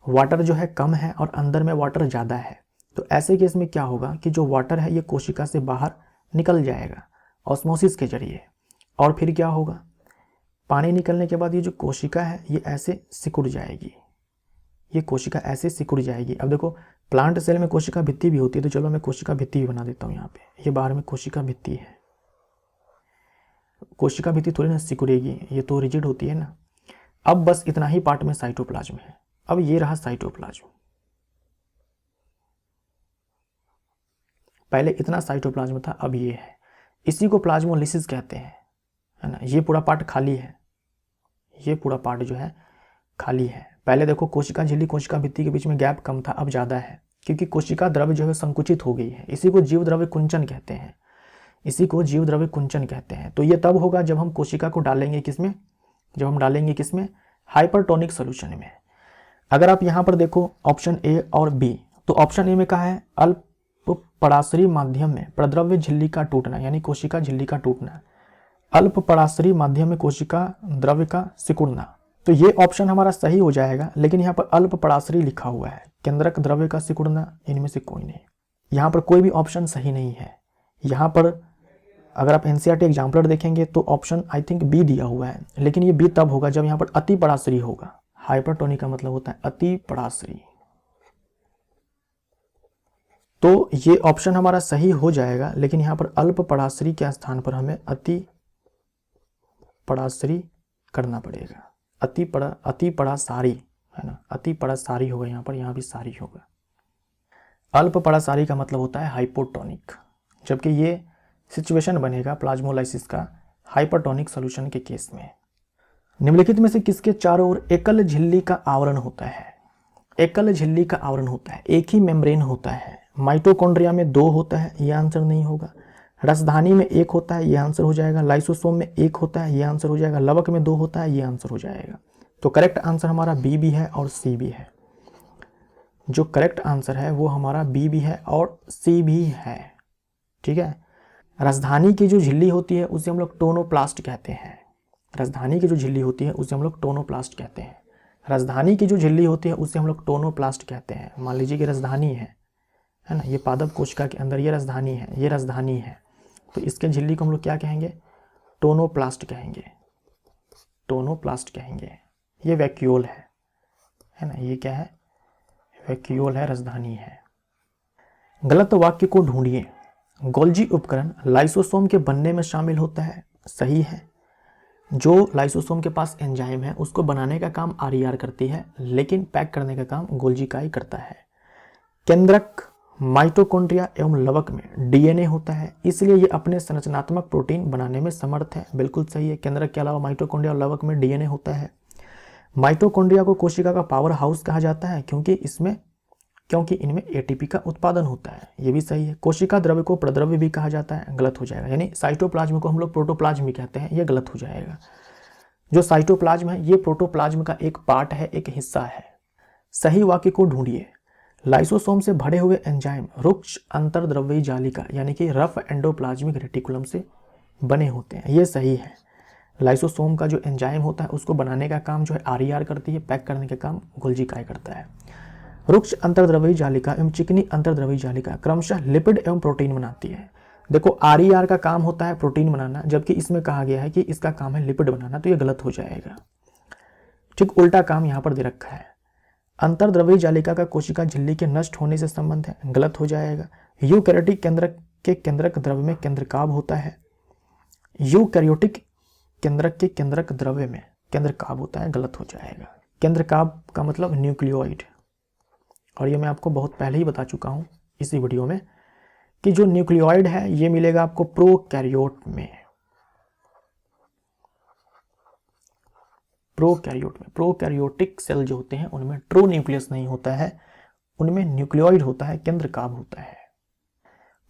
वाटर जो है कम है और अंदर में वाटर ज़्यादा है। तो ऐसे केस में क्या होगा कि जो वाटर है ये कोशिका से बाहर निकल जाएगा ऑस्मोसिस के जरिए, और फिर क्या होगा, पानी निकलने के बाद ये जो कोशिका है ये ऐसे सिकुड़ जाएगी, ये कोशिका ऐसे सिकुड़ जाएगी। अब देखो प्लांट सेल में कोशिका भित्ति भी होती है, तो चलो मैं कोशिका भित्ति भी बना देता हूँ यहाँ पे। ये बाहर में कोशिका भित्ति है, कोशिका भित्ति थोड़ी ना सिकुड़ेगी, ये तो रिजिड होती है ना। अब बस इतना ही पार्ट में साइटोप्लाज्म है। अब ये रहा साइटोप्लाज्म, पहले इतना साइटोप्लाज्म था, अब ये है। इसी को प्लाज्मोलिसिस कहते हैं, है ना। ये पूरा पार्ट खाली है, ये पूरा पार्ट जो है खाली है। पहले देखो कोशिका झिल्ली कोशिका भित्ति के बीच में गैप कम था, अब ज़्यादा है, क्योंकि कोशिका द्रव्य जो है संकुचित हो गई है। इसी को जीव द्रव्य कुंचन कहते हैं, इसी को जीव द्रव्य कुंचन कहते हैं। तो ये तब होगा जब हम कोशिका को डालेंगे किसमें, जब हम डालेंगे किसमें, हाइपरटोनिक सोल्यूशन में। अगर आप यहाँ पर देखो ऑप्शन ए और बी, तो ऑप्शन ए में कहा है अल्प पराशरी माध्यम में प्रद्रव्य झिल्ली का टूटना, यानी कोशिका झिल्ली का टूटना, अल्प पराशरी माध्यम में कोशिका द्रव्य का सिकुड़ना। तो ये ऑप्शन हमारा सही हो जाएगा, लेकिन यहाँ पर अल्प पराशरी लिखा हुआ है, केंद्रक द्रव्य का सिकुड़ना, इनमें से कोई नहीं। यहाँ पर कोई भी ऑप्शन सही नहीं है। यहाँ पर अगर आप एनसीईआरटी एग्जाम्पलर देखेंगे तो ऑप्शन आई थिंक बी दिया हुआ है, लेकिन ये बी तब होगा जब यहाँ पर अति पराशरी होगा। हाइपरटोनिक का मतलब होता है अति पराशरी। तो ये ऑप्शन हमारा सही हो जाएगा, लेकिन यहाँ पर अल्प पराशरी के स्थान पर हमें अति पराशरी करना पड़ेगा। अति परासारी, है ना, अति परासारी होगा यहाँ पर, यहाँ भी सारी होगा। अल्प परासारी का मतलब होता है हाइपोटोनिक, जबकि ये सिचुएशन बनेगा प्लाज्मोलाइसिस का हाइपरटोनिक सॉल्यूशन के केस में। निम्नलिखित में से किसके चारों ओर एकल झिल्ली का आवरण होता है। एकल झिल्ली का आवरण होता है, एक ही मेम्ब्रेन होता है। माइटोकॉन्ड्रिया में 2 होता है, ये आंसर नहीं होगा। रसधानी में 1 होता है, ये आंसर हो जाएगा। लाइसोसोम में 1 होता है, ये आंसर हो जाएगा। लवक में 2 होता है, ये आंसर हो जाएगा। तो करेक्ट आंसर हमारा बी भी है और सी भी है। जो करेक्ट आंसर है वो हमारा बी भी है और सी भी है, ठीक है। राजधानी की जो झिल्ली होती है उसे हम लोग टोनोप्लास्ट कहते हैं। राजधानी की जो झिल्ली होती है उसे हम लोग टोनोप्लास्ट कहते हैं। राजधानी की जो झिल्ली होती है उसे हम लोग टोनोप्लास्ट कहते हैं। मान लीजिए कि राजधानी है ना, ये पादप कोशिका के अंदर ये राजधानी है, ये राजधानी है, तो इसके झिल्ली को हम लोग क्या कहेंगे, टोनोप्लास्ट कहेंगे, टोनोप्लास्ट कहेंगे। ये वैक्यूल है ना, ये क्या है, वैक्यूल है, राजधानी है। गलत वाक्य को ढूंढिए। गोल्जी उपकरण लाइसोसोम के बनने में शामिल होता है, सही है। जो लाइसोसोम के पास एंजाइम है उसको बनाने का काम आरईआर करती है, लेकिन पैक करने का काम गोल्जी इकाई करता है। केंद्रक माइटोकॉन्ड्रिया एवं लवक में डीएनए होता है, इसलिए ये अपने संरचनात्मक प्रोटीन बनाने में समर्थ है, बिल्कुल सही है। केंद्रक के अलावा माइटोकॉन्ड्रिया और लवक में डीएनए होता है। माइटोकॉन्ड्रिया को कोशिका का पावर हाउस कहा जाता है क्योंकि इनमें एटीपी का उत्पादन होता है, ये भी सही है। कोशिका द्रव्य को प्रद्रव्य भी कहा जाता है, गलत हो जाएगा। यानी साइटोप्लाज्म को हम लोग प्रोटोप्लाज्म भी कहते हैं, ये गलत हो जाएगा। जो साइटोप्लाज्म है ये प्रोटोप्लाज्म का एक पार्ट है, एक हिस्सा है। सही वाक्य को ढूंढिए। लाइसोसोम से भरे हुए एंजाइम रुक्ष अंतर्द्रव्यी जालिका यानी कि रफ एंडोप्लाज्मिक रेटिकुलम से बने होते हैं, ये सही है। लाइसोसोम का जो एंजाइम होता है उसको बनाने का काम जो है आरईआर करती है, पैक करने का काम गोल्जी इकाई करता है। रुक्ष अंतर्द्रव्यी जालिका एवं चिकनी अंतर्द्रव्यी जालिका क्रमशः लिपिड एवं प्रोटीन बनाती है। देखो आरईआर का काम होता है प्रोटीन बनाना, जबकि इसमें कहा गया है कि इसका काम है लिपिड बनाना, तो ये गलत हो जाएगा। ठीक उल्टा काम यहाँ पर दे रखा है। अंतर्द्रव्यी जालिका का कोशिका झिल्ली के नष्ट होने से संबंध है, गलत हो जाएगा। यूकैरियोटिक केंद्रक के केंद्रक द्रव्य में केंद्रकाभ होता है। यूकैरियोटिक केंद्रक के केंद्रक द्रव्य में केंद्रकाभ होता है, गलत हो जाएगा। केंद्रकाभ का मतलब न्यूक्लियोइड, और ये मैं आपको बहुत पहले ही बता चुका हूँ इसी वीडियो में कि जो न्यूक्लियोइड है ये मिलेगा आपको प्रोकैरियोट में। प्रोकैरियोटिक सेल जो होते हैं उनमें ट्रू न्यूक्लियस नहीं होता है, उनमें न्यूक्लियोइड होता है, केंद्रकाभ होता है।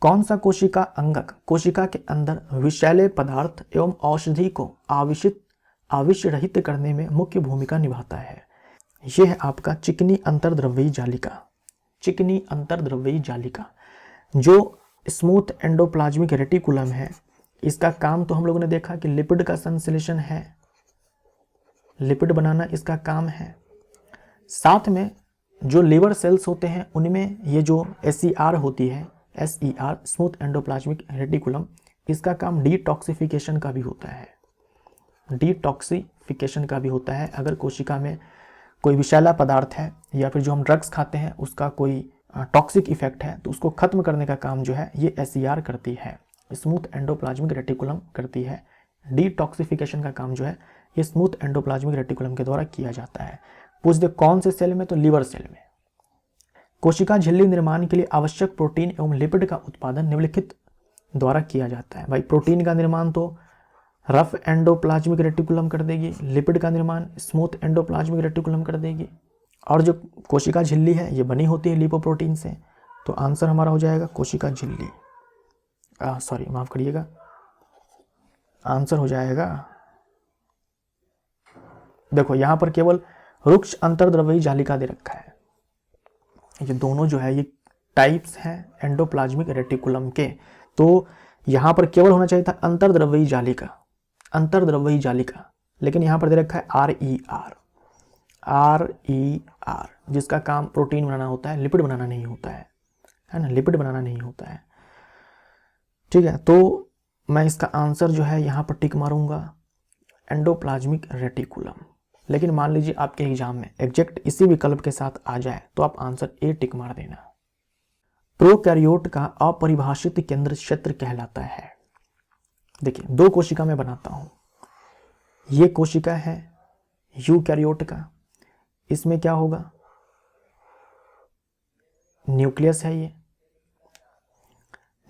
कौन सा कोशिका अंगक कोशिका के अंदर विषैले पदार्थ एवं औषधि को आविष्य रहित करने में मुख्य भूमिका निभाता है? यह है आपका चिकनी अंतर्द्रव्यी जालिका। चिकनी अंतर्द्रव्यी जालिका जो स्मूथ एंडोप्लाज्मिक रेटिकुलम है, इसका काम तो हम लोगों ने देखा कि लिपिड का संश्लेषण है, लिपिड बनाना इसका काम है। साथ में जो लिवर सेल्स होते हैं उनमें ये जो SER होती है, SER स्मूथ एंडोप्लाज्मिक रेटिकुलम, इसका काम डिटॉक्सिफिकेशन का भी होता है, डिटॉक्सिफिकेशन का भी होता है। अगर कोशिका में कोई विषैला पदार्थ है या फिर जो हम ड्रग्स खाते हैं उसका कोई टॉक्सिक इफेक्ट है तो उसको खत्म करने का काम जो है ये SER करती है, स्मूथ एंडोप्लाज्मिक रेटिकुलम करती है। डिटॉक्सिफिकेशन का काम जो है ये स्मूथ एंडोप्लाज्मिक रेटिकुलम के द्वारा किया जाता है। पूछ दे कौन से सेल में, तो लिवर सेल में। कोशिका झिल्ली निर्माण के लिए आवश्यक प्रोटीन एवं लिपिड का उत्पादन निम्नलिखित द्वारा किया जाता है। भाई प्रोटीन का निर्माण तो रफ एंडोप्लाज्मिक रेटिकुलम कर देगी, लिपिड का निर्माण स्मूथ एंडोप्लाज्मिक रेटिकुलम कर देगी, और जो कोशिका झिल्ली है ये बनी होती है लिपोप्रोटीन से। तो आंसर हमारा हो जाएगा कोशिका झिल्ली, सॉरी माफ करिएगा, आंसर हो जाएगा, देखो यहां पर केवल रुक्ष अंतर्द्रव्यी जालिका दे रखा है। ये दोनों जो है ये टाइप्स हैं एंडोप्लाज्मिक रेटिकुलम के, तो यहां पर केवल होना चाहिए था अंतर्द्रव्यी जालिका, अंतर्द्रव्यी जालिका, लेकिन यहां पर दे रखा है RER, जिसका काम प्रोटीन बनाना होता है, लिपिड बनाना नहीं होता है ना, लिपिड बनाना नहीं होता है। ठीक है, तो मैं इसका आंसर जो है यहां पर टिक मारूंगा एंडोप्लाज्मिक रेटिकुलम। लेकिन मान लीजिए आपके एग्जाम में एग्जैक्ट इसी विकल्प के साथ आ जाए तो आप आंसर ए टिक मार देना। प्रोकैरियोट का अपरिभाषित केंद्र क्षेत्र कहलाता है। देखिए दो कोशिका में बनाता हूं, ये कोशिका है यूकैरियोट का, इसमें क्या होगा, न्यूक्लियस है, ये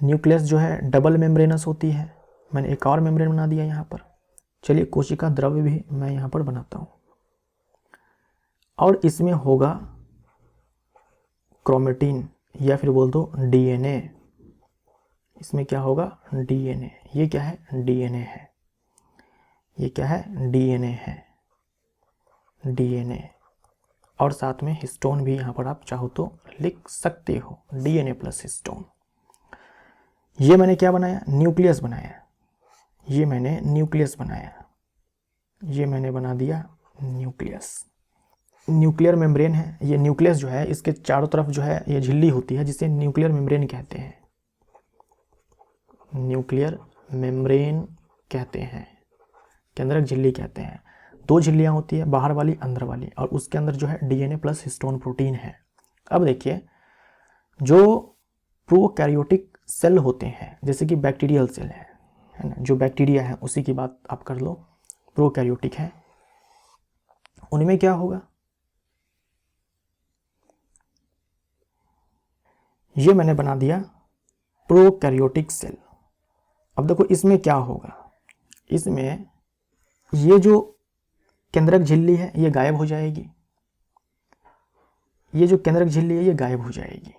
न्यूक्लियस जो है डबल मेम्ब्रेनस होती है, मैंने एक और मेम्ब्रेन बना दिया यहाँ पर। चलिए कोशिका द्रव्य भी मैं यहाँ पर बनाता हूँ, और इसमें होगा क्रोमेटिन या फिर बोल दो DNA। इसमें क्या होगा, DNA। ये क्या है, DNA है, ये क्या है, DNA है, DNA। और साथ में हिस्टोन भी यहाँ पर आप चाहो तो लिख सकते हो, DNA प्लस हिस्टोन। ये मैंने क्या बनाया, न्यूक्लियस बनाया, ये मैंने न्यूक्लियस बनाया, ये मैंने बना दिया न्यूक्लियस। न्यूक्लियर मेम्ब्रेन है, ये न्यूक्लियस जो है इसके चारों तरफ जो है ये झिल्ली होती है जिसे न्यूक्लियर मेम्ब्रेन कहते हैं, न्यूक्लियर मेम्ब्रेन कहते हैं, केंद्रक झिल्ली कहते हैं। दो झिल्लियां होती है, बाहर वाली अंदर वाली, और उसके अंदर जो है DNA प्लस हिस्टोन प्रोटीन है। अब देखिए जो प्रोकैरियोटिक सेल होते हैं जैसे कि बैक्टीरियल सेल है ना, जो बैक्टीरिया है उसी की बात आप कर लो, प्रोकैरियोटिक है, उनमें क्या होगा, ये मैंने बना दिया प्रोकैरियोटिक सेल। अब देखो इसमें क्या होगा, इसमें ये जो केंद्रक झिल्ली है ये गायब हो जाएगी, ये जो केंद्रक झिल्ली है ये गायब हो जाएगी,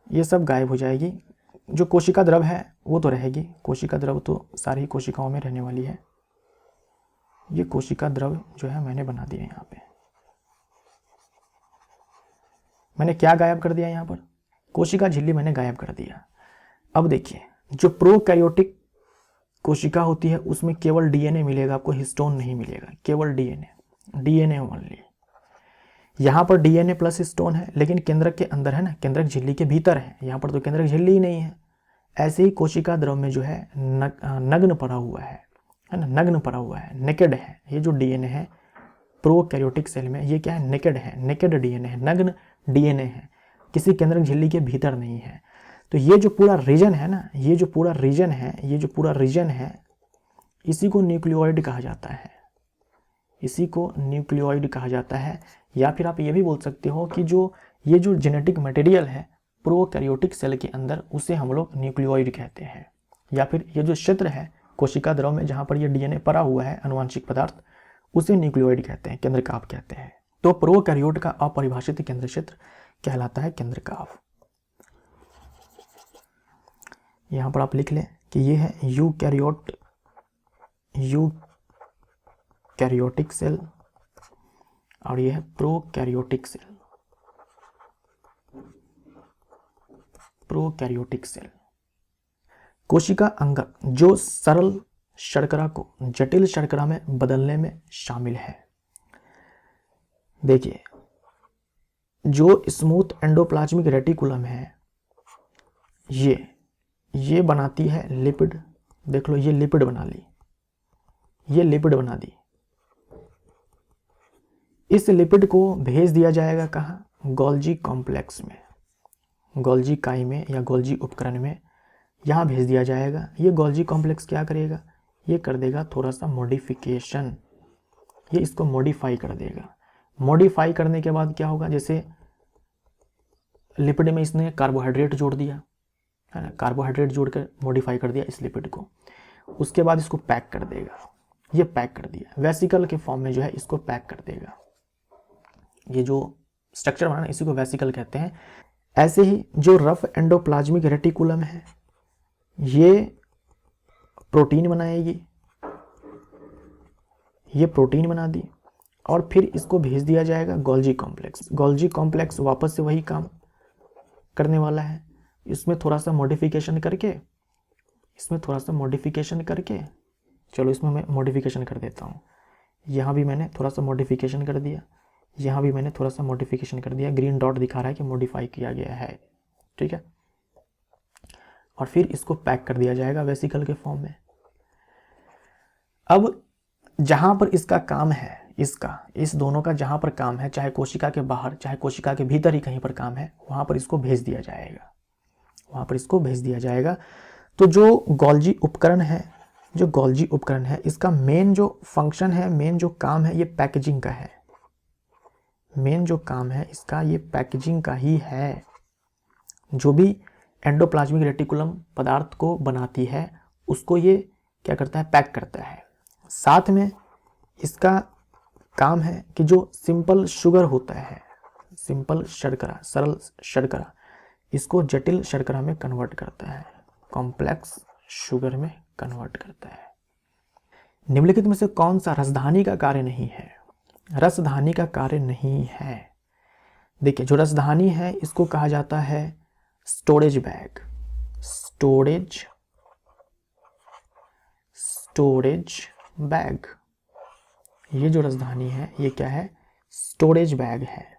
ये सब गायब हो जाएगी। जो कोशिका द्रव है वो तो रहेगी, कोशिका द्रव तो सारी कोशिकाओं में रहने वाली है। ये कोशिका द्रव जो है मैंने बना दिया, यहाँ पे मैंने क्या गायब कर दिया, यहाँ पर कोशिका झिल्ली मैंने गायब कर दिया। अब देखिए जो प्रोकैरियोटिक कोशिका होती है उसमें केवल DNA मिलेगा आपको, हिस्टोन नहीं मिलेगा, केवल DNA ओनली। यहाँ पर DNA प्लस हिस्टोन है, लेकिन केंद्रक के अंदर है ना, केंद्रक झिल्ली के भीतर है, यहाँ पर तो केंद्रक झिल्ली ही नहीं है। ऐसे ही कोशिका द्रव में जो है नग्न पड़ा हुआ है ना, नग्न पड़ा हुआ है, नेकेड है। ये जो DNA है प्रोकैरियोटिक सेल में ये क्या है, नेकेड है, नेकेड DNA है, नग्न DNA है, किसी केंद्रक झिल्ली के भीतर नहीं है। तो ये जो पूरा रीजन है ना, ये जो पूरा रीजन है, ये जो पूरा रीजन है, इसी को न्यूक्लियोइड कहा जाता है, इसी को न्यूक्लियोइड कहा जाता है। या फिर आप ये भी बोल सकते हो कि जो ये जो जेनेटिक मटेरियल है प्रोकैरियोटिक सेल के अंदर उसे हम लोग न्यूक्लियोइड कहते हैं। या फिर ये जो क्षेत्र है कोशिका द्रव में जहाँ पर ये DNA पड़ा हुआ है अनुवांशिक पदार्थ, उसे न्यूक्लियोइड कहते हैं, केंद्रकाव कहते हैं। तो प्रोकैरियोट का अपरिभाषित केंद्र क्षेत्र कहलाता है केंद्रकाव। यहाँ पर आप लिख लें कि ये है यूकैरियोटिक सेल और ये है प्रोकैरियोटिक सेल। कोशिका अंगक जो सरल शर्करा को जटिल शर्करा में बदलने में शामिल है। देखिए, जो स्मूथ एंडोप्लाज्मिक रेटिकुलम है ये बनाती है लिपिड। देख लो, ये लिपिड बना ली, ये लिपिड बना दी। इस लिपिड को भेज दिया जाएगा कहाँ? गोल्जी कॉम्प्लेक्स में, गोल्जी काई में या गोल्जी उपकरण में, यहाँ भेज दिया जाएगा। ये गोल्जी कॉम्प्लेक्स क्या करेगा? ये कर देगा थोड़ा सा मॉडिफिकेशन, ये इसको मॉडिफाई कर देगा। मॉडिफाई करने के बाद क्या होगा? जैसे लिपिड में इसने कार्बोहाइड्रेट जोड़ दिया है ना, कार्बोहाइड्रेट जोड़कर मॉडिफाई कर दिया इस लिपिड को। उसके बाद इसको पैक कर देगा, ये पैक कर दिया वेसिकल के फॉर्म में जो है इसको पैक कर देगा। ये जो स्ट्रक्चर बना ना, इसी को वेसिकल कहते हैं। ऐसे ही जो रफ एंडोप्लाज्मिक रेटिकुलम है ये प्रोटीन बनाएगी, ये प्रोटीन बना दी और फिर इसको भेज दिया जाएगा गोल्जी कॉम्प्लेक्स। गोल्जी कॉम्प्लेक्स वापस से वही काम करने वाला है। इसमें थोड़ा सा मॉडिफिकेशन करके, चलो इसमें मैं मॉडिफिकेशन कर देता हूँ। यहाँ भी मैंने थोड़ा सा मॉडिफिकेशन कर दिया, यहाँ भी मैंने थोड़ा सा मॉडिफिकेशन कर दिया। ग्रीन डॉट दिखा रहा है कि मॉडिफाई किया गया है, ठीक है। और फिर इसको पैक कर दिया जाएगा वेसिकल के फॉर्म में। अब जहाँ पर इसका काम है, इस दोनों का जहाँ पर काम है, चाहे कोशिका के बाहर चाहे कोशिका के भीतर ही कहीं पर काम है, वहाँ पर इसको भेज दिया जाएगा, तो जो गोल्जी उपकरण है, इसका मेन जो फंक्शन है, मेन जो काम है, ये पैकेजिंग का है। मेन जो काम है इसका ये पैकेजिंग का ही है। जो भी एंडोप्लाज्मिक रेटिकुलम पदार्थ को बनाती है उसको ये क्या करता है? पैक करता है। साथ में इसका काम है कि जो सिंपल शुगर होता है, सिंपल शर्करा, सरल शर्करा, इसको जटिल शर्करा में कन्वर्ट करता है, कॉम्प्लेक्स शुगर में कन्वर्ट करता है। निम्नलिखित में से कौन सा रसधानी का कार्य नहीं है? रसधानी का कार्य नहीं है। देखिए, जो रसधानी है इसको कहा जाता है स्टोरेज बैग। ये जो रसधानी है ये क्या है? स्टोरेज बैग है।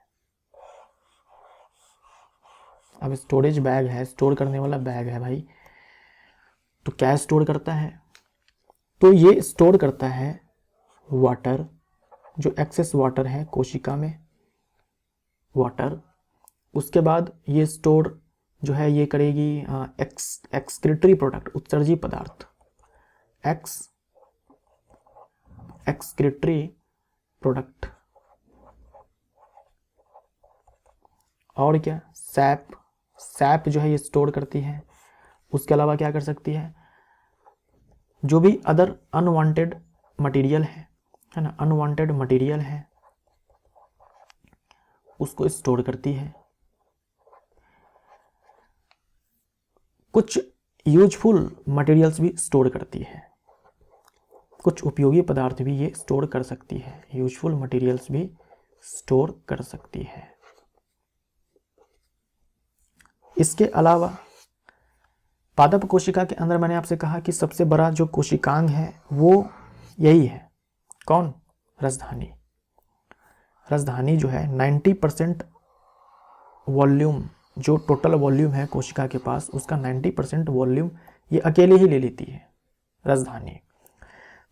अब स्टोरेज बैग है, स्टोर करने वाला बैग है भाई, तो क्या स्टोर करता है? तो ये स्टोर करता है वाटर, जो एक्सेस वाटर है कोशिका में, वाटर। उसके बाद ये स्टोर जो है ये करेगी एक्सक्रीटरी प्रोडक्ट, उत्सर्जी पदार्थ, एक्सक्रीटरी प्रोडक्ट। और क्या? सैप जो है ये स्टोर करती है। उसके अलावा क्या कर सकती है? जो भी अदर अनवांटेड मटेरियल है ना, अनवांटेड मटेरियल है उसको स्टोर करती है। कुछ यूजफुल मटेरियल्स भी स्टोर करती है, कुछ उपयोगी पदार्थ भी ये स्टोर कर सकती है, यूजफुल मटेरियल्स भी स्टोर कर सकती है। इसके अलावा पादप कोशिका के अंदर मैंने आपसे कहा कि सबसे बड़ा जो कोशिकांग है वो यही है, कौन? रसधानी। रसधानी जो है 90% वॉल्यूम, जो टोटल वॉल्यूम है कोशिका के पास, उसका 90% वॉल्यूम ये अकेले ही ले लेती है, रसधानी।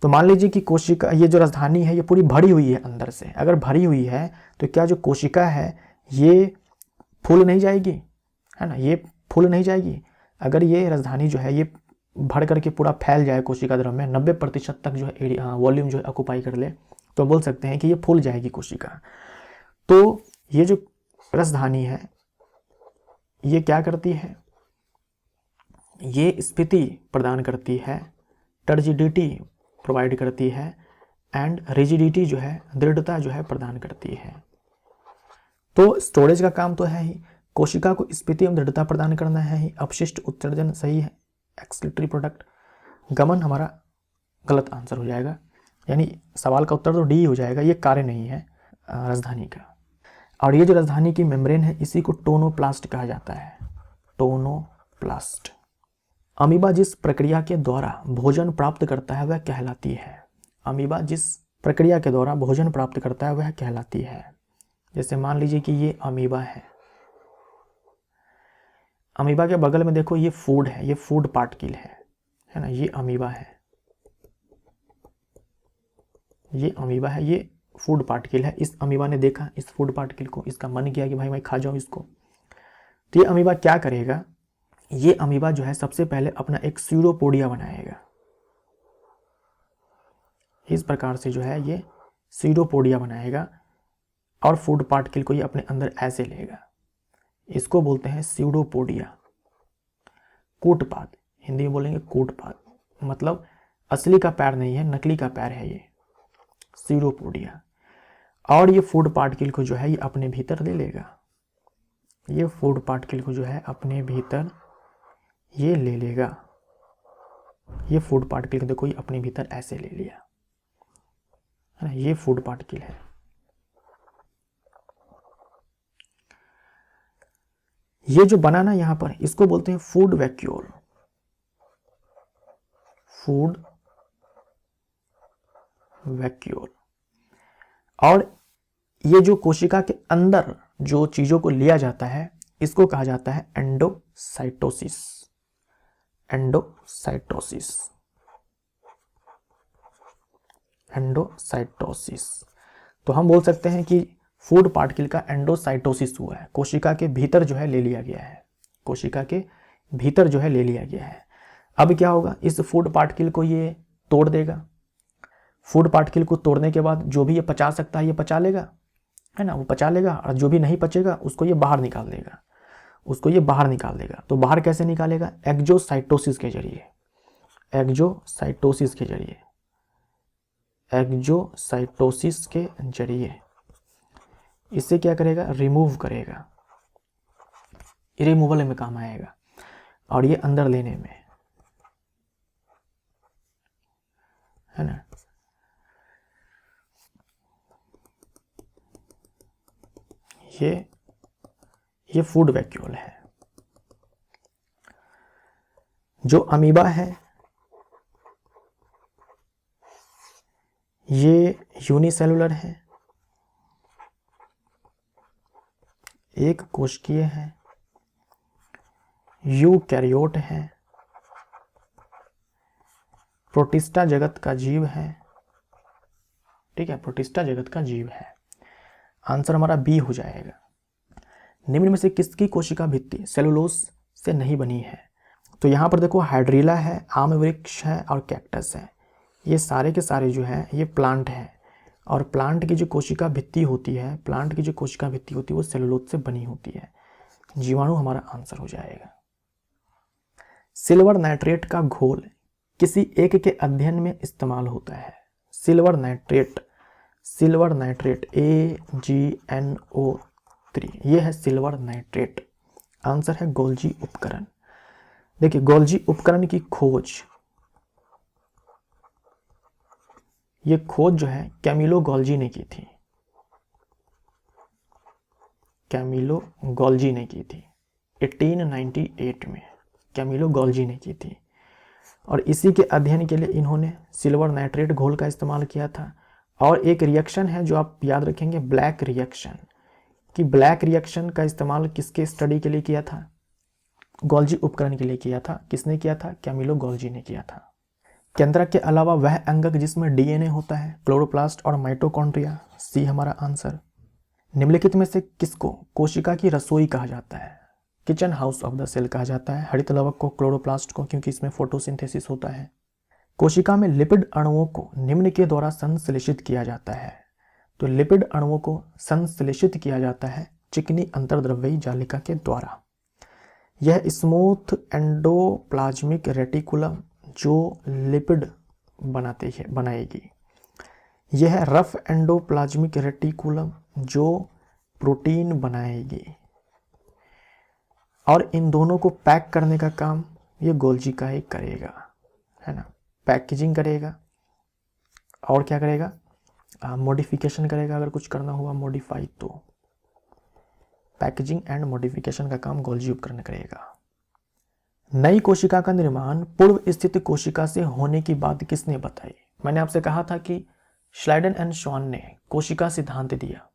तो मान लीजिए कि कोशिका, ये जो रसधानी है ये पूरी भरी हुई है अंदर से। अगर भरी हुई है तो क्या जो कोशिका है ये फूल नहीं जाएगी, है ना, ये फूल नहीं जाएगी। अगर ये रसधानी जो है ये भर करके पूरा फैल जाए कोशिका द्रव्य में, 90% तक जो है वॉल्यूम जो है ऑक्युपाई कर ले, तो बोल सकते हैं कि ये फूल जाएगी कोशिका। तो ये जो रसधानी है ये क्या करती है? ये स्फीति प्रदान करती है, टर्जिडिटी प्रोवाइड करती है, एंड रिजिडिटी जो है, दृढ़ता जो है प्रदान करती है। तो स्टोरेज का काम तो है ही, कोशिका को स्फीति एवं दृढ़ता प्रदान करना है ही, अपशिष्ट उत्सर्जन सही है, एक्सक्रीटरी प्रोडक्ट। गमन हमारा गलत आंसर हो जाएगा, यानी सवाल का उत्तर तो डी हो जाएगा, ये कार्य नहीं है राजधानी का। और ये जो राजधानी की मेम्ब्रेन है इसी को टोनोप्लास्ट कहा जाता है, टोनोप्लास्ट। अमीबा जिस प्रक्रिया के द्वारा भोजन प्राप्त करता है वह कहलाती है। अमीबा जिस प्रक्रिया के द्वारा भोजन प्राप्त करता है वह कहलाती है। जैसे मान लीजिए कि ये अमीबा है, अमीबा के बगल में देखो ये फूड है, ये फूड पार्टिकल है ना, ये अमीबा है, ये अमीबा है, ये फूड पार्टिकल है। इस अमीबा ने देखा इस फूड पार्टिकल को, इसका मन किया कि भाई मैं खा जाऊं इसको। तो ये अमीबा क्या करेगा, ये अमीबा जो है सबसे पहले अपना एक स्यूडोपोडिया बनाएगा। इस प्रकार से जो है ये स्यूडोपोडिया बनाएगा और फूड पार्टिकल को ये अपने अंदर ऐसे लेगा। इसको बोलते हैं स्यूडोपोडिया, कूटपाद, हिंदी में बोलेंगे कूटपाद, मतलब असली का पैर नहीं है, नकली का पैर है ये स्यूडोपोडिया। और ये फूड पार्टिकल को जो है ये अपने भीतर ले लेगा, ये फूड पार्टिकल को जो है अपने भीतर ये ले लेगा। ये फूड पार्टिकल को देखो ये अपने भीतर ऐसे ले लिया, है ना, ये फूड पार्टिकल है। ये जो बना ना यहां पर, इसको बोलते हैं फूड वैक्यूल, फूड वैक्यूल। और ये जो कोशिका के अंदर जो चीजों को लिया जाता है इसको कहा जाता है एंडोसाइटोसिस, एंडोसाइटोसिस, एंडोसाइटोसिस। तो हम बोल सकते हैं कि फूड पार्टिकल का एंडोसाइटोसिस हुआ है, कोशिका के भीतर जो है ले लिया गया है, कोशिका के भीतर जो है ले लिया गया है। अब क्या होगा, इस फूड पार्टिकल को ये तोड़ देगा। फूड पार्टिकल को तोड़ने के बाद जो भी ये पचा सकता है ये पचा लेगा, है ना, वो पचा लेगा। और जो भी नहीं पचेगा उसको ये बाहर निकाल देगा, उसको ये बाहर निकाल देगा। तो बाहर कैसे निकालेगा, एक्जोसाइटोसिस के जरिए, एक्जोसाइटोसिस के जरिए, एक्जोसाइटोसिस के जरिए। इससे क्या करेगा, रिमूव करेगा, रिमूवल में काम आएगा और ये अंदर लेने में, है ना। ये फूड वैक्यूल है। जो अमीबा है ये यूनिसेलुलर है, एक कोशिकीय है, यूकैरियोट है, प्रोटिस्टा जगत का जीव है, ठीक है, प्रोटिस्टा जगत का जीव है। आंसर हमारा बी हो जाएगा। निम्न में से किसकी कोशिका भित्ति सेलुलोज से नहीं बनी है। तो यहाँ पर देखो हाइड्रीला है, आम वृक्ष है और कैक्टस है। ये सारे के सारे जो है ये प्लांट है और प्लांट की जो कोशिका भित्ति होती है, प्लांट की जो कोशिका भित्ति होती है वो सेलुलोज से बनी होती है। जीवाणु हमारा आंसर हो जाएगा। सिल्वर नाइट्रेट का घोल किसी एक के अध्ययन में इस्तेमाल होता है। Silver nitrate, silver nitrate AgNO3, ये है सिल्वर नाइट्रेट। आंसर है गोल्जी उपकरण। देखिए गोल्जी उपकरण की खोज, ये खोज जो है कैमिलो गोल्जी ने की थी, कैमिलो गोल्जी ने की थी 1898 में, कैमिलो गोल्जी ने की थी। और इसी के अध्ययन के लिए इन्होंने सिल्वर नाइट्रेट घोल का इस्तेमाल किया था। और एक रिएक्शन है जो आप याद रखेंगे, ब्लैक रिएक्शन, कि ब्लैक रिएक्शन का इस्तेमाल किसके स्टडी के लिए किया था, गोल्जी उपकरण के लिए किया था। किसने किया था, कैमिलो गोल्जी ने किया था। केंद्रक के अलावा वह अंगक जिसमें डीएनए होता है, क्लोरोप्लास्ट और माइटोकॉन्ड्रिया, सी हमारा आंसर। निम्नलिखित में से किसको कोशिका की रसोई कहा जाता है, kitchen house of the cell कहा जाता है। हरित लवक को, क्लोरोप्लास्ट को, क्योंकि इसमें फोटोसिंथेसिस होता है। कोशिका में लिपिड अणुओं को निम्न के द्वारा संश्लेषित किया जाता है। तो लिपिड अणुओं को संश्लेषित किया जाता है चिकनी अंतर्द्रव्यी जालिका के द्वारा। यह स्मूथ एंडोप्लाज्मिक रेटिकुलम जो लिपिड बनाएगी। यह रफ एंडोप्लाज्मिक रेटिकुलम जो प्रोटीन बनाएगी। और इन दोनों को पैक करने का काम ये गोल्जी का ही करेगा, है ना। पैकेजिंग करेगा और क्या करेगा, मॉडिफिकेशन करेगा। अगर कुछ करना हुआ मॉडिफाई तो पैकेजिंग एंड मॉडिफिकेशन का काम गोल्जी उपकरण करेगा। नई कोशिका का निर्माण पूर्व स्थित कोशिका से होने की बात किसने बताई? मैंने आपसे कहा था कि श्लाइडन एंड श्वान ने कोशिका सिद्धांत दिया,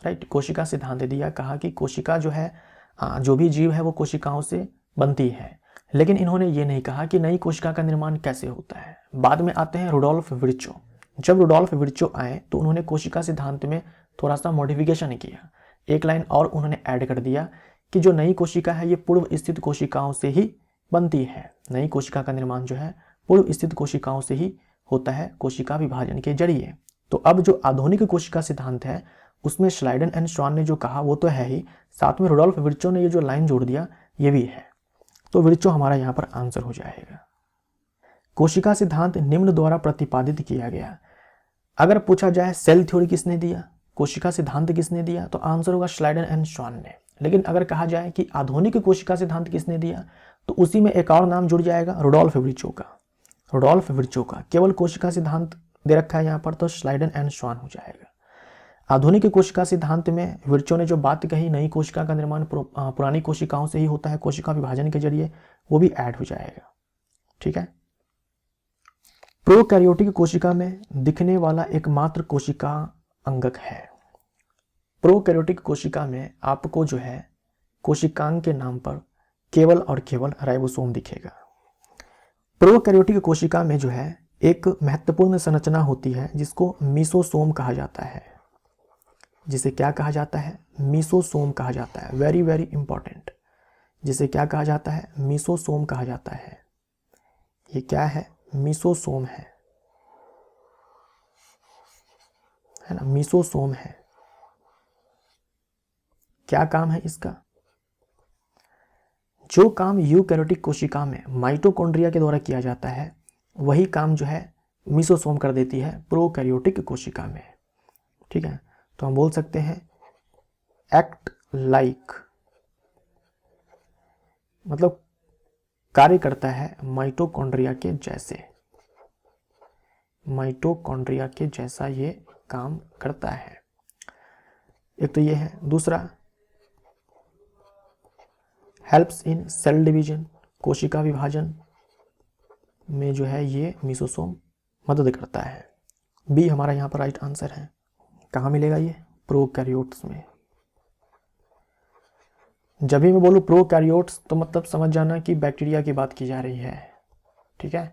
राइट। कोशिका सिद्धांत दिया, कहा कि कोशिका जो है, जो भी जीव है वो कोशिकाओं से बनती है, लेकिन इन्होंने ये नहीं कहा कि नई कोशिका का निर्माण कैसे होता है। बाद में आते हैं रुडोल्फ विर्चो। जब रुडोल्फ विर्चो आए तो उन्होंने कोशिका सिद्धांत में थोड़ा सा मॉडिफिकेशन किया, एक लाइन और उन्होंने ऐड कर दिया कि जो नई कोशिका है ये पूर्व स्थित कोशिकाओं से ही बनती है। नई कोशिका का निर्माण जो है पूर्व स्थित कोशिकाओं से ही होता है, कोशिका विभाजन के जरिए। तो अब जो आधुनिक कोशिका सिद्धांत है उसमें श्लाइडन एंड श्वान ने जो कहा वो तो है ही, साथ में रुडोल्फ विर्चो ने ये जो लाइन जोड़ दिया ये भी है। तो विर्चो हमारा यहाँ पर आंसर हो जाएगा। कोशिका सिद्धांत निम्न द्वारा प्रतिपादित किया गया। अगर पूछा जाए सेल थ्योरी किसने दिया, कोशिका सिद्धांत किसने दिया, तो आंसर होगा श्लाइडन एंड श्वान ने। लेकिन अगर कहा जाए कि आधुनिक कोशिका सिद्धांत किसने दिया, तो उसी में एक और नाम जुड़ जाएगा, रुडोल्फ विर्चो का। रुडोल्फ विर्चो का केवल कोशिका सिद्धांत दे रखा है यहाँ पर, तो श्लाइडन एंड श्वान हो जाएगा। आधुनिक कोशिका सिद्धांत में विर्चो ने जो बात कही नई कोशिका का निर्माण पुरानी कोशिकाओं से ही होता है कोशिका विभाजन के जरिए, वो भी ऐड हो जाएगा, ठीक है। प्रोकैरियोटिक कोशिका में दिखने वाला एकमात्र कोशिका अंगक है। प्रोकैरियोटिक कोशिका में आपको जो है कोशिकांग के नाम पर केवल और केवल राइबोसोम दिखेगा। प्रोकैरियोटिक कोशिका में जो है एक महत्वपूर्ण संरचना होती है जिसको मीसोसोम कहा जाता है। जिसे क्या कहा जाता है, मीसोसोम कहा जाता है। Very very important. जिसे क्या कहा जाता है, मीसोसोम कहा जाता है। ये क्या है, मीसोसोम है ना, मीसोसोम है। क्या काम है इसका? जो काम यूकैरियोटिक कोशिका में माइटोकॉन्ड्रिया के द्वारा किया जाता है वही काम जो है मीसोसोम कर देती है प्रोकैरियोटिक कोशिका में, ठीक है। तो हम बोल सकते हैं एक्ट लाइक, मतलब कार्य करता है माइटोकॉन्ड्रिया के जैसे। माइटोकॉन्ड्रिया के जैसा ये काम करता है। एक तो ये है। दूसरा, हेल्प्स इन सेल डिवीजन, कोशिका विभाजन में जो है ये मीसोसोम मदद करता है। बी हमारा यहाँ पर राइट आंसर है। कहाँ मिलेगा ये? प्रोकैरियोट्स में। जब भी मैं बोलूँ प्रोकैरियोट्स तो मतलब समझ जाना कि बैक्टीरिया की बात की जा रही है, ठीक है।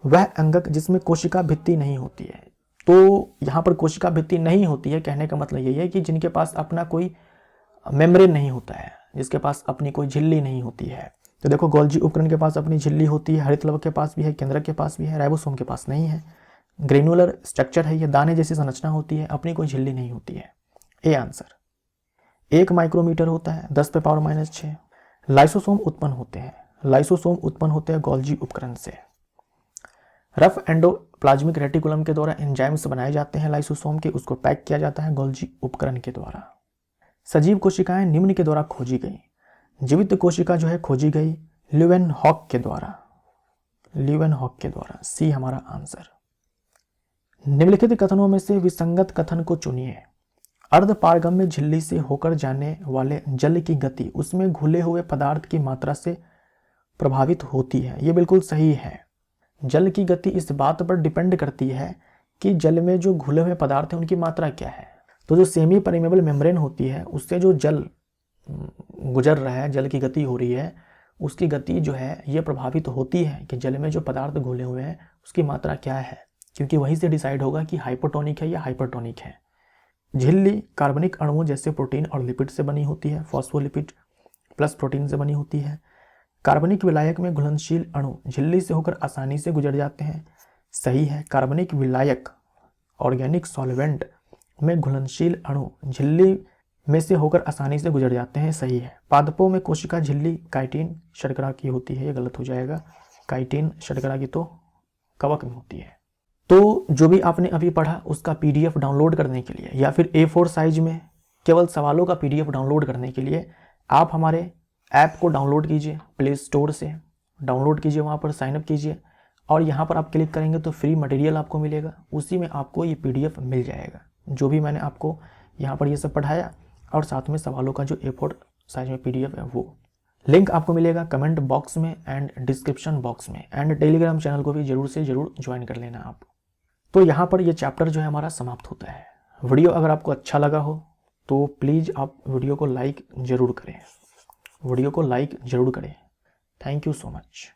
वह अंगक जिसमें कोशिका भित्ति नहीं होती है। तो यहाँ पर कोशिका भित्ति नहीं होती है कहने का मतलब यही है कि जिनके पास अपना कोई मेम्ब्रेन नहीं होता है, जिसके पास अपनी कोई झिल्ली नहीं होती है। तो देखो गोल्जी उपकरण के पास अपनी झिल्ली होती है, हरितलवक के पास भी है, केंद्रक के पास भी है, राइबोसोम के पास नहीं है। ग्रेनुलर स्ट्रक्चर है, ये दाने जैसी संरचना होती है, अपनी कोई झिल्ली नहीं होती है। A answer. 1 माइक्रोमीटर होता है 10 पे पावर -6। लाइसोसोम उत्पन्न होते हैं, लाइसोसोम उत्पन्न होते हैं गोल्जी उपकरण से। रफ एंडोप्लाज्मिक रेटिकुलम के द्वारा एंजाइम्स बनाए जाते हैं लाइसोसोम के, उसको पैक किया जाता है गोल्जी उपकरण के द्वारा। सजीव कोशिकाएं निम्न के द्वारा खोजी गई। जीवित कोशिका जो है खोजी गई ल्यूवेनहॉक के द्वारा, ल्यूवेनहॉक के द्वारा। सी हमारा आंसर। निम्नलिखित कथनों में से विसंगत कथन को चुनिए। अर्ध पारगम्य झिल्ली से होकर जाने वाले जल की गति उसमें घुले हुए पदार्थ की मात्रा से प्रभावित होती है। ये बिल्कुल सही है। जल की गति इस बात पर डिपेंड करती है कि जल में जो घुले हुए पदार्थ हैं उनकी मात्रा क्या है। तो जो सेमी परमेबल मेम्ब्रेन होती है उससे जो जल गुजर रहा है, जल की गति हो रही है, उसकी गति जो है ये प्रभावित होती है कि जल में जो पदार्थ घुले हुए हैं उसकी मात्रा क्या है, क्योंकि वहीं से डिसाइड होगा कि हाइपोटोनिक है या हाइपरटोनिक है। झिल्ली कार्बनिक अणुओं जैसे प्रोटीन और लिपिड से बनी होती है, फॉस्फोलिपिड प्लस प्रोटीन से बनी होती है। कार्बनिक विलायक में घुलनशील अणु झिल्ली से होकर आसानी से गुजर जाते हैं। सही है। कार्बनिक विलायक ऑर्गेनिक सॉल्वेंट में घुलनशील अणु झिल्ली में से होकर आसानी से गुजर जाते हैं। सही है। पादपों में कोशिका झिल्ली काइटिन शर्करा की होती है, ये गलत हो जाएगा। काइटिन शर्करा की तो कवक में होती है। तो जो भी आपने अभी पढ़ा उसका PDF डाउनलोड करने के लिए या फिर A4 साइज में केवल सवालों का PDF डाउनलोड करने के लिए आप हमारे ऐप को डाउनलोड कीजिए प्ले स्टोर से। डाउनलोड कीजिए, वहाँ पर साइनअप कीजिए और यहाँ पर आप क्लिक करेंगे तो फ्री मटेरियल आपको मिलेगा, उसी में आपको ये PDF मिल जाएगा, जो भी मैंने आपको यहाँ पर ये सब पढ़ाया और साथ में सवालों का जो A4 साइज में PDF है वो। लिंक आपको मिलेगा कमेंट बॉक्स में एंड डिस्क्रिप्शन बॉक्स में, एंड टेलीग्राम चैनल को भी ज़रूर से ज़रूर ज्वाइन कर लेना आप। तो यहाँ पर ये चैप्टर जो है हमारा समाप्त होता है। वीडियो अगर आपको अच्छा लगा हो तो प्लीज़ आप वीडियो को लाइक ज़रूर करें, वीडियो को लाइक ज़रूर करें। Thank you so much.